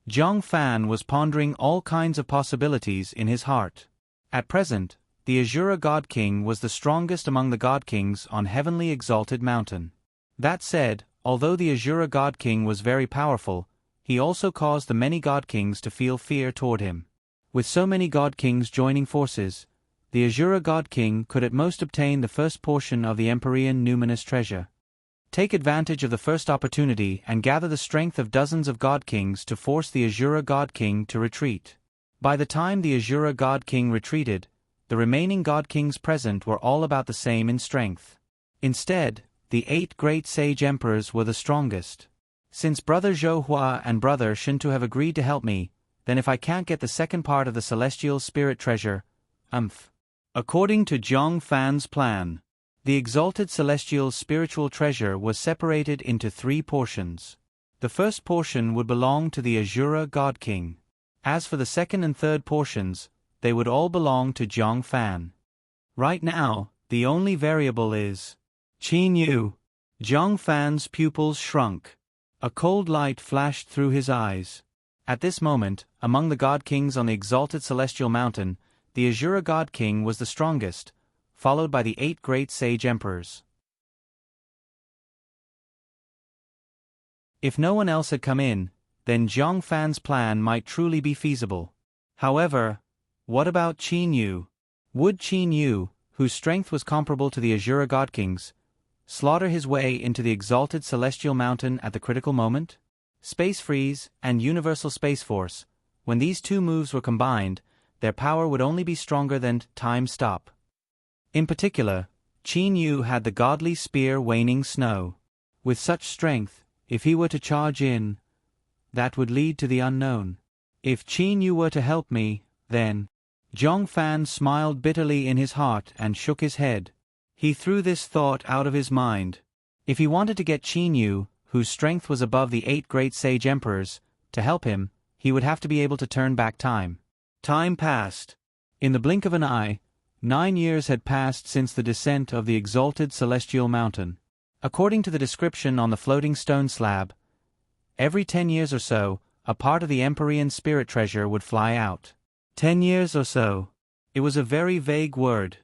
Speaker 1: Zhong Fan was pondering all kinds of possibilities in his heart. At present, the Azura God King was the strongest among the God Kings on Heavenly Exalted Mountain. That said, although the Azura God King was very powerful, he also caused the many God Kings to feel fear toward him. With so many God Kings joining forces, the Azura God King could at most obtain the first portion of the Empyrean numinous treasure. Take advantage of the first opportunity and gather the strength of dozens of God Kings to force the Azura God King to retreat. By the time the Azura God King retreated, the remaining God Kings present were all about the same in strength. Instead, the 8 great sage emperors were the strongest. Since Brother Zhou Hua and Brother Shintu have agreed to help me, then if I can't get the second part of the celestial spirit treasure, According to Zhong Fan's plan, the exalted celestial spiritual treasure was separated into 3 portions. The first portion would belong to the Azura God King. As for the second and third portions, they would all belong to Zhong Fan. Right now, the only variable is Qin Yu. Zhong Fan's pupils shrunk. A cold light flashed through his eyes. At this moment, among the God Kings on the exalted celestial mountain, the Azura God King was the strongest, followed by the 8 great sage emperors. If no one else had come in, then Zhong Fan's plan might truly be feasible. However, what about Qin Yu? Would Qin Yu, whose strength was comparable to the Azura God King's, slaughter his way into the exalted celestial mountain at the critical moment? Space freeze and universal space force, when these two moves were combined, their power would only be stronger than time stop. In particular, Qin Yu had the godly spear waning snow. With such strength, if he were to charge in, that would lead to the unknown. If Qin Yu were to help me, then... Zhong Fan smiled bitterly in his heart and shook his head. He threw this thought out of his mind. If he wanted to get Qin Yu, whose strength was above the 8 great sage emperors, to help him, he would have to be able to turn back time. Time passed. In the blink of an eye, 9 years had passed since the descent of the exalted celestial mountain. According to the description on the floating stone slab, every 10 years or so, a part of the Empyrean spirit treasure would fly out. 10 years or so. It was a very vague word.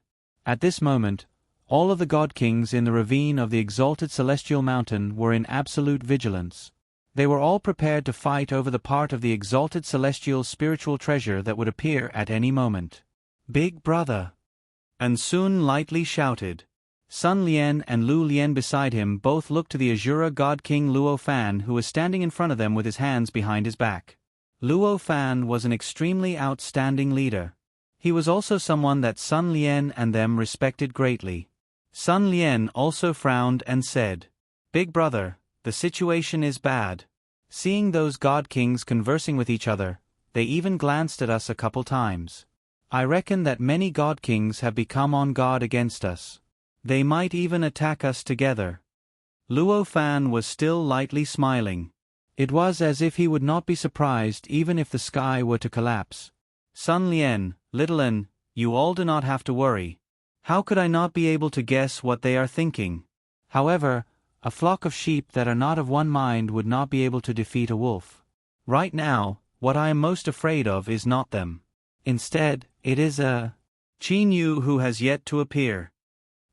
Speaker 1: At this moment, all of the god kings in the ravine of the exalted celestial mountain were in absolute vigilance. They were all prepared to fight over the part of the exalted celestial spiritual treasure that would appear at any moment. Big brother! And Sun lightly shouted. Sun Lian and Lu Lian beside him both looked to the Azura god king Luo Fan, who was standing in front of them with his hands behind his back. Luo Fan was an extremely outstanding leader. He was also someone that Sun Lian and them respected greatly. Sun Lian also frowned and said, "Big brother, the situation is bad." Seeing those god kings conversing with each other, they even glanced at us a couple times. I reckon that many god kings have become on guard against us. They might even attack us together. Luo Fan was still lightly smiling. It was as if he would not be surprised even if the sky were to collapse. Sun Lian, Little An, you all do not have to worry. How could I not be able to guess what they are thinking? However, a flock of sheep that are not of one mind would not be able to defeat a wolf. Right now, what I am most afraid of is not them. Instead, it is Qin Yu who has yet to appear.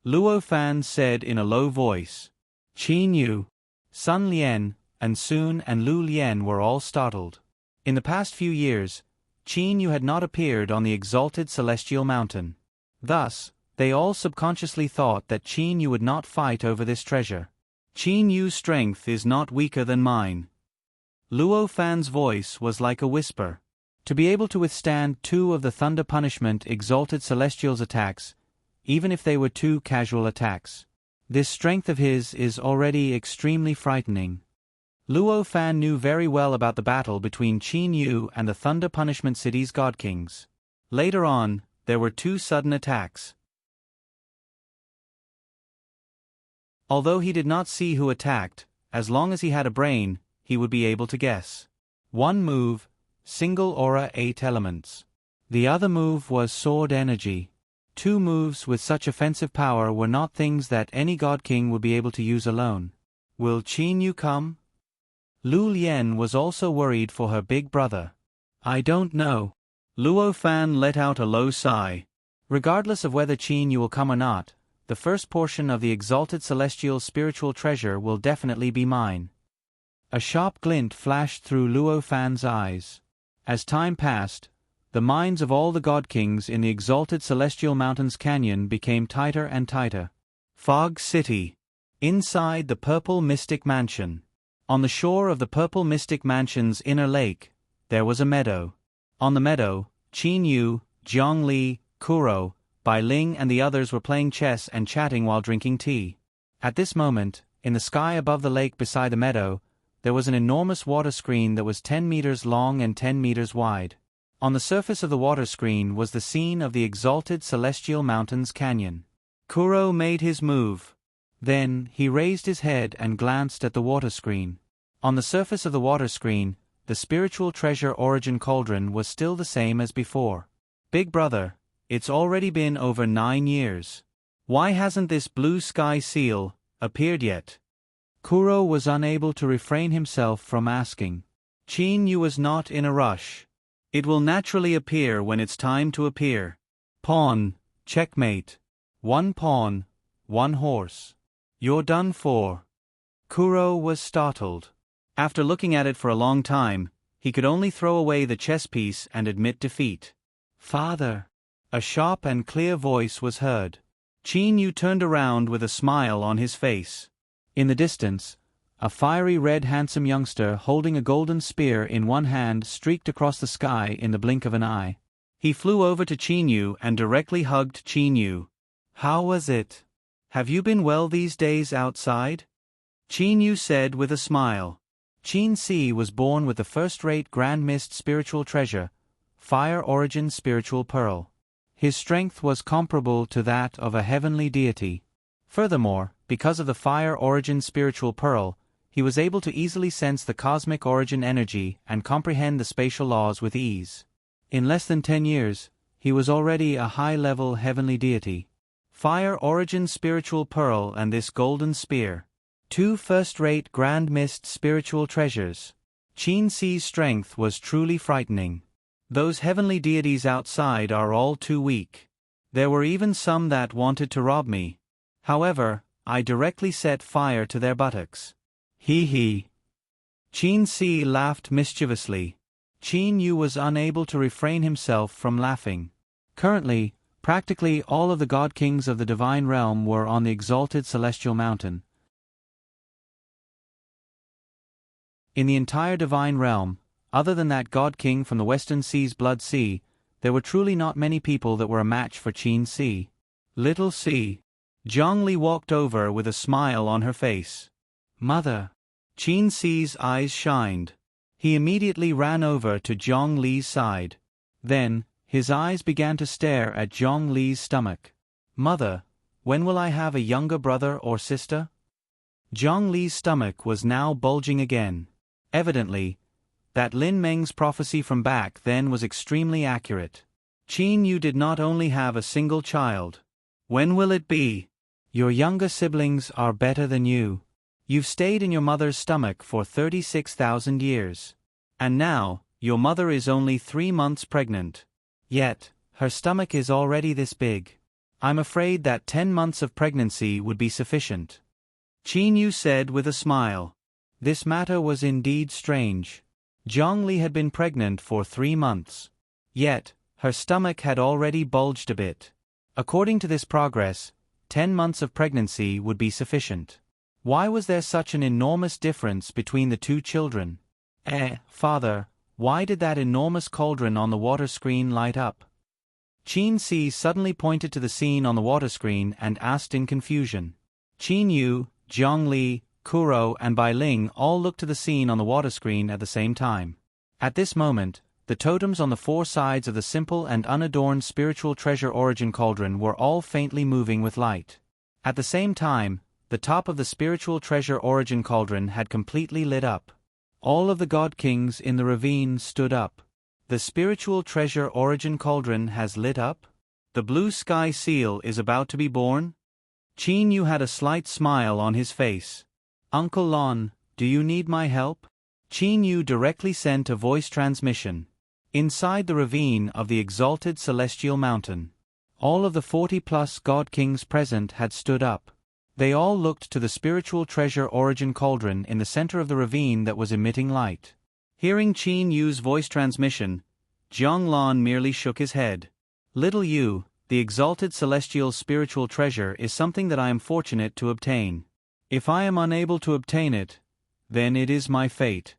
Speaker 1: Luo Fan said in a low voice. Qin Yu, Sun Lian, and Sun and Lu Lian were all startled. In the past few years, Qin Yu had not appeared on the exalted celestial mountain. Thus, they all subconsciously thought that Qin Yu would not fight over this treasure. Qin Yu's strength is not weaker than mine. Luo Fan's voice was like a whisper. To be able to withstand 2 of the Thunder Punishment exalted celestials' attacks, even if they were 2 casual attacks. This strength of his is already extremely frightening. Luo Fan knew very well about the battle between Qin Yu and the Thunder Punishment City's god kings. Later on, there were 2 sudden attacks. Although he did not see who attacked, as long as he had a brain, he would be able to guess. One move, single aura 8 elements. The other move was sword energy. 2 moves with such offensive power were not things that any god king would be able to use alone. Will Qin Yu come? Lu Lian was also worried for her big brother. I don't know. Luo Fan let out a low sigh. Regardless of whether Qin Yu will come or not, the first portion of the exalted celestial spiritual treasure will definitely be mine. A sharp glint flashed through Luo Fan's eyes. As time passed, the minds of all the god kings in the exalted celestial mountains canyon became tighter and tighter. Fog City. Inside the Purple Mystic Mansion. On the shore of the Purple Mystic Mansion's inner lake, there was a meadow. On the meadow, Qin Yu, Jiang Li, Kuro, Bai Ling and the others were playing chess and chatting while drinking tea. At this moment, in the sky above the lake beside the meadow, there was an enormous water screen that was 10 meters long and 10 meters wide. On the surface of the water screen was the scene of the exalted celestial mountains canyon. Kuro made his move. Then, he raised his head and glanced at the water screen. On the surface of the water screen, the spiritual treasure origin cauldron was still the same as before. Big brother, it's already been over 9 years. Why hasn't this blue sky seal appeared yet? Kuro was unable to refrain himself from asking. Qin Yu was not in a rush. It will naturally appear when it's time to appear. Pawn, checkmate. 1 pawn, 1 horse. You're done for. Kuro was startled. After looking at it for a long time, he could only throw away the chess piece and admit defeat. Father. A sharp and clear voice was heard. Qin Yu turned around with a smile on his face. In the distance, a fiery red handsome youngster holding a golden spear in one hand streaked across the sky in the blink of an eye. He flew over to Qin Yu and directly hugged Qin Yu. "How was it? Have you been well these days outside?" Qin Yu said with a smile. Qin Si was born with the first-rate Grand Mist spiritual treasure, Fire Origin spiritual pearl. His strength was comparable to that of a heavenly deity. Furthermore, because of the Fire Origin spiritual pearl, he was able to easily sense the cosmic origin energy and comprehend the spatial laws with ease. In less than 10 years, he was already a high-level heavenly deity. Fire Origin spiritual pearl and this golden spear. 2 first-rate Grand Mist spiritual treasures. Qin Si's strength was truly frightening. Those heavenly deities outside are all too weak. There were even some that wanted to rob me. However, I directly set fire to their buttocks. Hee hee. Qin Si laughed mischievously. Qin Yu was unable to refrain himself from laughing. Currently, practically all of the god kings of the divine realm were on the exalted celestial mountain. In the entire divine realm, other than that god king from the western sea's blood sea, there were truly not many people that were a match for Qin Si. Little Si. Zhongli walked over with a smile on her face. "Mother." Qin Si's eyes shined. He immediately ran over to Zhongli's side. Then, his eyes began to stare at Zhongli's stomach. "Mother, when will I have a younger brother or sister?" Zhongli's stomach was now bulging again. Evidently, that Lin Meng's prophecy from back then was extremely accurate. Qin Yu did not only have a single child. "When will it be? Your younger siblings are better than you. You've stayed in your mother's stomach for 36,000 years. And now, your mother is only 3 months pregnant. Yet, her stomach is already this big. I'm afraid that 10 months of pregnancy would be sufficient." Qin Yu said with a smile. This matter was indeed strange. Zhongli had been pregnant for 3 months. Yet, her stomach had already bulged a bit. According to this progress, 10 months of pregnancy would be sufficient. Why was there such an enormous difference between the 2 children? Father, why did that enormous cauldron on the water screen light up? Qin Si suddenly pointed to the scene on the water screen and asked in confusion. Qin Yu, Zhongli, Kuro and Bai Ling all looked to the scene on the water screen at the same time. At this moment, the totems on the 4 sides of the simple and unadorned spiritual treasure origin cauldron were all faintly moving with light. At the same time, the top of the spiritual treasure origin cauldron had completely lit up. All of the god kings in the ravine stood up. The spiritual treasure origin cauldron has lit up? The blue sky seal is about to be born? Qin Yu had a slight smile on his face. "Uncle Lon, do you need my help?" Qin Yu directly sent a voice transmission. Inside the ravine of the exalted celestial mountain, all of the 40+ god kings present had stood up. They all looked to the spiritual treasure origin cauldron in the center of the ravine that was emitting light. Hearing Qin Yu's voice transmission, Jiang Lan merely shook his head. "Little Yu, the exalted celestial spiritual treasure is something that I am fortunate to obtain. If I am unable to obtain it, then it is my fate."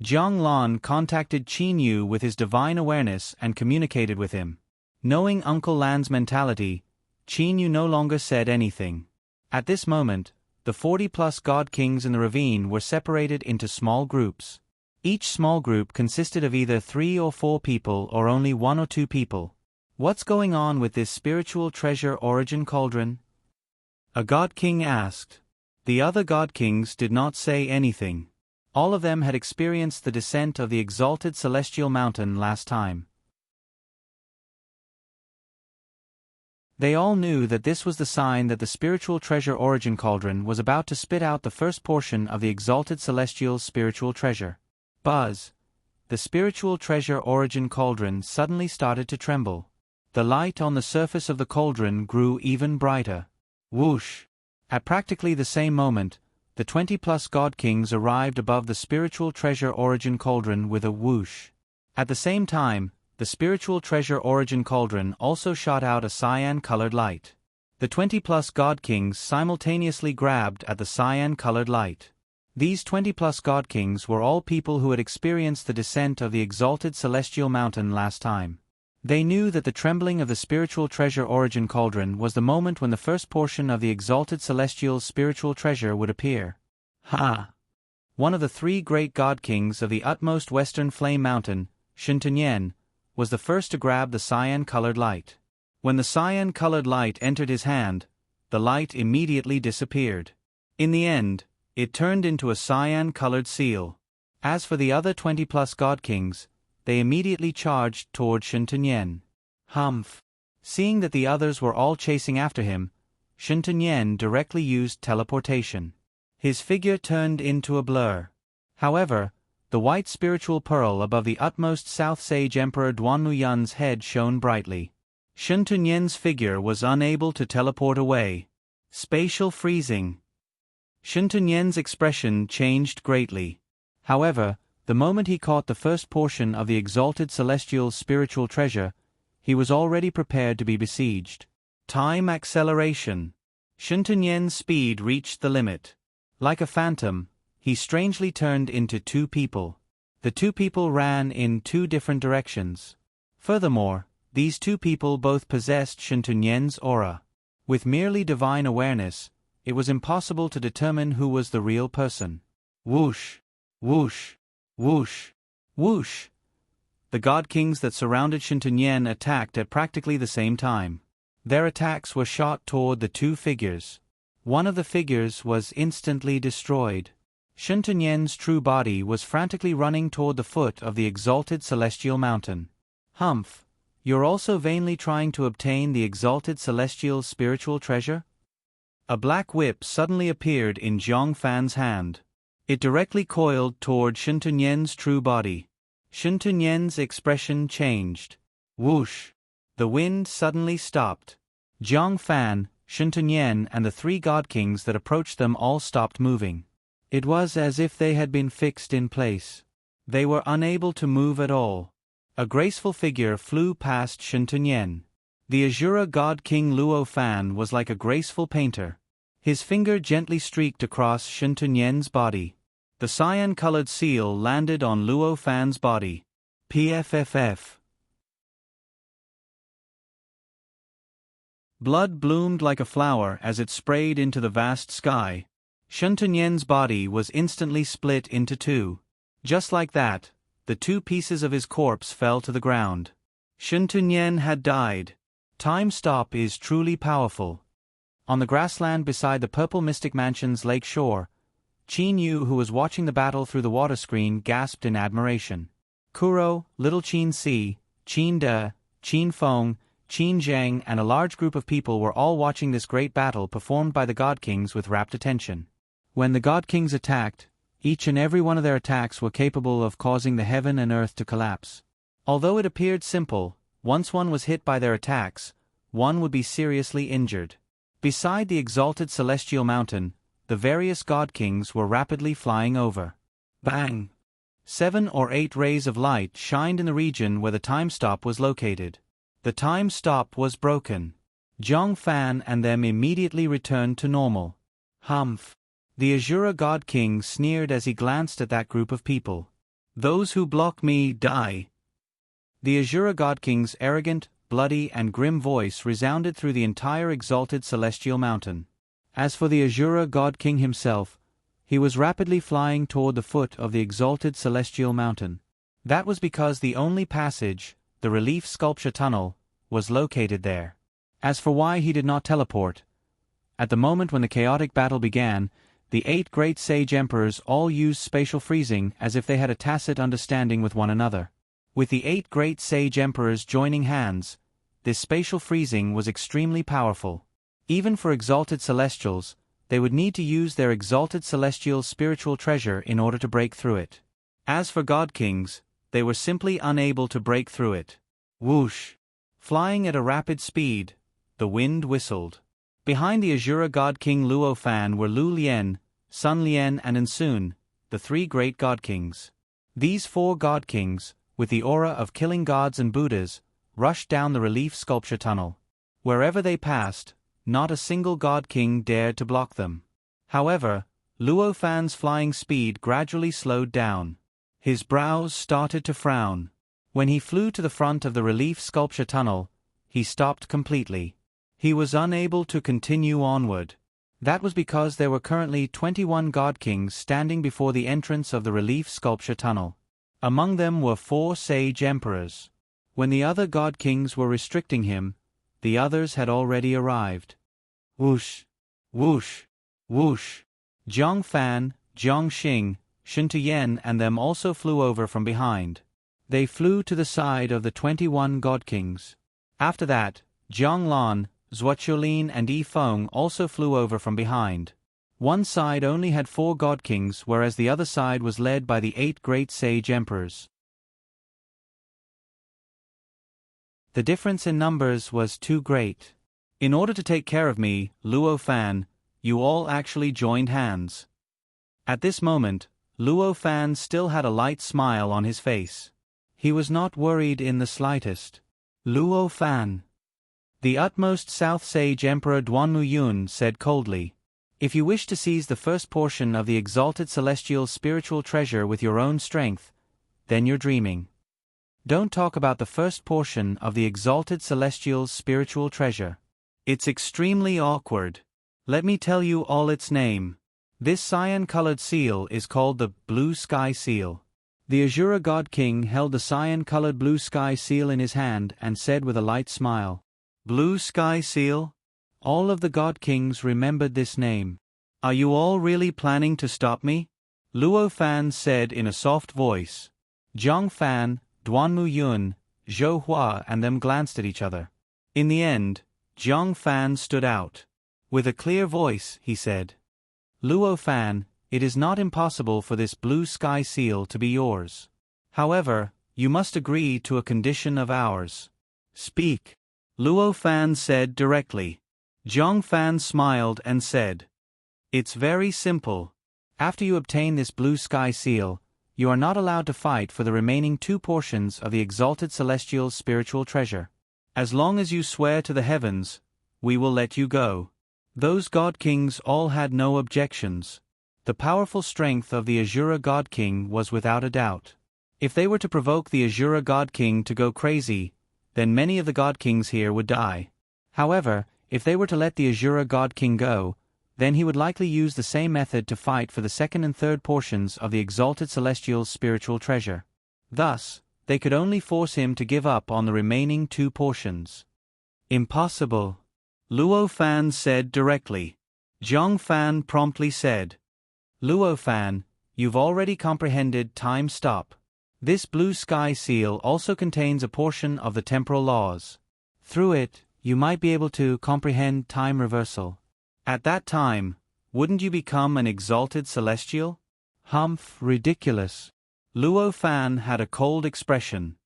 Speaker 1: Jiang Lan contacted Qin Yu with his divine awareness and communicated with him. Knowing Uncle Lan's mentality, Qin Yu no longer said anything. At this moment, the 40+ god kings in the ravine were separated into small groups. Each small group consisted of either 3 or 4 people or only 1 or 2 people. "What's going on with this spiritual treasure origin cauldron?" a god king asked. The other god kings did not say anything. All of them had experienced the descent of the exalted celestial mountain last time. They all knew that this was the sign that the spiritual treasure origin cauldron was about to spit out the first portion of the exalted celestial spiritual treasure. Buzz! The spiritual treasure origin cauldron suddenly started to tremble. The light on the surface of the cauldron grew even brighter. Whoosh! At practically the same moment, the 20+ god kings arrived above the spiritual treasure origin cauldron with a whoosh. At the same time, the spiritual treasure origin cauldron also shot out a cyan-colored light. The 20-plus god kings simultaneously grabbed at the cyan-colored light. These 20-plus god kings were all people who had experienced the descent of the exalted celestial mountain last time. They knew that the trembling of the spiritual treasure origin cauldron was the moment when the first portion of the exalted celestial spiritual treasure would appear. Ha! One of the 3 great god kings of the utmost western flame mountain, Shintunyen, was the first to grab the cyan-colored light. When the cyan-colored light entered his hand, the light immediately disappeared. In the end, it turned into a cyan-colored seal. As for the other 20-plus god kings, they immediately charged toward Shintunyen. Humph! Seeing that the others were all chasing after him, Shintunyen directly used teleportation. His figure turned into a blur. However, the white spiritual pearl above the utmost South Sage Emperor Duanmuyun's head shone brightly. Shintunyen's figure was unable to teleport away. Spatial freezing. Shintunyen's expression changed greatly. However, the moment he caught the first portion of the exalted celestial spiritual treasure, he was already prepared to be besieged. Time acceleration. Shintunyen's speed reached the limit. Like a phantom, he strangely turned into 2 people. The 2 people ran in 2 different directions. Furthermore, these 2 people both possessed Shintunyen's aura. With merely divine awareness, it was impossible to determine who was the real person. Whoosh! Whoosh! Whoosh! Whoosh! The god kings that surrounded Shintunyen attacked at practically the same time. Their attacks were shot toward the 2 figures. One of the figures was instantly destroyed. Shintunyen's true body was frantically running toward the foot of the exalted celestial mountain. Humph! You're also vainly trying to obtain the exalted celestial spiritual treasure? A black whip suddenly appeared in Zhang Fan's hand. It directly coiled toward Shintunyen's true body. Shintunyen's expression changed. Whoosh! The wind suddenly stopped. Zhang Fan, Shintunyen and the 3 god kings that approached them all stopped moving. It was as if they had been fixed in place. They were unable to move at all. A graceful figure flew past Shintunyen. The Azura god king Luo Fan was like a graceful painter. His finger gently streaked across Shintunyen's body. The cyan-colored seal landed on Luo Fan's body. PFFF. Blood bloomed like a flower as it sprayed into the vast sky. Shintunyen's body was instantly split into 2. Just like that, the 2 pieces of his corpse fell to the ground. Shintunyen had died. Time stop is truly powerful. On the grassland beside the Purple Mystic Mansion's lake shore, Qin Yu, who was watching the battle through the water screen, gasped in admiration. Kuro, Little Qin Si, Qin De, Qin Feng, Qin Zhang and a large group of people were all watching this great battle performed by the god kings with rapt attention. When the god kings attacked, each and every one of their attacks were capable of causing the heaven and earth to collapse. Although it appeared simple, once one was hit by their attacks, one would be seriously injured. Beside the exalted celestial mountain, the various god kings were rapidly flying over. Bang! 7 or 8 rays of light shined in the region where the time stop was located. The time stop was broken. Zhang Fan and them immediately returned to normal. Humph! The Azura god king sneered as he glanced at that group of people. Those who block me die. The Azura god king's arrogant, bloody and grim voice resounded through the entire exalted celestial mountain. As for the Azura god king himself, he was rapidly flying toward the foot of the exalted celestial mountain. That was because the only passage, the relief sculpture tunnel, was located there. As for why he did not teleport, at the moment when the chaotic battle began, the 8 great sage emperors all used spatial freezing as if they had a tacit understanding with one another. With the 8 great sage emperors joining hands, this spatial freezing was extremely powerful. Even for exalted celestials, they would need to use their exalted celestial spiritual treasure in order to break through it. As for god kings, they were simply unable to break through it. Whoosh! Flying at a rapid speed, the wind whistled. Behind the Azura god king Luo Fan were Lu Lian, Sun Lian and Ensun, the 3 great god kings. These 4 god kings, with the aura of killing gods and Buddhas, rushed down the relief sculpture tunnel. Wherever they passed, not a single god king dared to block them. However, Luo Fan's flying speed gradually slowed down. His brows started to frown. When he flew to the front of the relief sculpture tunnel, he stopped completely. He was unable to continue onward. That was because there were currently 21 god kings standing before the entrance of the relief sculpture tunnel. Among them were 4 sage emperors. When the other god kings were restricting him, the others had already arrived. Whoosh! Whoosh! Whoosh! Zhang Fan, Zhang Xing, Shen Tuyen and them also flew over from behind. They flew to the side of the 21 god kings. After that, Jiang Lan, Zhuoqiulin and Yi Feng also flew over from behind. One side only had 4 god kings, whereas the other side was led by the 8 great sage emperors. The difference in numbers was too great. In order to take care of me, Luo Fan, you all actually joined hands. At this moment, Luo Fan still had a light smile on his face. He was not worried in the slightest. Luo Fan. The utmost South Sage Emperor Duanmu Yun said coldly, "If you wish to seize the first portion of the exalted celestial spiritual treasure with your own strength, then you're dreaming. Don't talk about the first portion of the exalted celestial spiritual treasure. It's extremely awkward. Let me tell you all its name. This cyan-colored seal is called the Blue Sky Seal." The Azura God King held the cyan-colored Blue Sky Seal in his hand and said with a light smile, "Blue Sky Seal?" All of the God Kings remembered this name. "Are you all really planning to stop me?" Luo Fan said in a soft voice. Zhang Fan, Duanmu Yun, Zhou Hua and them glanced at each other. In the end, Zhang Fan stood out. With a clear voice, he said, "Luo Fan, it is not impossible for this Blue Sky Seal to be yours. However, you must agree to a condition of ours." "Speak," Luo Fan said directly. Zhang Fan smiled and said, "It's very simple. After you obtain this Blue Sky Seal, you are not allowed to fight for the remaining 2 portions of the exalted celestial spiritual treasure. As long as you swear to the heavens, we will let you go." Those god kings all had no objections. The powerful strength of the Azura God King was without a doubt. If they were to provoke the Azura God King to go crazy, then many of the god kings here would die. However, if they were to let the Azura God King go, then he would likely use the same method to fight for the second and third portions of the exalted celestial spiritual treasure. Thus, they could only force him to give up on the remaining 2 portions. "Impossible," Luo Fan said directly. Zhang Fan promptly said, "Luo Fan, you've already comprehended time stop. This Blue Sky Seal also contains a portion of the temporal laws. Through it, you might be able to comprehend time reversal. At that time, wouldn't you become an exalted celestial?" "Humph, ridiculous." Luo Fan had a cold expression.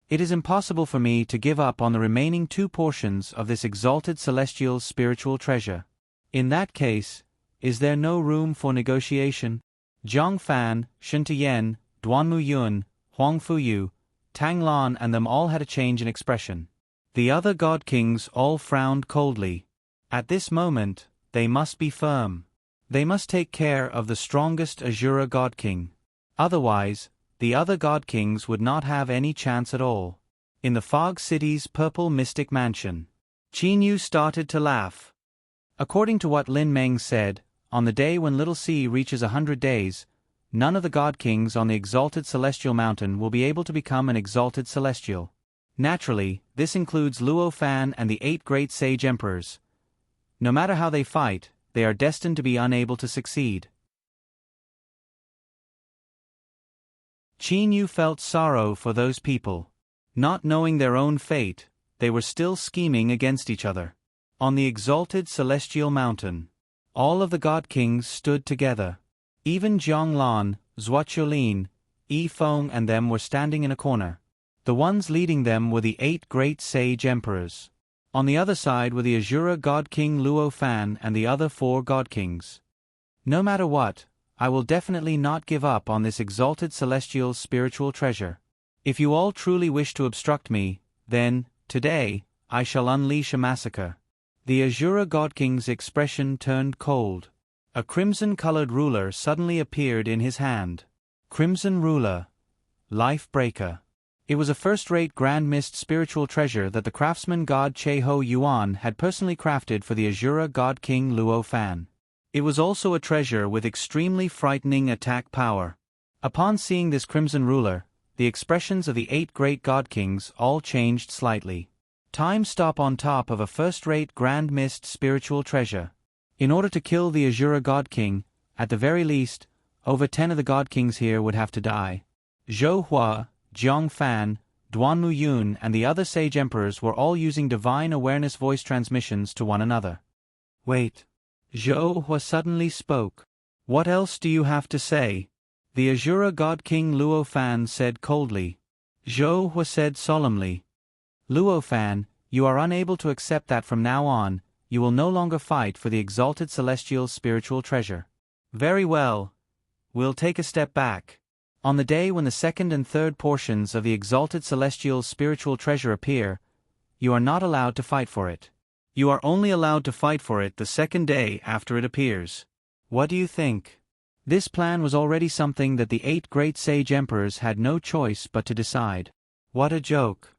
Speaker 1: "It is impossible for me to give up on the remaining 2 portions of this exalted celestial spiritual treasure. In that case, is there no room for negotiation?" Zhang Fan, Shen Tuyen, Duanmu Yun, Huang Fuyu, Tang Lan and them all had a change in expression. The other god kings all frowned coldly. At this moment, they must be firm. They must take care of the strongest Azura God King. Otherwise, the other god kings would not have any chance at all. In the Fog City's purple mystic mansion, Qin Yu started to laugh. According to what Lin Meng said, on the day when Little C reaches 100 days, none of the god kings on the exalted celestial mountain will be able to become an exalted celestial. Naturally, this includes Luo Fan and the 8 great sage emperors. No matter how they fight, they are destined to be unable to succeed. Qin Yu felt sorrow for those people. Not knowing their own fate, they were still scheming against each other. On the exalted celestial mountain, all of the god kings stood together. Even Jiang Lan, Zhuoqiulin, Yi Feng and them were standing in a corner. The ones leading them were the 8 great sage emperors. On the other side were the Azura God King Luo Fan and the other 4 god kings. "No matter what, I will definitely not give up on this exalted celestial spiritual treasure. If you all truly wish to obstruct me, then, today, I shall unleash a massacre." The Azura God King's expression turned cold. A crimson-colored ruler suddenly appeared in his hand. Crimson Ruler. Life Breaker. It was a first-rate Grand Mist spiritual treasure that the craftsman god Che-Ho Yuan had personally crafted for the Azura God King Luo Fan. It was also a treasure with extremely frightening attack power. Upon seeing this Crimson Ruler, the expressions of the 8 great God Kings all changed slightly. Time stop on top of a first-rate Grand Mist spiritual treasure. In order to kill the Azura God King, at the very least, over 10 of the God Kings here would have to die. Zhou Hua, Jiang Fan, Duanmu Yun and the other sage emperors were all using divine awareness voice transmissions to one another. Wait. Zhou Hua suddenly spoke. What else do you have to say? The Azura God King Luo Fan said coldly. Zhou Hua said solemnly. Luo Fan, you are unable to accept that from now on, you will no longer fight for the exalted celestial spiritual treasure. Very well. We'll take a step back. On the day when the second and third portions of the exalted celestial spiritual treasure appear, you are not allowed to fight for it. You are only allowed to fight for it the second day after it appears. What do you think? This plan was already something that the 8 great sage emperors had no choice but to decide. What a joke.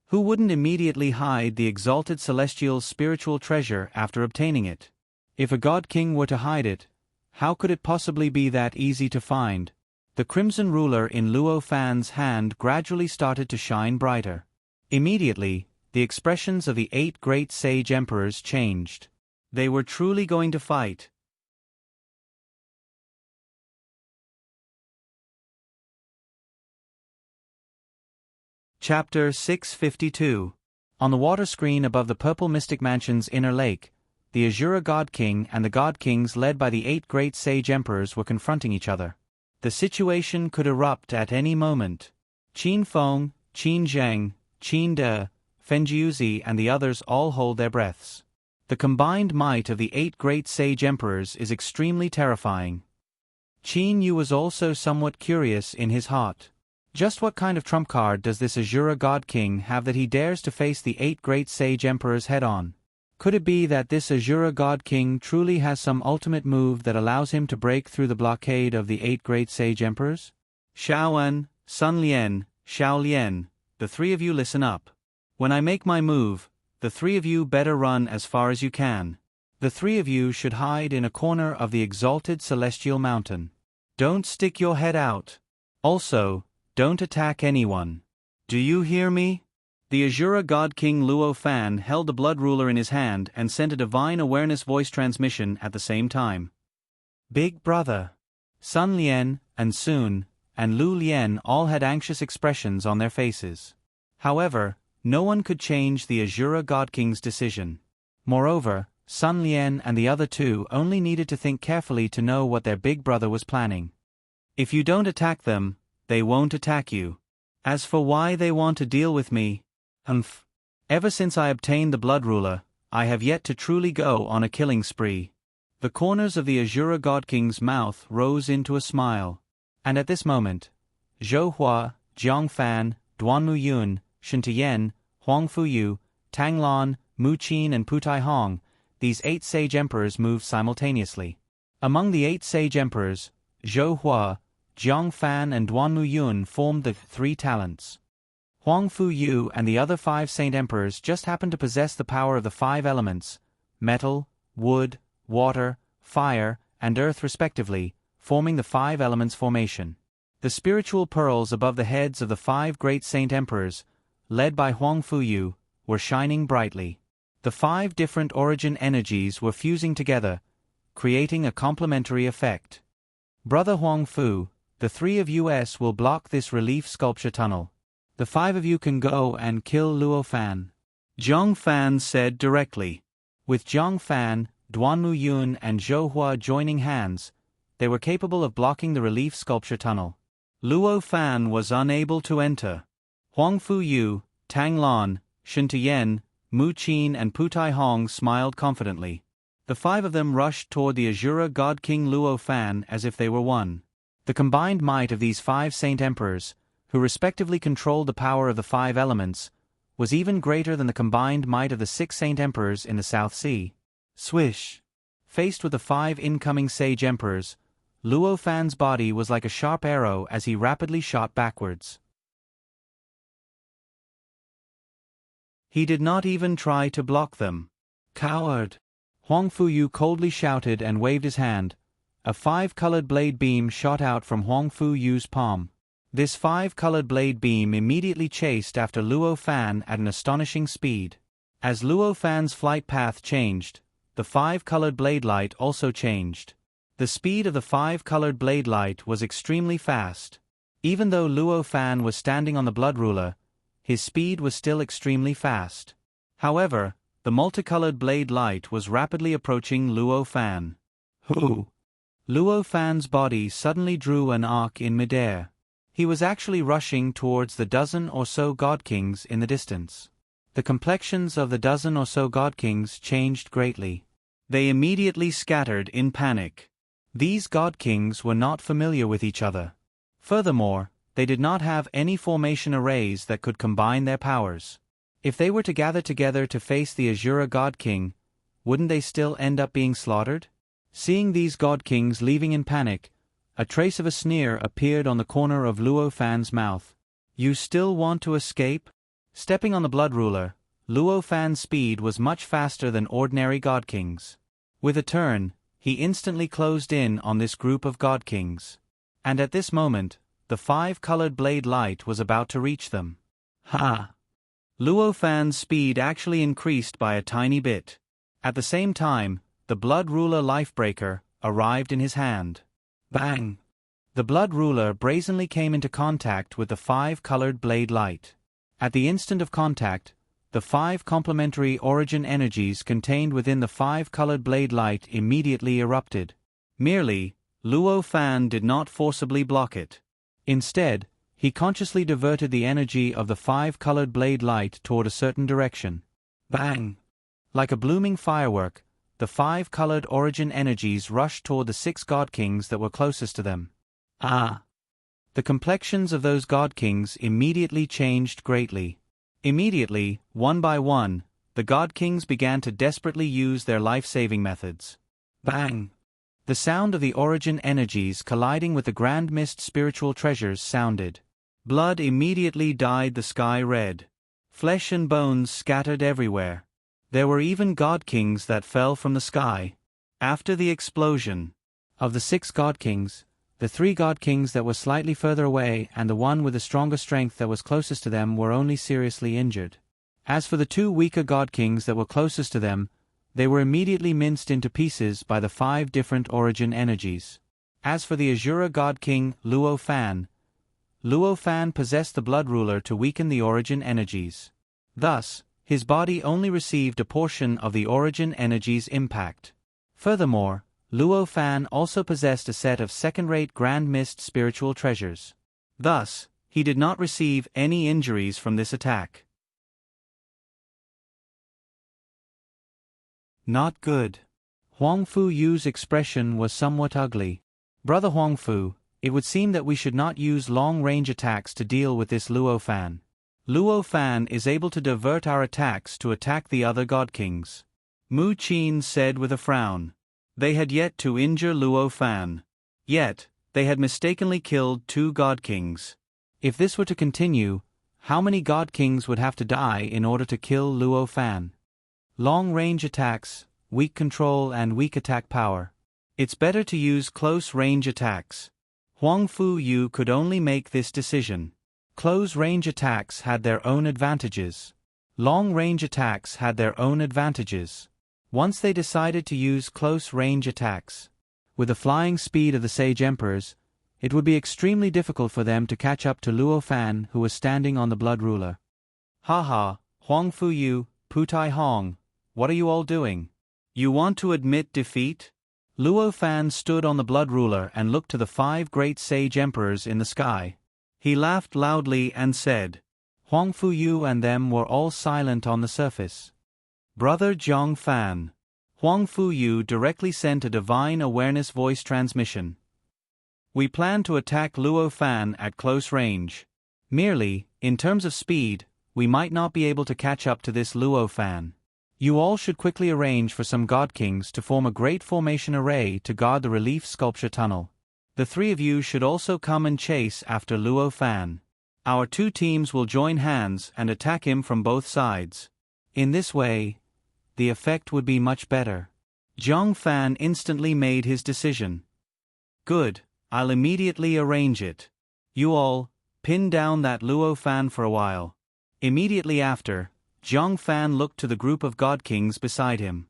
Speaker 1: Who wouldn't immediately hide the exalted celestial spiritual treasure after obtaining it? If a god king were to hide it, how could it possibly be that easy to find? The crimson ruler in Luo Fan's hand gradually started to shine brighter. Immediately, the expressions of the 8 great sage emperors changed. They were truly going to fight. Chapter 652. On the water screen above the purple mystic mansion's inner lake, the Azura God King and the God Kings led by the 8 great sage emperors were confronting each other. The situation could erupt at any moment. Qin Feng, Qin Zheng, Qin De, Fenjiuzi and the others all hold their breaths. The combined might of the 8 great sage emperors is extremely terrifying. Qin Yu was also somewhat curious in his heart. Just what kind of trump card does this Azura God King have that he dares to face the 8 great sage emperors head-on? Could it be that this Azura God King truly has some ultimate move that allows him to break through the blockade of the 8 great sage emperors? Shaoan, Sun Lian, Xiao Lian, the 3 of you listen up. When I make my move, the 3 of you better run as far as you can. The 3 of you should hide in a corner of the exalted celestial mountain. Don't stick your head out. Also, don't attack anyone. Do you hear me? The Azura God King Luo Fan held the blood ruler in his hand and sent a divine awareness voice transmission at the same time. Big brother. Sun Lian, and Sun, and Lu Lian all had anxious expressions on their faces. However, no one could change the Azura God King's decision. Moreover, Sun Lian and the other 2 only needed to think carefully to know what their big brother was planning. If you don't attack them, they won't attack you. As for why they want to deal with me, ever since I obtained the blood ruler, I have yet to truly go on a killing spree. The corners of the Azura God King's mouth rose into a smile. And at this moment, Zhou Hua, Jiang Fan, Duanmu Yun, Shen Tian, Huang Fuyu, Tang Lan, Mu Qin and Putai Hong, these 8 sage emperors moved simultaneously. Among the 8 sage emperors, Zhou Hua, Jiang Fan and Duanmu Yun formed the 3 talents. Huang Fuyu and the other 5 saint emperors just happened to possess the power of the 5 elements, metal, wood, water, fire, and earth respectively, forming the 5 elements formation. The spiritual pearls above the heads of the 5 great saint emperors, led by Huang Fuyu, were shining brightly. The 5 different origin energies were fusing together, creating a complementary effect. Brother Huang Fu, the 3 of us will block this relief sculpture tunnel. The 5 of you can go and kill Luo Fan. Jiang Fan said directly. With Jiang Fan, Duanmu Yun and Zhou Hua joining hands, they were capable of blocking the relief sculpture tunnel. Luo Fan was unable to enter. Huang Fuyu, Tang Lan, Shen Tian, Mu Qin and Putai Hong smiled confidently. The 5 of them rushed toward the Azura God King Luo Fan as if they were one. The combined might of these 5 saint emperors, who respectively controlled the power of the 5 elements, was even greater than the combined might of the 6 Saint Emperors in the South Sea. Swish! Faced with the 5 incoming Sage Emperors, Luo Fan's body was like a sharp arrow as he rapidly shot backwards. He did not even try to block them. Coward! Huang Fuyu coldly shouted and waved his hand. A 5-colored blade beam shot out from Huang Fuyu's palm. This 5-colored blade beam immediately chased after Luo Fan at an astonishing speed. As Luo Fan's flight path changed, the 5-colored blade light also changed. The speed of the 5-colored blade light was extremely fast. Even though Luo Fan was standing on the blood ruler, his speed was still extremely fast. However, the multicolored blade light was rapidly approaching Luo Fan. Hoo! Luo Fan's body suddenly drew an arc in midair. He was actually rushing towards the dozen or so God Kings in the distance. The complexions of the dozen or so God Kings changed greatly. They immediately scattered in panic. These God Kings were not familiar with each other. Furthermore, they did not have any formation arrays that could combine their powers. If they were to gather together to face the Azura God King, wouldn't they still end up being slaughtered? Seeing these God Kings leaving in panic, a trace of a sneer appeared on the corner of Luo Fan's mouth. You still want to escape? Stepping on the blood ruler, Luo Fan's speed was much faster than ordinary God Kings. With a turn, he instantly closed in on this group of God Kings. And at this moment, the 5-colored blade light was about to reach them. Ha! Luo Fan's speed actually increased by a tiny bit. At the same time, the blood ruler Lifebreaker arrived in his hand. Bang! The blood ruler brazenly came into contact with the 5-colored blade light. At the instant of contact, the 5 complementary origin energies contained within the 5-colored blade light immediately erupted. Merely, Luo Fan did not forcibly block it. Instead, he consciously diverted the energy of the 5-colored blade light toward a certain direction. Bang! Like a blooming firework, the 5-colored origin energies rushed toward the 6 God Kings that were closest to them. Ah! The complexions of those God Kings immediately changed greatly. Immediately, one by one, the God Kings began to desperately use their life-saving methods. Bang! The sound of the origin energies colliding with the Grand Mist spiritual treasures sounded. Blood immediately dyed the sky red. Flesh and bones scattered everywhere. There were even God Kings that fell from the sky. After the explosion of the 6 God Kings, the 3 God Kings that were slightly further away and the one with the stronger strength that was closest to them were only seriously injured. As for the 2 weaker God Kings that were closest to them, they were immediately minced into pieces by the 5 different origin energies. As for the Azura God King, Luo Fan possessed the blood ruler to weaken the origin energies. Thus, his body only received a portion of the origin energies' impact. Furthermore, Luo Fan also possessed a set of second-rate Grand Mist spiritual treasures. Thus, he did not receive any injuries from this attack. Not good. Huang Fuyu's expression was somewhat ugly. Brother Huang Fu, it would seem that we should not use long-range attacks to deal with this Luo Fan. Luo Fan is able to divert our attacks to attack the other God Kings. Mu Qin said with a frown. They had yet to injure Luo Fan. Yet, they had mistakenly killed 2 God Kings. If this were to continue, how many God Kings would have to die in order to kill Luo Fan? Long-range attacks, weak control and weak attack power. It's better to use close-range attacks. Huang Fuyu could only make this decision. Close-range attacks had their own advantages. Long-range attacks had their own advantages. Once they decided to use close-range attacks, with the flying speed of the Sage Emperors, it would be extremely difficult for them to catch up to Luo Fan, who was standing on the blood ruler. Ha, Huang Fuyu, Putai Hong, what are you all doing? You want to admit defeat? Luo Fan stood on the blood ruler and looked to the 5 great Sage Emperors in the sky. He laughed loudly and said, Huang Fuyu and them were all silent on the surface. Brother Zhang Fan. Huang Fuyu directly sent a divine awareness voice transmission. We plan to attack Luo Fan at close range. Merely, in terms of speed, we might not be able to catch up to this Luo fan. You all should quickly arrange for some God Kings to form a great formation array to guard the relief sculpture tunnel. The three of you should also come and chase after Luo Fan. Our two teams will join hands and attack him from both sides. In this way, the effect would be much better. Zhang Fan instantly made his decision. Good, I'll immediately arrange it. You all, pin down that Luo Fan for a while. Immediately after, Zhang Fan looked to the group of God Kings beside him.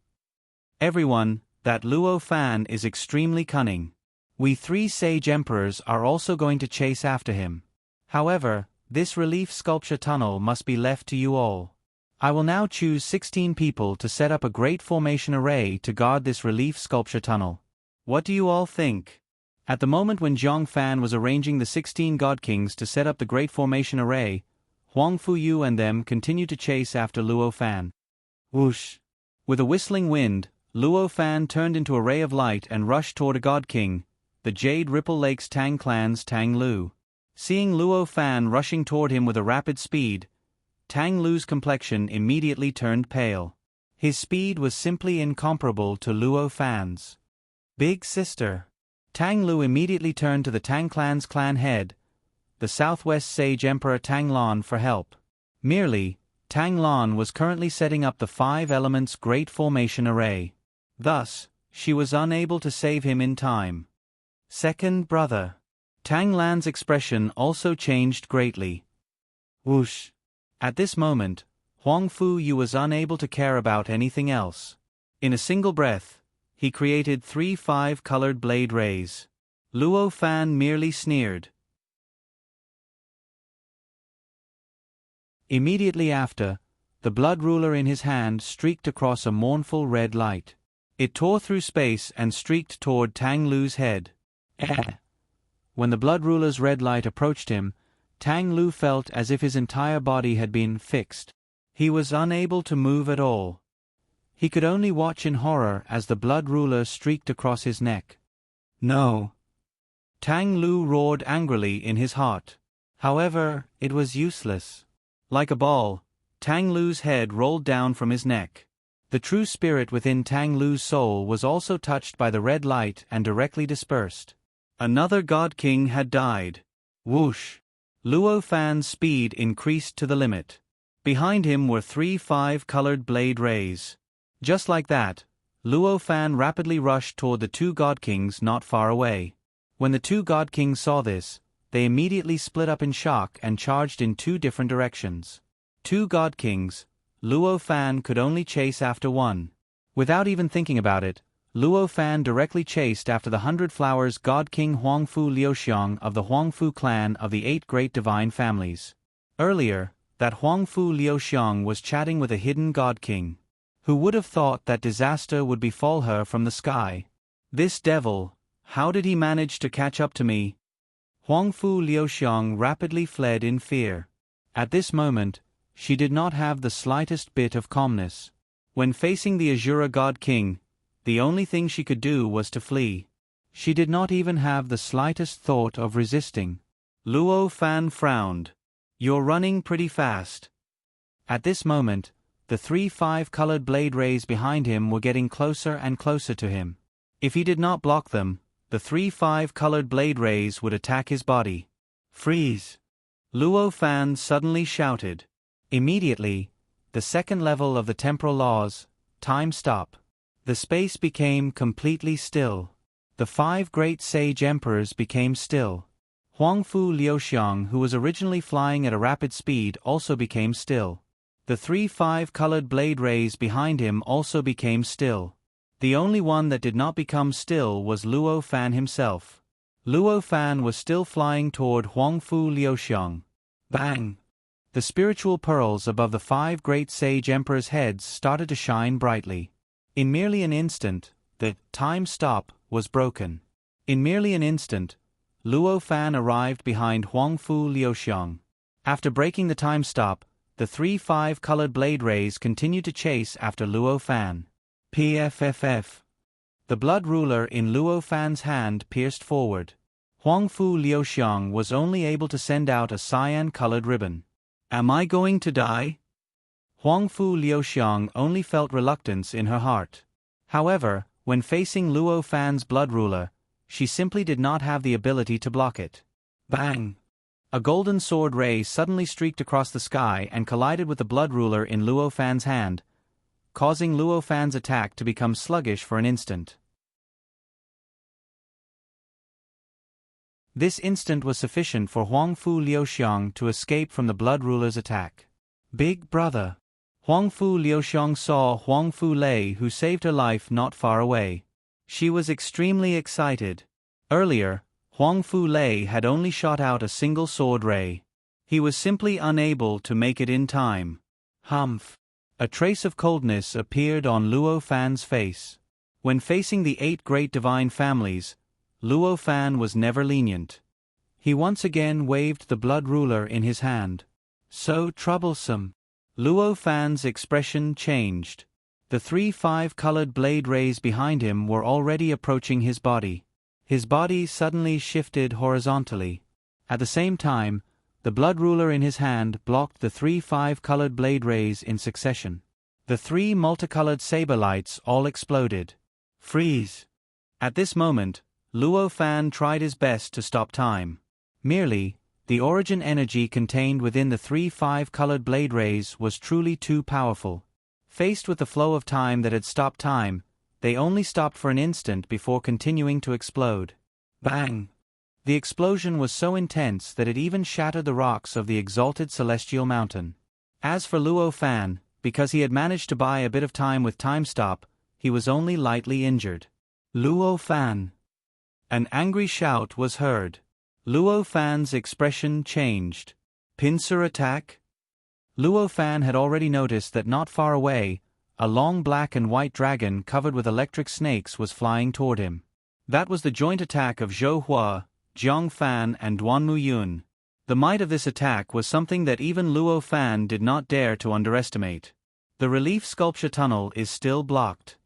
Speaker 1: Everyone, that Luo Fan is extremely cunning. We three sage emperors are also going to chase after him. However, this relief sculpture tunnel must be left to you all. I will now choose 16 people to set up a great formation array to guard this relief sculpture tunnel. What do you all think? At the moment when Zhang Fan was arranging the 16 God Kings to set up the great formation array, Huang Fuyu and them continued to chase after Luo Fan. Whoosh! With a whistling wind, Luo Fan turned into a ray of light and rushed toward a God King, the Jade Ripple Lake's Tang clan's Tang Lu. Seeing Luo Fan rushing toward him with a rapid speed, Tang Lu's complexion immediately turned pale. His speed was simply incomparable to Luo Fan's. Big sister. Tang Lu immediately turned to the Tang clan's clan head, the Southwest Sage Emperor Tang Lan, for help. Merely, Tang Lan was currently setting up the 5 elements Great Formation Array. Thus, she was unable to save him in time. Second brother. Tang Lan's expression also changed greatly. Whoosh! At this moment, Huang Fuyu was unable to care about anything else. In a single breath, he created 3 5-colored blade rays. Luo Fan merely sneered. Immediately after, the blood ruler in his hand streaked across a mournful red light. It tore through space and streaked toward Tang Lu's head. When the blood ruler's red light approached him, Tang Lu felt as if his entire body had been fixed. He was unable to move at all. He could only watch in horror as the blood ruler streaked across his neck. No! Tang Lu roared angrily in his heart. However, it was useless. Like a ball, Tang Lu's head rolled down from his neck. The true spirit within Tang Lu's soul was also touched by the red light and directly dispersed. Another God King had died. Whoosh! Luo Fan's speed increased to the limit. Behind him were 3 5-colored blade rays. Just like that, Luo Fan rapidly rushed toward the 2 God Kings not far away. When the 2 God Kings saw this, they immediately split up in shock and charged in 2 different directions. 2 God Kings, Luo Fan could only chase after one. Without even thinking about it, Luo Fan directly chased after the 100 Flowers God King Huangfu Liuxiang of the Huangfu clan of the 8 great divine families. Earlier, that Huangfu Liuxiang was chatting with a hidden God King. Who would have thought that disaster would befall her from the sky? This devil, how did he manage to catch up to me? Huangfu Liuxiang rapidly fled in fear. At this moment, she did not have the slightest bit of calmness. When facing the Azura God King, the only thing she could do was to flee. She did not even have the slightest thought of resisting. Luo Fan frowned. You're running pretty fast. At this moment, the 3 5-colored blade rays behind him were getting closer and closer to him. If he did not block them, the 3 5-colored blade rays would attack his body. Freeze! Luo Fan suddenly shouted. Immediately, the second level of the temporal laws, time stop. The space became completely still. The 5 great sage emperors became still. Huangfu Liuxiang, who was originally flying at a rapid speed, also became still. The 3 5-colored blade rays behind him also became still. The only one that did not become still was Luo Fan himself. Luo Fan was still flying toward Huangfu Liuxiang. Bang! The spiritual pearls above the 5 great sage emperors' heads started to shine brightly. In merely an instant, the time stop was broken. In merely an instant, Luo Fan arrived behind Huangfu Liuxiang. After breaking the time stop, the 3 5-colored blade rays continued to chase after Luo Fan. PFFF. The blood ruler in Luo Fan's hand pierced forward. Huangfu Liuxiang was only able to send out a cyan-colored ribbon. Am I going to die? Huangfu Liuxiang only felt reluctance in her heart. However, when facing Luo Fan's blood ruler, she simply did not have the ability to block it. Bang! A golden sword ray suddenly streaked across the sky and collided with the blood ruler in Luo Fan's hand, causing Luo Fan's attack to become sluggish for an instant. This instant was sufficient for Huangfu Liuxiang to escape from the blood ruler's attack. Big brother! Huangfu Liuxiang saw Huangfu Lei, who saved her life not far away. She was extremely excited. Earlier, Huangfu Lei had only shot out a single sword ray. He was simply unable to make it in time. Humph! A trace of coldness appeared on Luo Fan's face. When facing the 8 great divine families, Luo Fan was never lenient. He once again waved the blood ruler in his hand. So troublesome. Luo Fan's expression changed. The 3 5-colored blade rays behind him were already approaching his body. His body suddenly shifted horizontally. At the same time, the blood ruler in his hand blocked the 3 5-colored blade rays in succession. The 3 multicolored saber lights all exploded. Freeze! At this moment, Luo Fan tried his best to stop time. Merely, the origin energy contained within the 3 5-colored blade rays was truly too powerful. Faced with the flow of time that had stopped time, they only stopped for an instant before continuing to explode. Bang! The explosion was so intense that it even shattered the rocks of the exalted celestial mountain. As for Luo Fan, because he had managed to buy a bit of time with time stop, he was only lightly injured. Luo Fan! An angry shout was heard. Luo Fan's expression changed. Pincer attack? Luo Fan had already noticed that not far away, a long black and white dragon covered with electric snakes was flying toward him. That was the joint attack of Zhou Hua, Jiang Fan and Duanmu Yun. The might of this attack was something that even Luo Fan did not dare to underestimate. The relief sculpture tunnel is still blocked.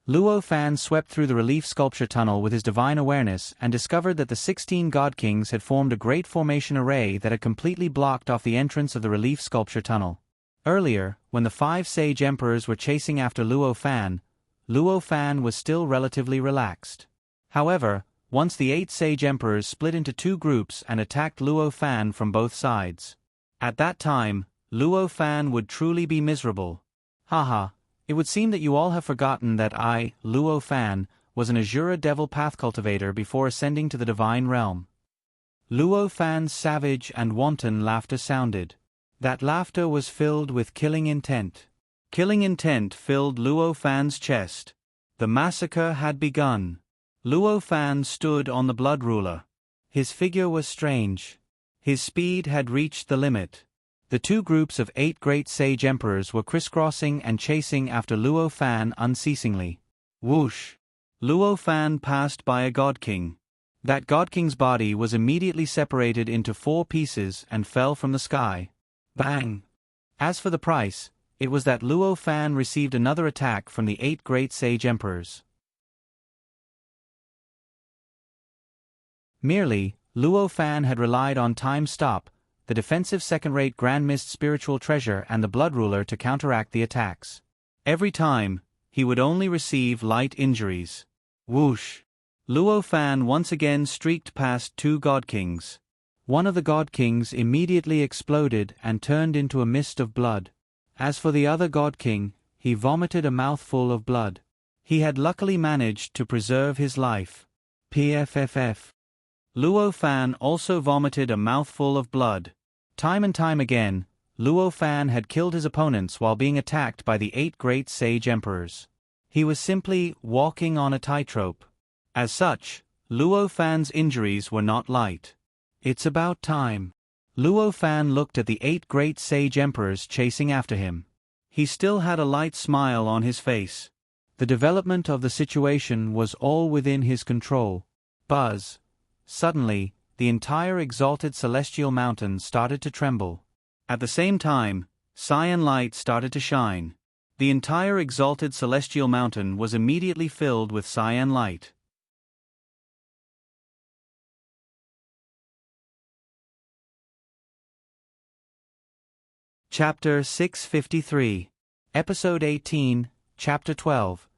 Speaker 1: Luo Fan swept through the relief sculpture tunnel with his divine awareness and discovered that the 16 God Kings had formed a great formation array that had completely blocked off the entrance of the relief sculpture tunnel. Earlier, when the 5 sage emperors were chasing after Luo Fan was still relatively relaxed. However, once the 8 sage emperors split into 2 groups and attacked Luo Fan from both sides. At that time, Luo Fan would truly be miserable. Haha. It would seem that you all have forgotten that I, Luo Fan, was an Azura Devil Path cultivator before ascending to the divine realm. Luo Fan's savage and wanton laughter sounded. That laughter was filled with killing intent. Killing intent filled Luo Fan's chest. The massacre had begun. Luo Fan stood on the blood ruler. His figure was strange. His speed had reached the limit. The 2 groups of 8 great sage emperors were crisscrossing and chasing after Luo Fan unceasingly. Whoosh! Luo Fan passed by a God King. That God King's body was immediately separated into 4 pieces and fell from the sky. Bang! As for the price, it was that Luo Fan received another attack from the 8 great sage emperors. Merely, Luo Fan had relied on time stop, the defensive second-rate Grand Mist spiritual treasure and the blood ruler to counteract the attacks. Every time, he would only receive light injuries. Whoosh! Luo Fan once again streaked past 2 God Kings. One of the God Kings immediately exploded and turned into a mist of blood. As for the other God King, he vomited a mouthful of blood. He had luckily managed to preserve his life. PFFF. Luo Fan also vomited a mouthful of blood. Time and time again, Luo Fan had killed his opponents while being attacked by the 8 great sage emperors. He was simply walking on a tightrope. As such, Luo Fan's injuries were not light. It's about time. Luo Fan looked at the 8 great sage emperors chasing after him. He still had a light smile on his face. The development of the situation was all within his control. Buzz. Suddenly, the entire exalted celestial mountain started to tremble. At the same time, cyan light started to shine. The entire exalted celestial mountain was immediately filled with cyan light. Chapter 653. Episode 18, Chapter 12.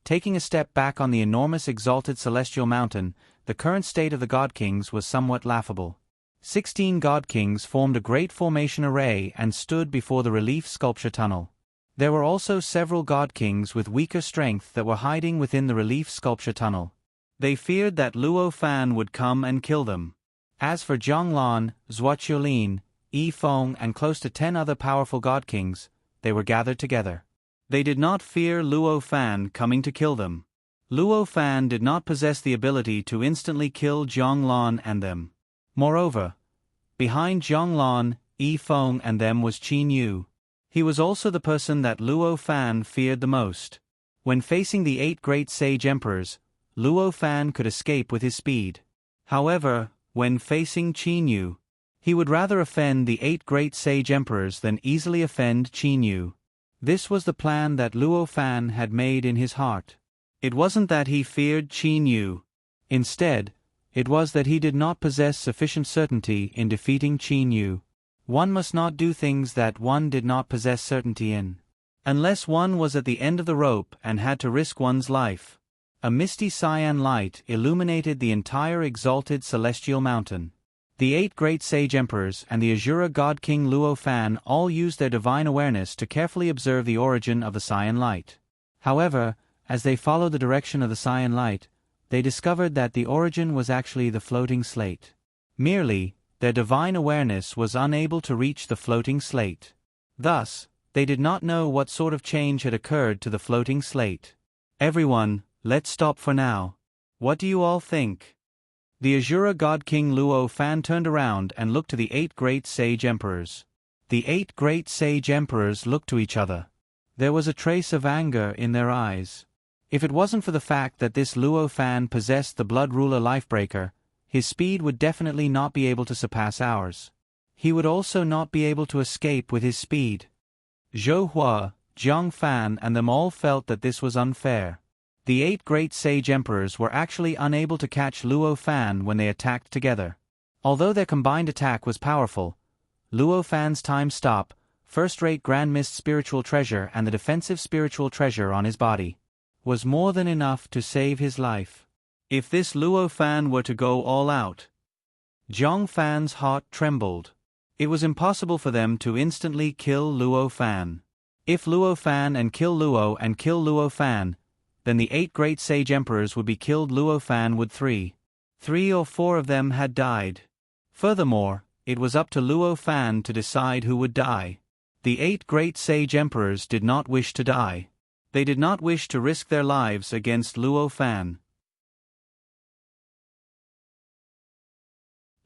Speaker 1: Taking a step back on the enormous exalted celestial mountain, the current state of the God Kings was somewhat laughable. 16 God Kings formed a great formation array and stood before the relief sculpture tunnel. There were also several God Kings with weaker strength that were hiding within the relief sculpture tunnel. They feared that Luo Fan would come and kill them. As for Zhonglan, Zhuoqiulin, Yi Feng and close to 10 other powerful God Kings, they were gathered together. They did not fear Luo Fan coming to kill them. Luo Fan did not possess the ability to instantly kill Zhonglan and them. Moreover, behind Zhonglan, Yi Feng and them was Qin Yu. He was also the person that Luo Fan feared the most. When facing the 8 great sage emperors, Luo Fan could escape with his speed. However, when facing Qin Yu, he would rather offend the 8 great sage emperors than easily offend Qin Yu. This was the plan that Luo Fan had made in his heart. It wasn't that he feared Qin Yu. Instead, it was that he did not possess sufficient certainty in defeating Qin Yu. One must not do things that one did not possess certainty in. Unless one was at the end of the rope and had to risk one's life. A misty cyan light illuminated the entire exalted celestial mountain. The 8 great sage emperors and the Azura God King Luo Fan all used their divine awareness to carefully observe the origin of the cyan light. However, as they followed the direction of the cyan light, they discovered that the origin was actually the floating slate. Merely, their divine awareness was unable to reach the floating slate. Thus, they did not know what sort of change had occurred to the floating slate. Everyone, let's stop for now. What do you all think? The Azura God King Luo Fan turned around and looked to the 8 great sage emperors. The 8 great sage emperors looked to each other. There was a trace of anger in their eyes. If it wasn't for the fact that this Luo Fan possessed the Blood Ruler Lifebreaker, his speed would definitely not be able to surpass ours. He would also not be able to escape with his speed. Zhou Hua, Jiang Fan and them all felt that this was unfair. The 8 great sage emperors were actually unable to catch Luo Fan when they attacked together. Although their combined attack was powerful, Luo Fan's time stop, first-rate Grand Mist spiritual treasure and the defensive spiritual treasure on his body was more than enough to save his life. If this Luo Fan were to go all out, Zhong Fan's heart trembled. It was impossible for them to instantly kill Luo Fan. If Luo Fan and kill Luo Fan, then the 8 great sage emperors would be killed. Luo Fan would 3 or 4 of them had died. Furthermore, it was up to Luo Fan to decide who would die. The 8 great sage emperors did not wish to die. They did not wish to risk their lives against Luo Fan.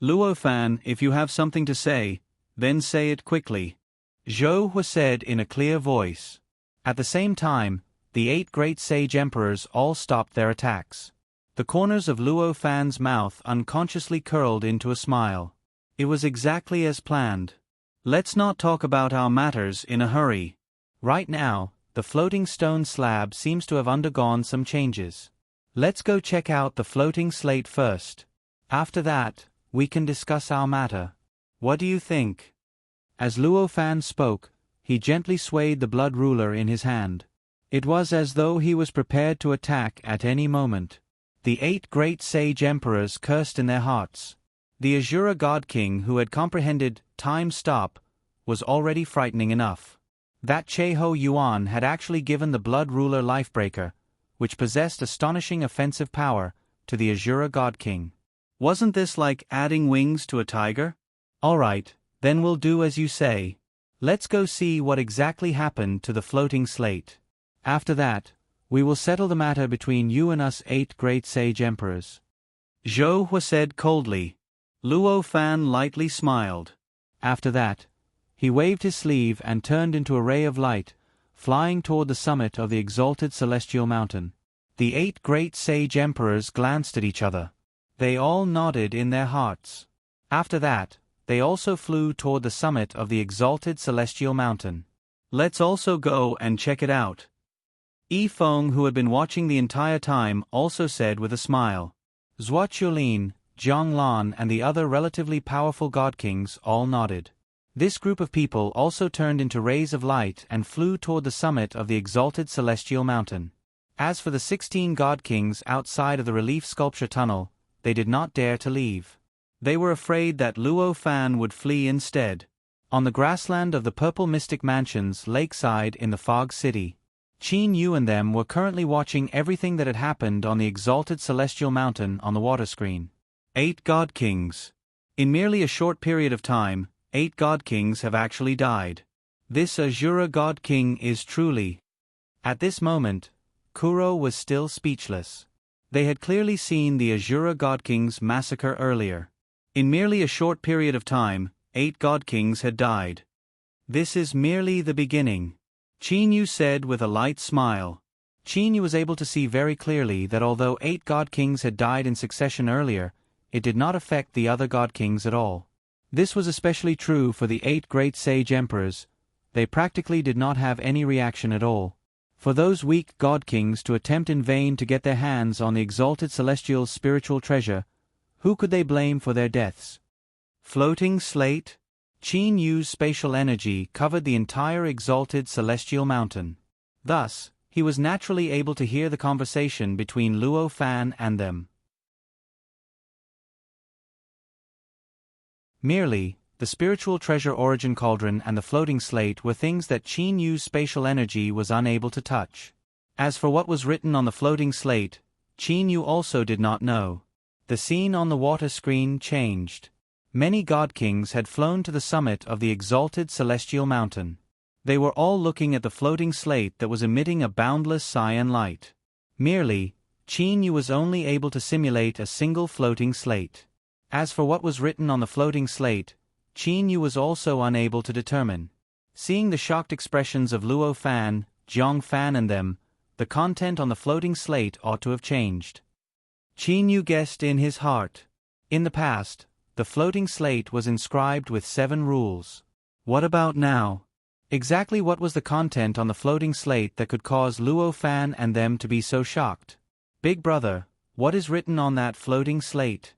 Speaker 1: Luo Fan, if you have something to say, then say it quickly, Zhou Hua said in a clear voice. At the same time, the 8 great sage emperors all stopped their attacks. The corners of Luo Fan's mouth unconsciously curled into a smile. It was exactly as planned. Let's not talk about our matters in a hurry. Right now, the floating stone slab seems to have undergone some changes. Let's go check out the floating slate first. After that, we can discuss our matter. What do you think? As Luo Fan spoke, he gently swayed the Blood Ruler in his hand. It was as though he was prepared to attack at any moment. The 8 great sage emperors cursed in their hearts. The Azura God King who had comprehended time stop was already frightening enough. That Cheho Yuan had actually given the Blood Ruler Lifebreaker, which possessed astonishing offensive power, to the Azura God King. Wasn't this like adding wings to a tiger? Alright, then we'll do as you say. Let's go see what exactly happened to the floating slate. After that, we will settle the matter between you and us 8 great sage emperors. Zhou Hua said coldly. Luo Fan lightly smiled. After that, he waved his sleeve and turned into a ray of light, flying toward the summit of the exalted celestial mountain. The 8 great sage emperors glanced at each other. They all nodded in their hearts. After that, they also flew toward the summit of the exalted celestial mountain. Let's also go and check it out. Yi Feng, who had been watching the entire time, also said with a smile. Zhuoqiulin, Zhonglan and the other relatively powerful God Kings all nodded. This group of people also turned into rays of light and flew toward the summit of the exalted celestial mountain. As for the 16 god kings outside of the relief sculpture tunnel, they did not dare to leave. They were afraid that Luo Fan would flee instead. On the grassland of the Purple Mystic Mansion's lakeside in the Fog City, Qin Yu and them were currently watching everything that had happened on the exalted celestial mountain on the water screen. 8 god kings. In merely a short period of time, 8 god kings have actually died. This Azura god king is truly... At this moment, Kuro was still speechless. They had clearly seen the Azura god kings massacre earlier. In merely a short period of time, 8 god kings had died. This is merely the beginning, Qin Yu said with a light smile. Qin Yu was able to see very clearly that although 8 god kings had died in succession earlier, it did not affect the other god kings at all. This was especially true for the 8 great sage emperors. They practically did not have any reaction at all. For those weak god kings to attempt in vain to get their hands on the exalted celestial spiritual treasure, who could they blame for their deaths? Floating slate? Qin Yu's spatial energy covered the entire exalted celestial mountain. Thus, he was naturally able to hear the conversation between Luo Fan and them. Merely, the spiritual treasure origin cauldron and the floating slate were things that Qin Yu's spatial energy was unable to touch. As for what was written on the floating slate, Qin Yu also did not know. The scene on the water screen changed. Many god kings had flown to the summit of the exalted celestial mountain. They were all looking at the floating slate that was emitting a boundless cyan light. Merely, Qin Yu was only able to simulate a single floating slate. As for what was written on the floating slate, Qin Yu was also unable to determine. Seeing the shocked expressions of Luo Fan, Jiang Fan and them, the content on the floating slate ought to have changed. Qin Yu guessed in his heart. In the past, the floating slate was inscribed with 7 rules. What about now? Exactly what was the content on the floating slate that could cause Luo Fan and them to be so shocked? Big brother, what is written on that floating slate?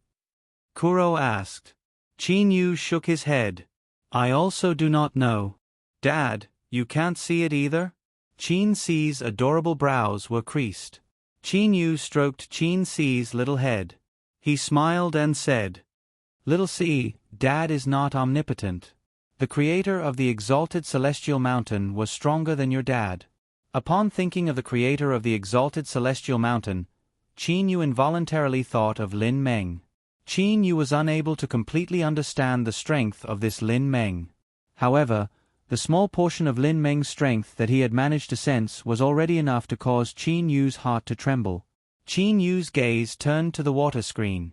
Speaker 1: Kuro asked. Qin Yu shook his head. I also do not know. Dad, you can't see it either? Qin Si's adorable brows were creased. Qin Yu stroked Qin Si's little head. He smiled and said, Little Si, Dad is not omnipotent. The creator of the exalted celestial mountain was stronger than your dad. Upon thinking of the creator of the exalted celestial mountain, Qin Yu involuntarily thought of Lin Meng. Qin Yu was unable to completely understand the strength of this Lin Meng. However, the small portion of Lin Meng's strength that he had managed to sense was already enough to cause Qin Yu's heart to tremble. Qin Yu's gaze turned to the water screen.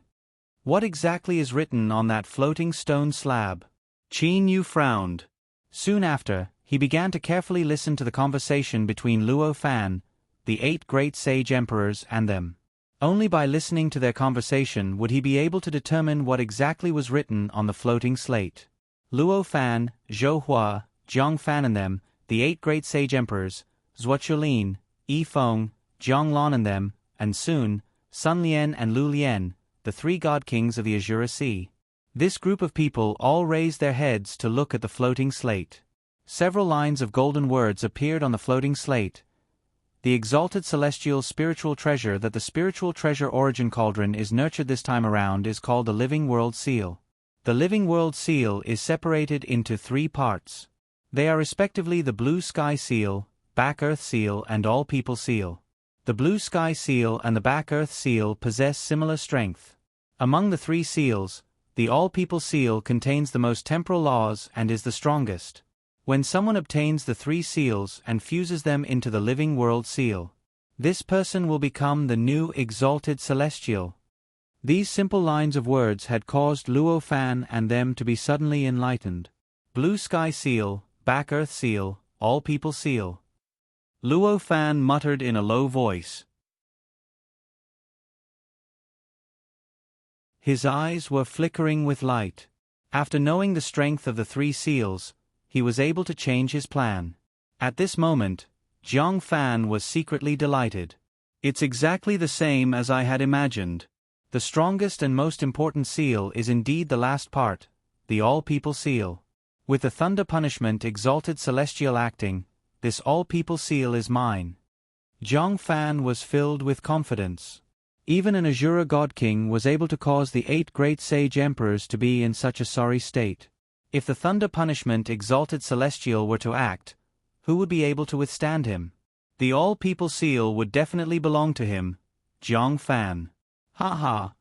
Speaker 1: What exactly is written on that floating stone slab? Qin Yu frowned. Soon after, he began to carefully listen to the conversation between Luo Fan, the 8 great sage emperors and them. Only by listening to their conversation would he be able to determine what exactly was written on the floating slate. Luo Fan, Zhou Hua, Jiang Fan and them, the 8 great sage emperors, Zhuo Chulin, Yi Feng, Jiang Lan and them, and soon, Sun Lian and Lu Lian, the 3 god kings of the Azure Sea. This group of people all raised their heads to look at the floating slate. Several lines of golden words appeared on the floating slate. The exalted celestial spiritual treasure that the spiritual treasure origin cauldron is nurtured this time around is called the Living World Seal. The Living World Seal is separated into 3 parts. They are respectively the Blue Sky Seal, Back Earth Seal and All People Seal. The Blue Sky Seal and the Back Earth Seal possess similar strength. Among the 3 seals, the All People Seal contains the most temporal laws and is the strongest. When someone obtains the 3 seals and fuses them into the Living World Seal, this person will become the new exalted celestial. These simple lines of words had caused Luo Fan and them to be suddenly enlightened. Blue Sky Seal, Back Earth Seal, All People Seal. Luo Fan muttered in a low voice. His eyes were flickering with light. After knowing the strength of the 3 seals, he was able to change his plan. At this moment, Jiang Fan was secretly delighted. It's exactly the same as I had imagined. The strongest and most important seal is indeed the last part, the All People Seal. With the thunder punishment exalted celestial acting, this all-people seal is mine. Zhang Fan was filled with confidence. Even an Azura God King was able to cause the 8 great sage emperors to be in such a sorry state. If the thunder punishment exalted celestial were to act, who would be able to withstand him? The all-people seal would definitely belong to him, Zhang Fan. Ha ha!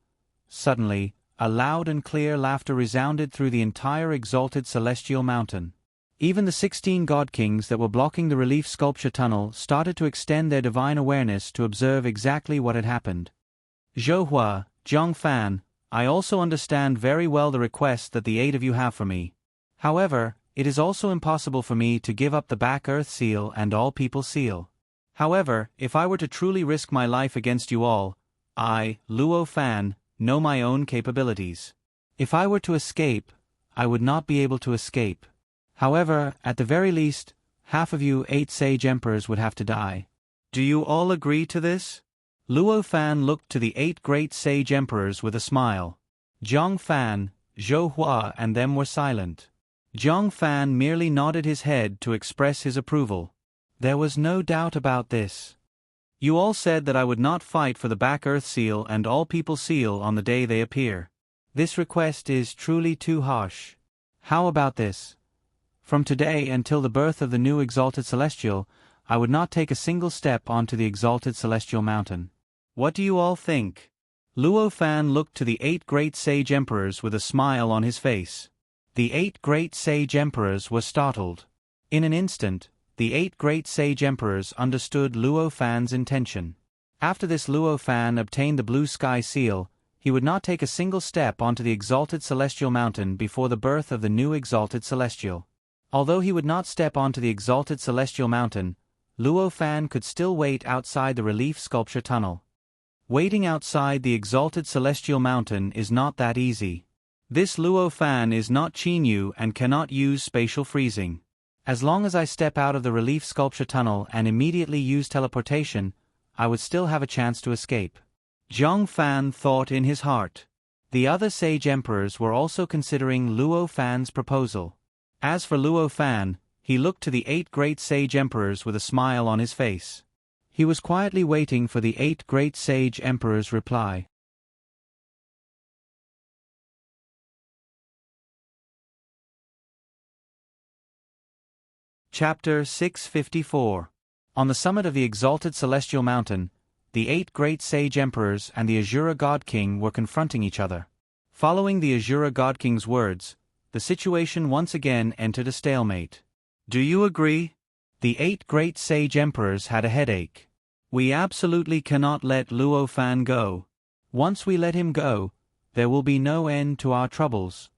Speaker 1: Suddenly, a loud and clear laughter resounded through the entire exalted celestial mountain. Even the 16 god kings that were blocking the relief sculpture tunnel started to extend their divine awareness to observe exactly what had happened. Zhou, Zhang Fan, I also understand very well the request that the 8 of you have for me. However, it is also impossible for me to give up the back earth seal and all people seal. However, if I were to truly risk my life against you all, I, Luo Fan, know my own capabilities. If I were to escape, I would not be able to escape. However, at the very least, half of you 8 sage emperors would have to die. Do you all agree to this? Luo Fan looked to the 8 great sage emperors with a smile. Zhang Fan, Zhou Hua and them were silent. Zhang Fan merely nodded his head to express his approval. There was no doubt about this. You all said that I would not fight for the back earth seal and all people seal on the day they appear. This request is truly too harsh. How about this? From today until the birth of the new exalted celestial, I would not take a single step onto the exalted celestial mountain. What do you all think? Luo Fan looked to the 8 great sage emperors with a smile on his face. The 8 great sage emperors were startled. In an instant, the 8 great sage emperors understood Luo Fan's intention. After this Luo Fan obtained the blue sky seal, he would not take a single step onto the exalted celestial mountain before the birth of the new exalted celestial. Although he would not step onto the exalted celestial mountain, Luo Fan could still wait outside the relief sculpture tunnel. Waiting outside the exalted celestial mountain is not that easy. This Luo Fan is not Qinyu and cannot use spatial freezing. As long as I step out of the relief sculpture tunnel and immediately use teleportation, I would still have a chance to escape. Zhang Fan thought in his heart. The other sage emperors were also considering Luo Fan's proposal. As for Luo Fan, he looked to the 8 great sage emperors with a smile on his face. He was quietly waiting for the 8 great sage emperors' reply. Chapter 654. On the summit of the exalted celestial mountain, the 8 great sage emperors and the Azura God King were confronting each other. Following the Azura God King's words, the situation once again entered a stalemate. Do you agree? The 8 great sage emperors had a headache. We absolutely cannot let Luo Fan go. Once we let him go, there will be no end to our troubles.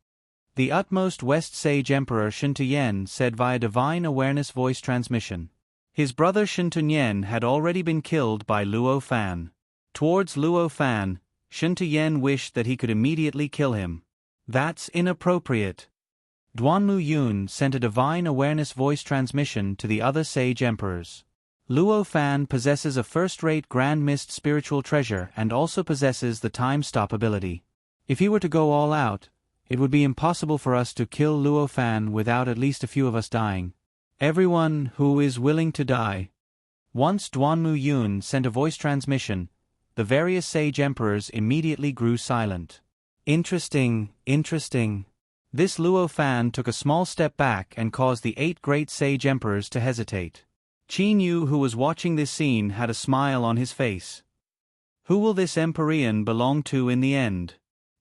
Speaker 1: The utmost West Sage Emperor Shintuyen said via divine awareness voice transmission. His brother Shintuyen had already been killed by Luo Fan. Towards Luo Fan, Shintuyen wished that he could immediately kill him. That's inappropriate. Duanmu Yun sent a divine awareness voice transmission to the other sage emperors. Luo Fan possesses a first-rate Grand Mist spiritual treasure and also possesses the time stop ability. If he were to go all out, it would be impossible for us to kill Luo Fan without at least a few of us dying. Everyone who is willing to die. Once Duanmu Yun sent a voice transmission, the various sage emperors immediately grew silent. Interesting. This Luo Fan took a small step back and caused the 8 great sage emperors to hesitate. Qinyu, who was watching this scene, had a smile on his face. Who will this Empyrean belong to in the end?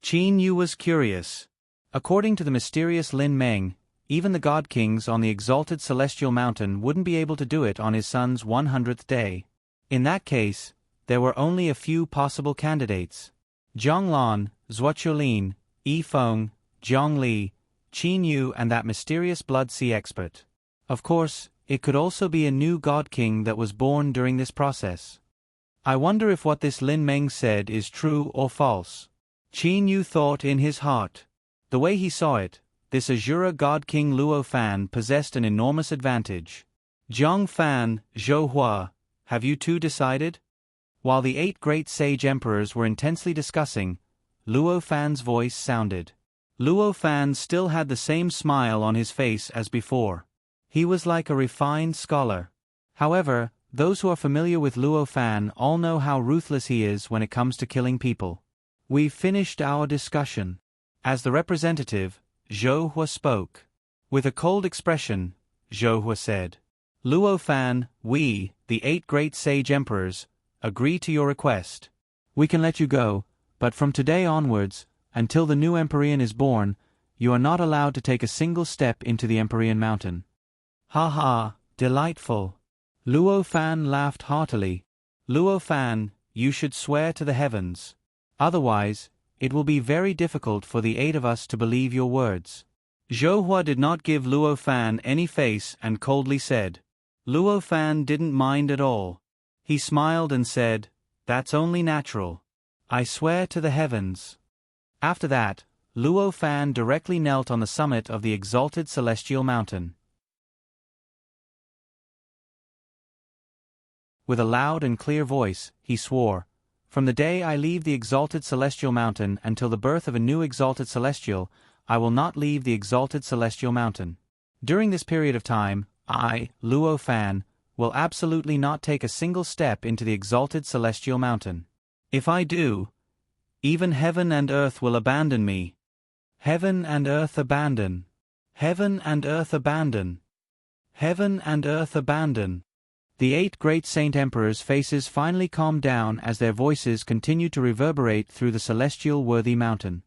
Speaker 1: Qinyu was curious. According to the mysterious Lin Meng, even the God Kings on the exalted celestial mountain wouldn't be able to do it on his son's 100th day. In that case, there were only a few possible candidates. Zhang Lan, Zhuoqiulin, Yi Feng, Zhang Li, Qinyu and that mysterious blood sea expert. Of course, it could also be a new God King that was born during this process. I wonder if what this Lin Meng said is true or false. Qinyu thought in his heart. The way he saw it, this Azura God King Luo Fan possessed an enormous advantage. Zhang Fan, Zhou Hua, have you two decided? While the 8 great sage emperors were intensely discussing, Luo Fan's voice sounded. Luo Fan still had the same smile on his face as before. He was like a refined scholar. However, those who are familiar with Luo Fan all know how ruthless he is when it comes to killing people. We've finished our discussion. As the representative, Zhou Hua spoke. With a cold expression, Zhou Hua said, Luo Fan, we, the 8 great sage emperors, agree to your request. We can let you go, but from today onwards, until the new Empyrean is born, you are not allowed to take a single step into the Empyrean mountain. Ha ha, delightful. Luo Fan laughed heartily. Luo Fan, you should swear to the heavens. Otherwise, it will be very difficult for the 8 of us to believe your words. Zhou Hua did not give Luo Fan any face and coldly said. Luo Fan didn't mind at all. He smiled and said, That's only natural. I swear to the heavens. After that, Luo Fan directly knelt on the summit of the exalted celestial mountain. With a loud and clear voice, he swore, From the day I leave the exalted celestial mountain until the birth of a new exalted celestial, I will not leave the exalted celestial mountain. During this period of time, I, Luo Fan, will absolutely not take a single step into the exalted celestial mountain. If I do, even heaven and earth will abandon me. Heaven and earth abandon. Heaven and earth abandon. Heaven and earth abandon. The 8 great saint emperors' faces finally calmed down as their voices continued to reverberate through the celestial worthy mountain.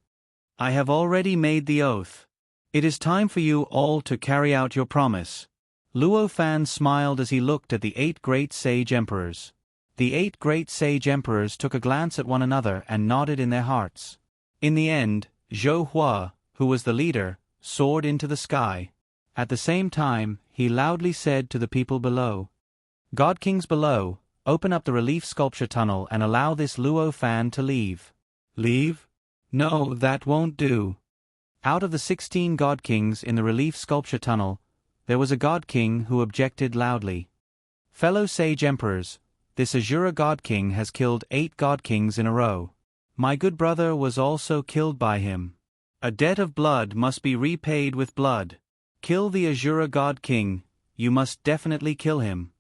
Speaker 1: I have already made the oath. It is time for you all to carry out your promise. Luo Fan smiled as he looked at the 8 great sage emperors. The 8 great sage emperors took a glance at one another and nodded in their hearts. In the end, Zhou Hua, who was the leader, soared into the sky. At the same time, he loudly said to the people below, God Kings below, open up the relief sculpture tunnel and allow this Luo Fan to leave. Leave? No, that won't do. Out of the 16 God Kings in the relief sculpture tunnel, there was a God King who objected loudly. Fellow sage emperors, this Azura God King has killed 8 God Kings in a row. My good brother was also killed by him. A debt of blood must be repaid with blood. Kill the Azura God King, you must definitely kill him.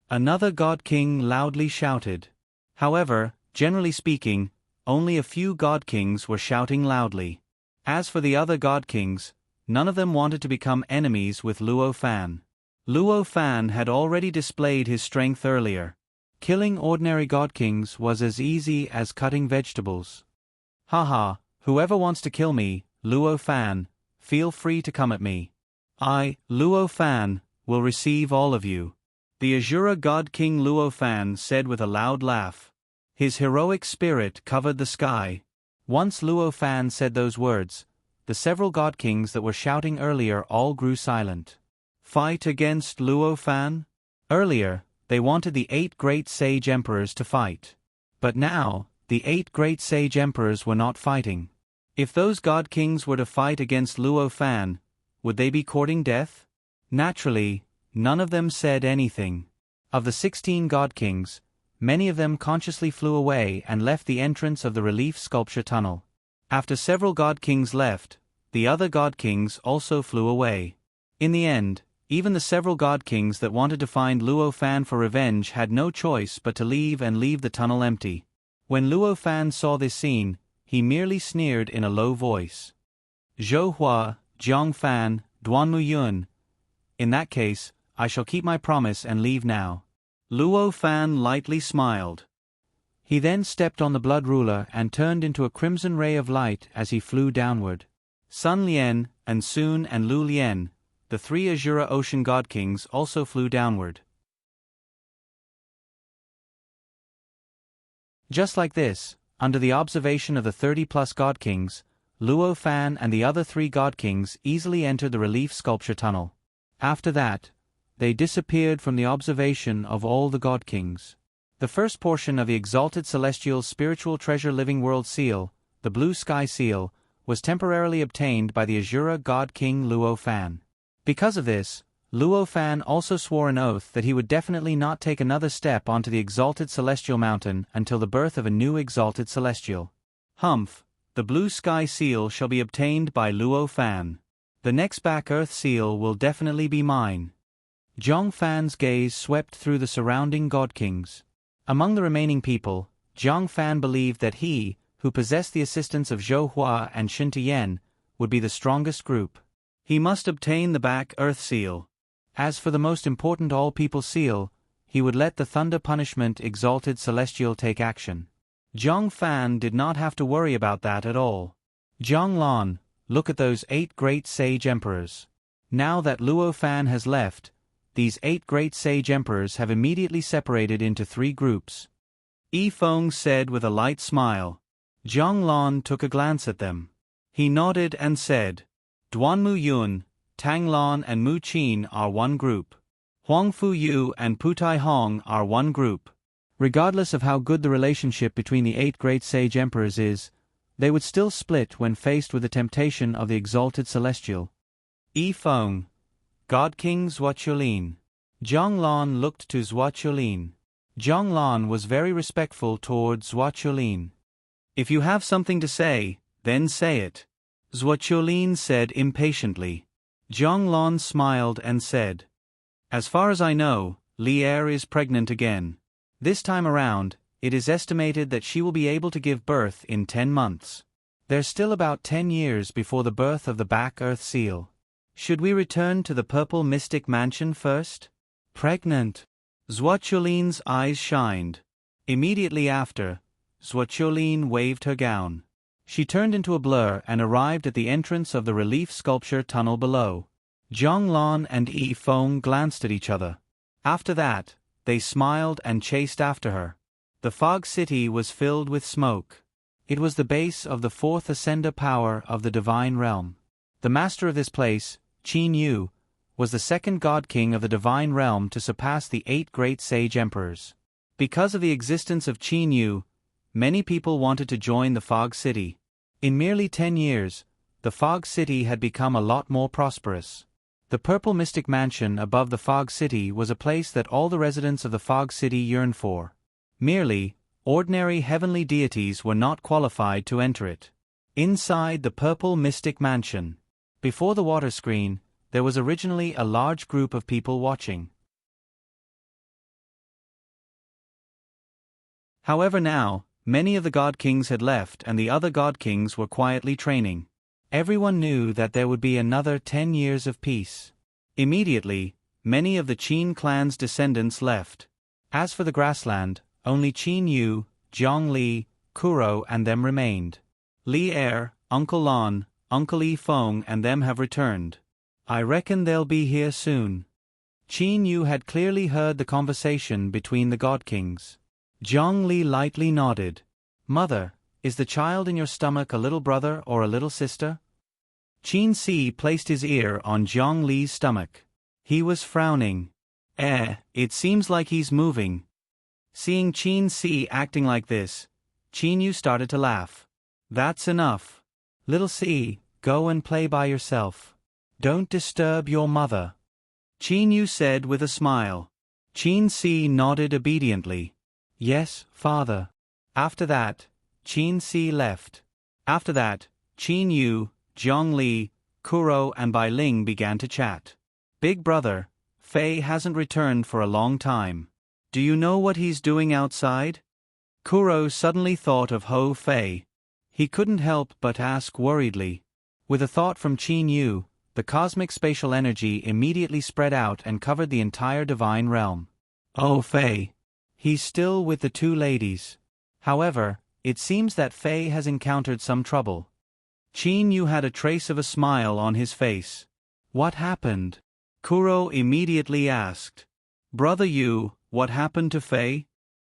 Speaker 1: Another God King loudly shouted. However, generally speaking, only a few God Kings were shouting loudly. As for the other God Kings, none of them wanted to become enemies with Luo Fan. Luo Fan had already displayed his strength earlier. Killing ordinary God Kings was as easy as cutting vegetables. Haha, whoever wants to kill me, Luo Fan, feel free to come at me. I, Luo Fan, will receive all of you. The Azura God King Luo Fan said with a loud laugh. His heroic spirit covered the sky. Once Luo Fan said those words, the several God Kings that were shouting earlier all grew silent. Fight against Luo Fan? Earlier, they wanted the 8 great sage emperors to fight. But now, the 8 great sage emperors were not fighting. If those God Kings were to fight against Luo Fan, would they be courting death? Naturally, none of them said anything. Of the 16 God Kings, many of them consciously flew away and left the entrance of the relief sculpture tunnel. After several God Kings left, the other God Kings also flew away. In the end, even the several God Kings that wanted to find Luo Fan for revenge had no choice but to leave the tunnel empty. When Luo Fan saw this scene, he merely sneered in a low voice. Zhou Hua, Jiang Fan, Duanmu Yun. In that case, I shall keep my promise and leave now. Luo Fan lightly smiled. He then stepped on the blood ruler and turned into a crimson ray of light as he flew downward. Sun Lien, and Sun and Lu Lien, the 3 Azura Ocean God Kings, also flew downward. Just like this, under the observation of the 30+ God Kings, Luo Fan and the other 3 God Kings easily entered the relief sculpture tunnel. After that, they disappeared from the observation of all the God Kings. The first portion of the Exalted Celestial Spiritual Treasure Living World Seal, the Blue Sky Seal, was temporarily obtained by the Azura God King Luo Fan. Because of this, Luo Fan also swore an oath that he would definitely not take another step onto the Exalted Celestial Mountain until the birth of a new Exalted Celestial. Humph, the blue sky seal shall be obtained by Luo Fan. The next back earth seal will definitely be mine. Zhang Fan's gaze swept through the surrounding god kings. Among the remaining people, Zhang Fan believed that he, who possessed the assistance of Zhou Hua and Shin Tian, would be the strongest group. He must obtain the back earth seal. As for the most important all-people seal, he would let the thunder punishment exalted celestial take action. Zhang Fan did not have to worry about that at all. Zhang Lan, look at those 8 great sage emperors. Now that Luo Fan has left, these 8 great sage emperors have immediately separated into 3 groups. Yi Feng said with a light smile. Zhang Lan took a glance at them. He nodded and said, Duan Mu Yun, Tang Lan and Mu Qin are one group. Huang Fu Yu and Putai Hong are one group. Regardless of how good the relationship between the 8 great sage emperors is, they would still split when faced with the temptation of the exalted celestial. Yi Feng, God King Zhuo. Zhang Lan looked to Zhuo. Zhang Lan was very respectful toward Zhuo. If you have something to say, then say it. Zhuo said impatiently. Zhang Lan smiled and said, As far as I know, Li Er is pregnant again. This time around, it is estimated that she will be able to give birth in 10 months. There's still about 10 years before the birth of the back earth seal. Should we return to the Purple Mystic Mansion first? Pregnant. Zhuo eyes shined. Immediately after, Zhuo waved her gown. She turned into a blur and arrived at the entrance of the relief sculpture tunnel below. Zhang Lan and Yi Feng glanced at each other. After that, they smiled and chased after her. The fog city was filled with smoke. It was the base of the 4th ascender power of the divine realm. The master of this place, Qin Yu, was the 2nd god king of the divine realm to surpass the 8 great sage emperors. Because of the existence of Qin Yu, many people wanted to join the fog city. In merely 10 years, the fog city had become a lot more prosperous. The Purple Mystic Mansion above the fog city was a place that all the residents of the fog city yearned for. Merely, ordinary heavenly deities were not qualified to enter it. Inside the Purple Mystic Mansion, before the water screen, there was originally a large group of people watching. However now, many of the god kings had left and the other god kings were quietly training. Everyone knew that there would be another 10 years of peace. Immediately, many of the Qin clan's descendants left. As for the grassland, only Qin Yu, Zhang Li, Kuro and them remained. Li Er, Uncle Lan, Uncle Yi Feng and them have returned. I reckon they'll be here soon. Qin Yu had clearly heard the conversation between the god kings. Zhang Li lightly nodded. Mother, is the child in your stomach a little brother or a little sister? Qin Si placed his ear on Zhang Li's stomach. He was frowning. It seems like he's moving. Seeing Qin Si acting like this, Qin Yu started to laugh. That's enough. Little Si, go and play by yourself. Don't disturb your mother. Qin Yu said with a smile. Qin Si nodded obediently. Yes, father. After that, Qin Si left. After that, Qin Yu, Zhang Li, Kuro and Bai Ling began to chat. Big brother, Fei hasn't returned for a long time. Do you know what he's doing outside? Kuro suddenly thought of Ho Fei. He couldn't help but ask worriedly. With a thought from Qin Yu, the cosmic spatial energy immediately spread out and covered the entire divine realm. Oh Fei. He's still with the 2 ladies. However, it seems that Fei has encountered some trouble. Qin Yu had a trace of a smile on his face. What happened? Kuro immediately asked. Brother Yu, what happened to Fei?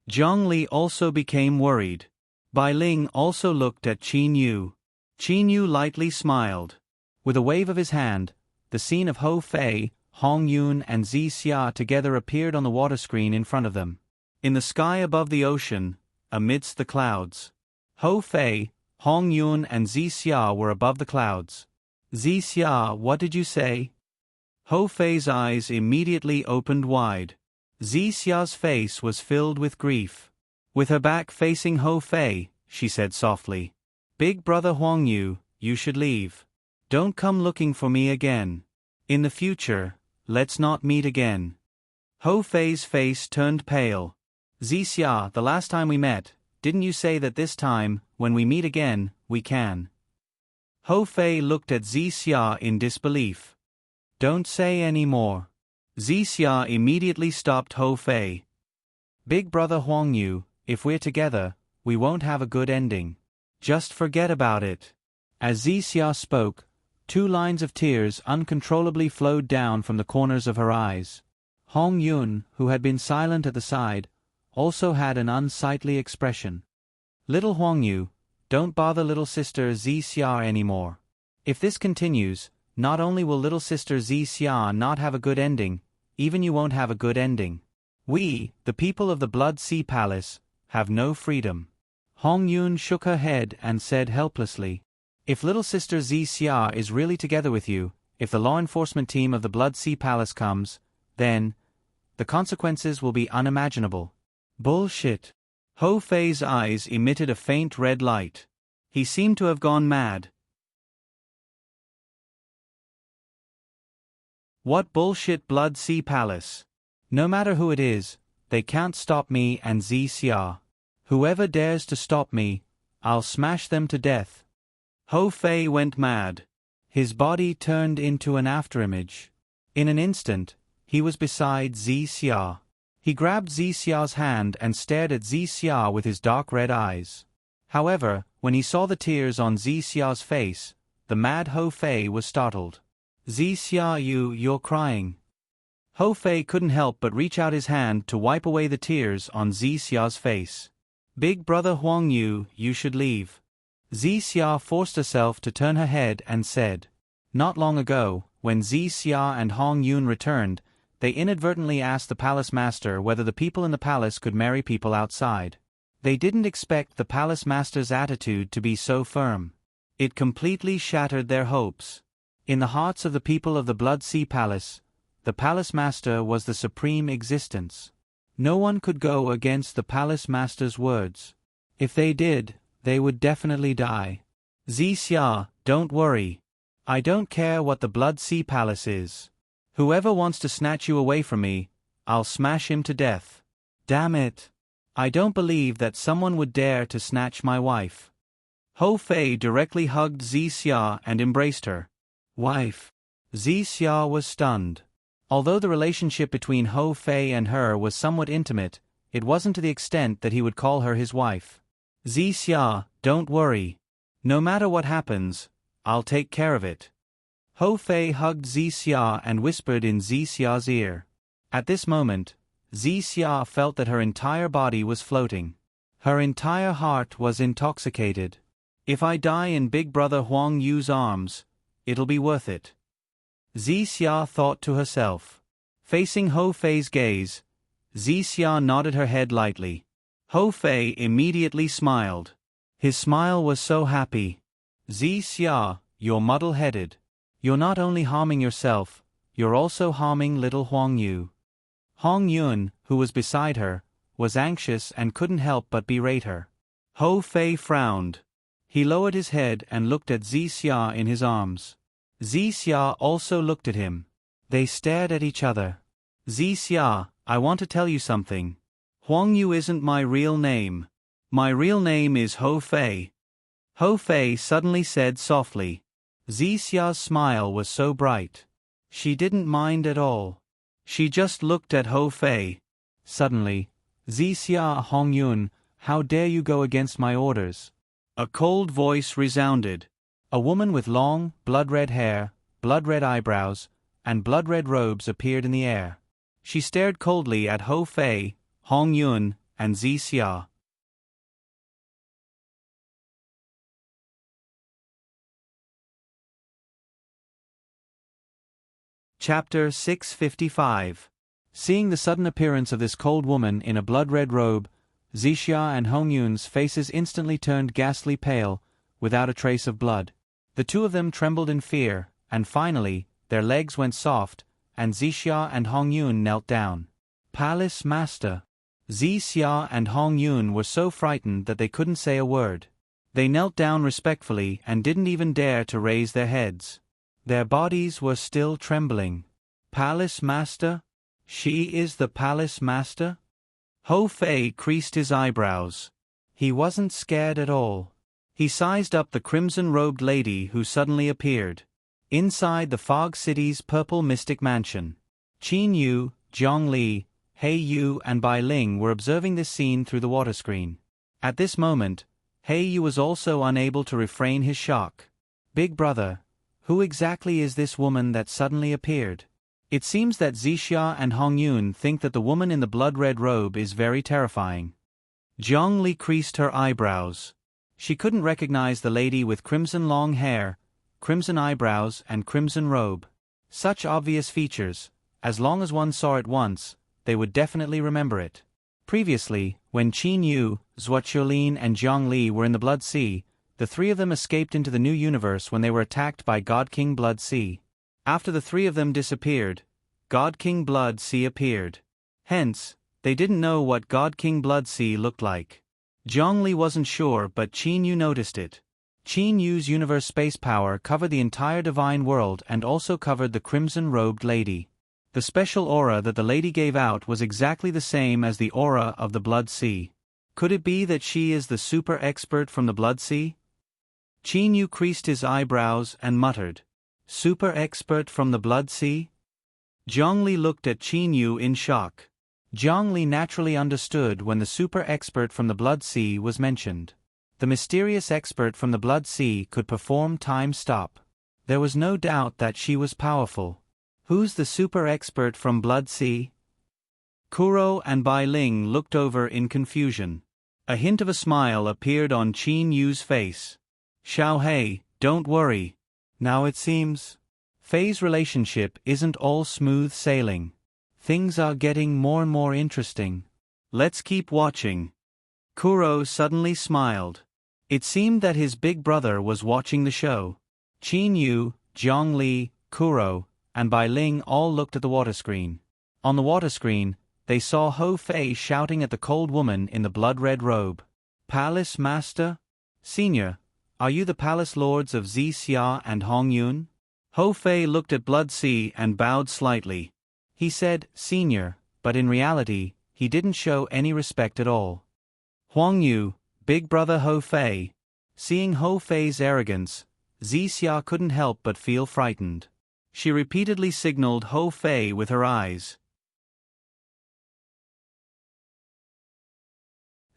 Speaker 1: Zhang Li also became worried. Bai Ling also looked at Qin Yu. Qin Yu lightly smiled. With a wave of his hand, the scene of Ho Fei, Hong Yun and Zi Xia together appeared on the water screen in front of them. In the sky above the ocean, amidst the clouds, Ho Fei, Hong Yun and Zi Xia were above the clouds. Zi Xia, what did you say? Ho Fei's eyes immediately opened wide. Zi Xia's face was filled with grief. With her back facing Ho Fei, she said softly. Big brother Huang Yu, you should leave. Don't come looking for me again. In the future, let's not meet again. Hou Fei's face turned pale. Zixia, the last time we met, didn't you say that this time, when we meet again, we can? Hou Fei looked at Zixia in disbelief. Don't say any more. Zixia immediately stopped Hou Fei. Big brother Huang Yu, if we're together, we won't have a good ending. Just forget about it. As Zixia spoke, 2 lines of tears uncontrollably flowed down from the corners of her eyes. Hong Yun, who had been silent at the side, also had an unsightly expression. Little Huang Yu, don't bother little sister Zixia anymore. If this continues, not only will little sister Zixia not have a good ending, even you won't have a good ending. We, the people of the Blood Sea Palace, have no freedom. Hong Yun shook her head and said helplessly, if little sister Zixia is really together with you, if the law enforcement team of the Blood Sea Palace comes, then the consequences will be unimaginable. Bullshit. Hou Fei's eyes emitted a faint red light. He seemed to have gone mad. What bullshit Blood Sea Palace? No matter who it is, they can't stop me and Zixia. Whoever dares to stop me, I'll smash them to death. Hou Fei went mad. His body turned into an afterimage. In an instant, he was beside Zixia. He grabbed Zixia's hand and stared at Zixia with his dark red eyes. However, when he saw the tears on Zixia's face, the mad Hou Fei was startled. Zixia, you're crying. Hou Fei couldn't help but reach out his hand to wipe away the tears on Zixia's face. Big brother Huang Yu, you should leave. Zixia forced herself to turn her head and said. Not long ago, when Zixia and Hong Yun returned, they inadvertently asked the palace master whether the people in the palace could marry people outside. They didn't expect the palace master's attitude to be so firm. It completely shattered their hopes. In the hearts of the people of the Blood Sea Palace, the palace master was the supreme existence. No one could go against the palace master's words. If they did, they would definitely die. Zixia, don't worry. I don't care what the Blood Sea Palace is. Whoever wants to snatch you away from me, I'll smash him to death. Damn it. I don't believe that someone would dare to snatch my wife. Hou Fei directly hugged Zixia and embraced her. Wife. Zixia was stunned. Although the relationship between Hou Fei and her was somewhat intimate, it wasn't to the extent that he would call her his wife. Zixia, don't worry. No matter what happens, I'll take care of it. Hou Fei hugged Zixia and whispered in Zixia's ear. At this moment, Zixia felt that her entire body was floating. Her entire heart was intoxicated. If I die in Big Brother Huang Yu's arms, it'll be worth it. Zixia thought to herself. Facing Hou Fei's gaze, Zixia nodded her head lightly. Hou Fei immediately smiled. His smile was so happy. Zixia, you're muddle-headed. You're not only harming yourself, you're also harming little Huang Yu. Hong Yun, who was beside her, was anxious and couldn't help but berate her. Hou Fei frowned. He lowered his head and looked at Zixia in his arms. Zixia also looked at him. They stared at each other. Zixia, I want to tell you something. Huang Yu isn't my real name. My real name is Hou Fei. Hou Fei suddenly said softly. Zixia's smile was so bright. She didn't mind at all. She just looked at Hou Fei. Suddenly, Zixia, Hong Yun, how dare you go against my orders? A cold voice resounded. A woman with long, blood-red hair, blood-red eyebrows, and blood-red robes appeared in the air. She stared coldly at Hou Fei, Hong Yun, and Zixia. Chapter 655. Seeing the sudden appearance of this cold woman in a blood-red robe, Zixia and Hong Yun's faces instantly turned ghastly pale, without a trace of blood. The two of them trembled in fear, and finally, their legs went soft, and Zixia and Hong Yun knelt down. Palace Master. Zixia and Hong Yun were so frightened that they couldn't say a word. They knelt down respectfully and didn't even dare to raise their heads. Their bodies were still trembling. Palace Master? She is the Palace Master? Ho Fei creased his eyebrows. He wasn't scared at all. He sized up the crimson-robed lady who suddenly appeared. Inside the Fog City's purple mystic mansion. Qin Yu, Zhong Li, He Yu and Bai Ling were observing this scene through the water screen. At this moment, He Yu was also unable to refrain his shock. Big brother, who exactly is this woman that suddenly appeared? It seems that Zixia and Hong Yun think that the woman in the blood-red robe is very terrifying. Zhong Li creased her eyebrows. She couldn't recognize the lady with crimson long hair, crimson eyebrows and crimson robe. Such obvious features, as long as one saw it once, they would definitely remember it. Previously, when Qin Yu, Zhuo Qiulin and Zhang Li were in the Blood Sea, the three of them escaped into the new universe when they were attacked by God King Blood Sea. After the three of them disappeared, God King Blood Sea appeared. Hence, they didn't know what God King Blood Sea looked like. Zhang Li wasn't sure, but Qin Yu noticed it. Qin Yu's universe space power covered the entire divine world and also covered the crimson-robed lady. The special aura that the lady gave out was exactly the same as the aura of the Blood Sea. Could it be that she is the super expert from the Blood Sea? Qin Yu creased his eyebrows and muttered, "Super expert from the Blood Sea?" Zhang Li looked at Qin Yu in shock. Zhang Li naturally understood when the super expert from the Blood Sea was mentioned. The mysterious expert from the Blood Sea could perform time stop. There was no doubt that she was powerful. Who's the super expert from Blood Sea? Kuro and Bai Ling looked over in confusion. A hint of a smile appeared on Qin Yu's face. Xiao Hei, don't worry. Now it seems Fei's relationship isn't all smooth sailing. Things are getting more and more interesting. Let's keep watching. Kuro suddenly smiled. It seemed that his big brother was watching the show. Qin Yu, Zhong Li, Kuro, and Bai Ling all looked at the water screen. On the water screen, they saw Ho Fei shouting at the cold woman in the blood-red robe. Palace Master? Senior, are you the palace lords of Zixia and Hong Yun? Ho Fei looked at Blood Sea and bowed slightly. He said, "Senior," but in reality, he didn't show any respect at all. Huang Yu, big brother Ho Fei. Seeing Ho Fei's arrogance, Zixia couldn't help but feel frightened. She repeatedly signaled Ho Fei with her eyes.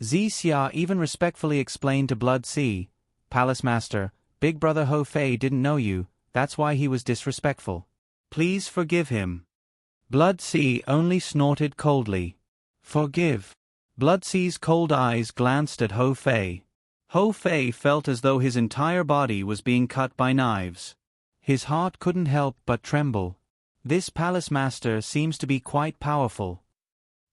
Speaker 1: Zixia even respectfully explained to Blood Sea, "Palace Master, big brother Ho Fei didn't know you, that's why he was disrespectful. Please forgive him." Blood Sea only snorted coldly. "Forgive?" Blood Sea's cold eyes glanced at Ho Fei. Ho Fei felt as though his entire body was being cut by knives. His heart couldn't help but tremble. This Palace Master seems to be quite powerful.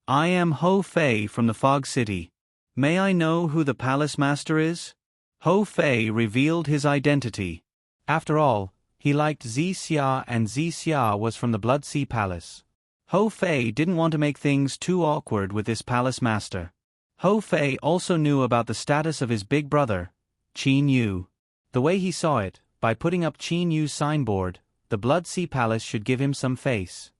Speaker 1: "I am Ho Fei from the Fog City. May I know who the Palace Master is?" Ho Fei revealed his identity. After all, he liked Zixia and Zixia was from the Blood Sea Palace. Ho Fei didn't want to make things too awkward with this Palace Master. Ho Fei also knew about the status of his big brother, Qin Yu. The way he saw it, by putting up Qin Yu's signboard, the Blood Sea Palace should give him some face.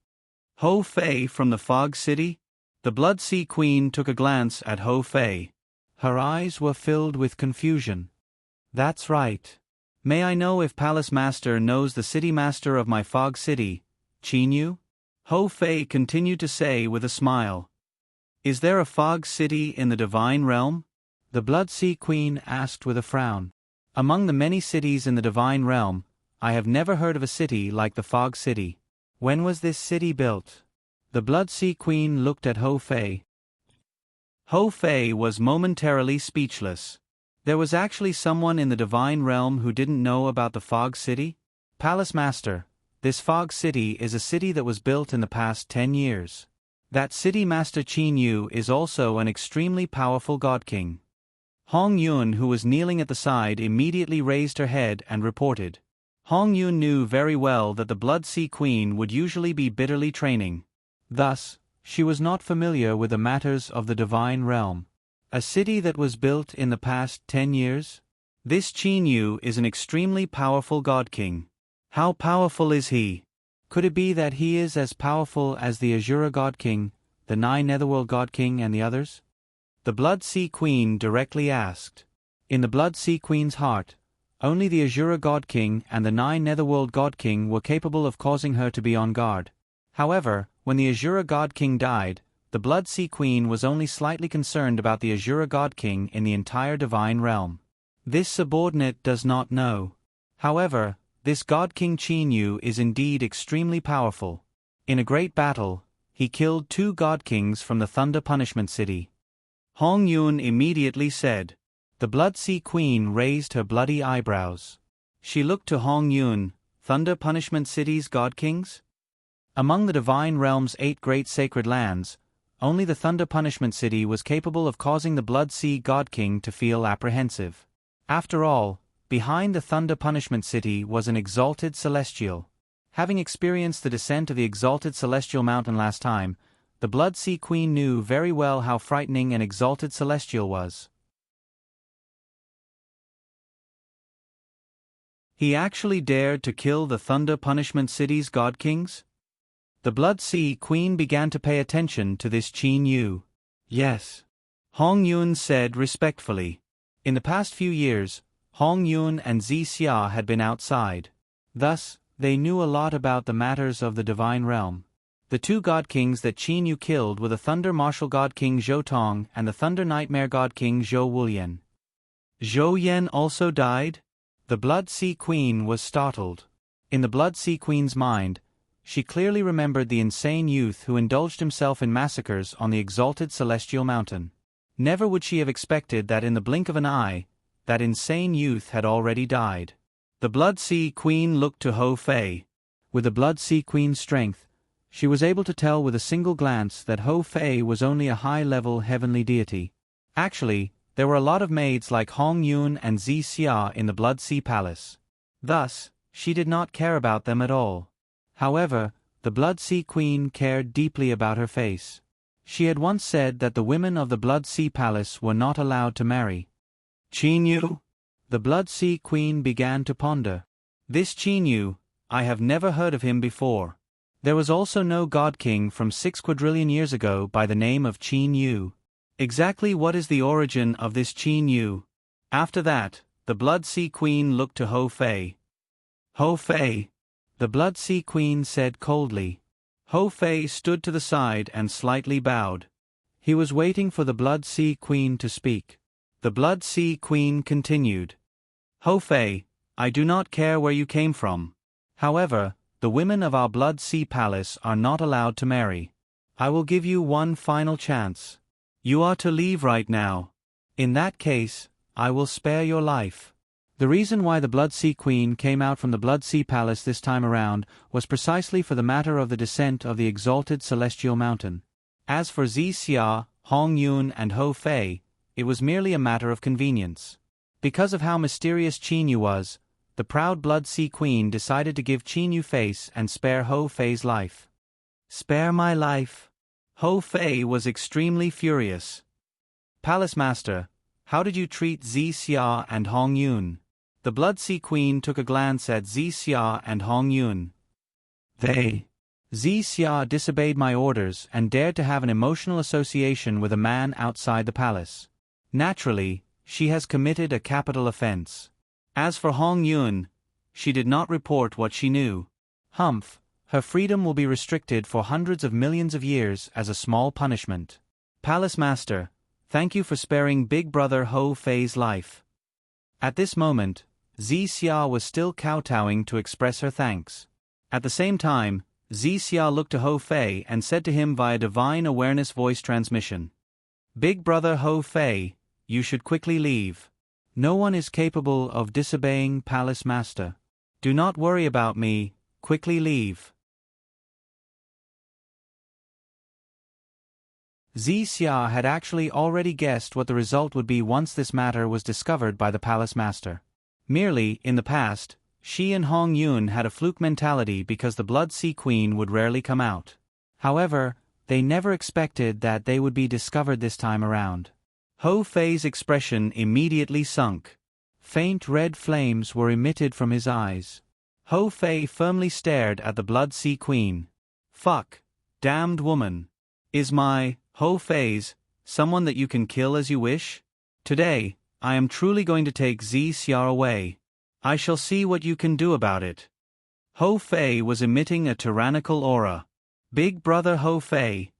Speaker 1: Ho Fei from the Fog City? The Blood Sea Queen took a glance at Ho Fei. Her eyes were filled with confusion. "That's right. May I know if Palace Master knows the City Master of my Fog City, Qin Yu?" Ho Fei continued to say with a smile. "Is there a Fog City in the Divine Realm?" The Blood Sea Queen asked with a frown. "Among the many cities in the Divine Realm, I have never heard of a city like the Fog City. When was this city built?" The Blood Sea Queen looked at Ho Fei. Ho Fei was momentarily speechless. There was actually someone in the Divine Realm who didn't know about the Fog City? "Palace Master, this Fog City is a city that was built in the past 10 years. That City Master Qin Yu is also an extremely powerful God King." Hong Yun, who was kneeling at the side, immediately raised her head and reported. Hong Yun knew very well that the Blood Sea Queen would usually be bitterly training. Thus, she was not familiar with the matters of the Divine Realm. A city that was built in the past 10 years? This Qin Yu is an extremely powerful God King. How powerful is he? Could it be that he is as powerful as the Azura God King, the 9 Netherworld God King and the others? The Blood Sea Queen directly asked. In the Blood Sea Queen's heart, only the Azura God King and the 9 Netherworld God King were capable of causing her to be on guard. However, when the Azura God King died, the Blood Sea Queen was only slightly concerned about the Azura God King in the entire divine realm. This subordinate does not know. However, this God King Qin Yu is indeed extremely powerful. In a great battle, he killed 2 God Kings from the Thunder Punishment City. Hong Yun immediately said. The Blood Sea Queen raised her bloody eyebrows. She looked to Hong Yun, Thunder Punishment City's God Kings? Among the Divine Realm's 8 great sacred lands, only the Thunder Punishment City was capable of causing the Blood Sea God King to feel apprehensive. After all, behind the Thunder Punishment City was an exalted celestial. Having experienced the descent of the exalted celestial mountain last time, the Blood Sea Queen knew very well how frightening an exalted celestial was. He actually dared to kill the Thunder Punishment City's God Kings? The Blood Sea Queen began to pay attention to this Qin Yu. Yes. Hong Yun said respectfully. In the past few years, Hong Yun and Xia had been outside. Thus, they knew a lot about the matters of the divine realm. The 2 God Kings that Qin Yu killed were the Thunder Martial God King Zhou Tong and the Thunder Nightmare God King Zhou Wulian. Zhou Yan also died? The Blood Sea Queen was startled. In the Blood Sea Queen's mind, she clearly remembered the insane youth who indulged himself in massacres on the exalted celestial mountain. Never would she have expected that in the blink of an eye, that insane youth had already died. The Blood Sea Queen looked to Ho Fei. With the Blood Sea Queen's strength, she was able to tell with a single glance that Ho Fei was only a high-level heavenly deity. Actually, there were a lot of maids like Hong Yun and Xia in the Blood Sea Palace. Thus, she did not care about them at all. However, the Blood Sea Queen cared deeply about her face. She had once said that the women of the Blood Sea Palace were not allowed to marry. Qin Yu? The Blood Sea Queen began to ponder. This Qin Yu, I have never heard of him before. There was also no God King from 6 quadrillion years ago by the name of Qin Yu. Exactly what is the origin of this Qin Yu? After that, the Blood Sea Queen looked to Ho Fei. Ho Fei, the Blood Sea Queen said coldly. Ho Fei stood to the side and slightly bowed. He was waiting for the Blood Sea Queen to speak. The Blood Sea Queen continued. Ho Fei, I do not care where you came from. However, the women of our Blood Sea Palace are not allowed to marry. I will give you one final chance. You are to leave right now. In that case, I will spare your life. The reason why the Blood Sea Queen came out from the Blood Sea Palace this time around was precisely for the matter of the descent of the exalted celestial mountain. As for Xia, Hong Yun and Ho Fei, it was merely a matter of convenience. Because of how mysterious Qin Yu was, the proud Blood Sea Queen decided to give Qin Yu face and spare Ho Fei's life. Spare my life? Ho Fei was extremely furious. Palace Master, how did you treat Xia and Hong Yun? The Blood Sea Queen took a glance at Xia and Hong Yun. Xia disobeyed my orders and dared to have an emotional association with a man outside the palace. Naturally, she has committed a capital offense. As for Hong Yun, she did not report what she knew. Humph, her freedom will be restricted for hundreds of millions of years as a small punishment. Palace Master, thank you for sparing Big Brother Ho Fei's life. At this moment, Xia was still kowtowing to express her thanks. At the same time, Xia looked to Ho Fei and said to him via divine awareness voice transmission. Big Brother Ho Fei, you should quickly leave. No one is capable of disobeying Palace Master. Do not worry about me, quickly leave. Xia had actually already guessed what the result would be once this matter was discovered by the Palace Master. Merely, in the past, she and Hong Yun had a fluke mentality because the Blood Sea Queen would rarely come out. However, they never expected that they would be discovered this time around. Ho Fei's expression immediately sunk. Faint red flames were emitted from his eyes. Ho Fei firmly stared at the Blood Sea Queen. Fuck, damned woman. Is my Ho Fei's someone that you can kill as you wish? Today, I am truly going to take Xia away. I shall see what you can do about it. Ho Fei was emitting a tyrannical aura. Big brother Ho Fei.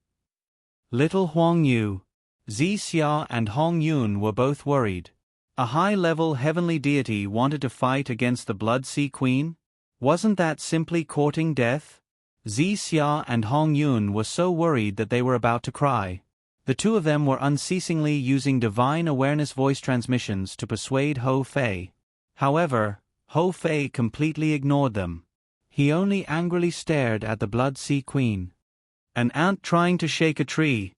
Speaker 1: Little Huang Yu, Xia and Hong Yun were both worried. A high-level heavenly deity wanted to fight against the Blood Sea Queen? Wasn't that simply courting death? Xia and Hong Yun were so worried that they were about to cry. The two of them were unceasingly using divine awareness voice transmissions to persuade Ho Fei. However, Ho Fei completely ignored them. He only angrily stared at the Blood Sea Queen. An ant trying to shake a tree.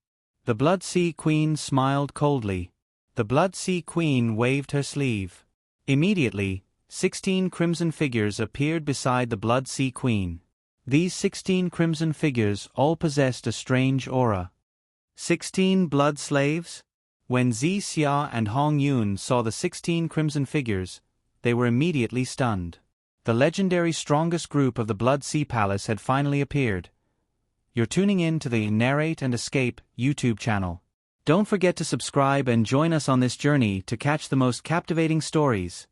Speaker 1: The Blood Sea Queen smiled coldly. The Blood Sea Queen waved her sleeve. Immediately, 16 crimson figures appeared beside the Blood Sea Queen. These 16 crimson figures all possessed a strange aura. 16 blood slaves? When Xia and Hong Yun saw the 16 crimson figures, they were immediately stunned. The legendary strongest group of the Blood Sea Palace had finally appeared. You're tuning in to the Narrate and Escape YouTube channel. Don't forget to subscribe and join us on this journey to catch the most captivating stories.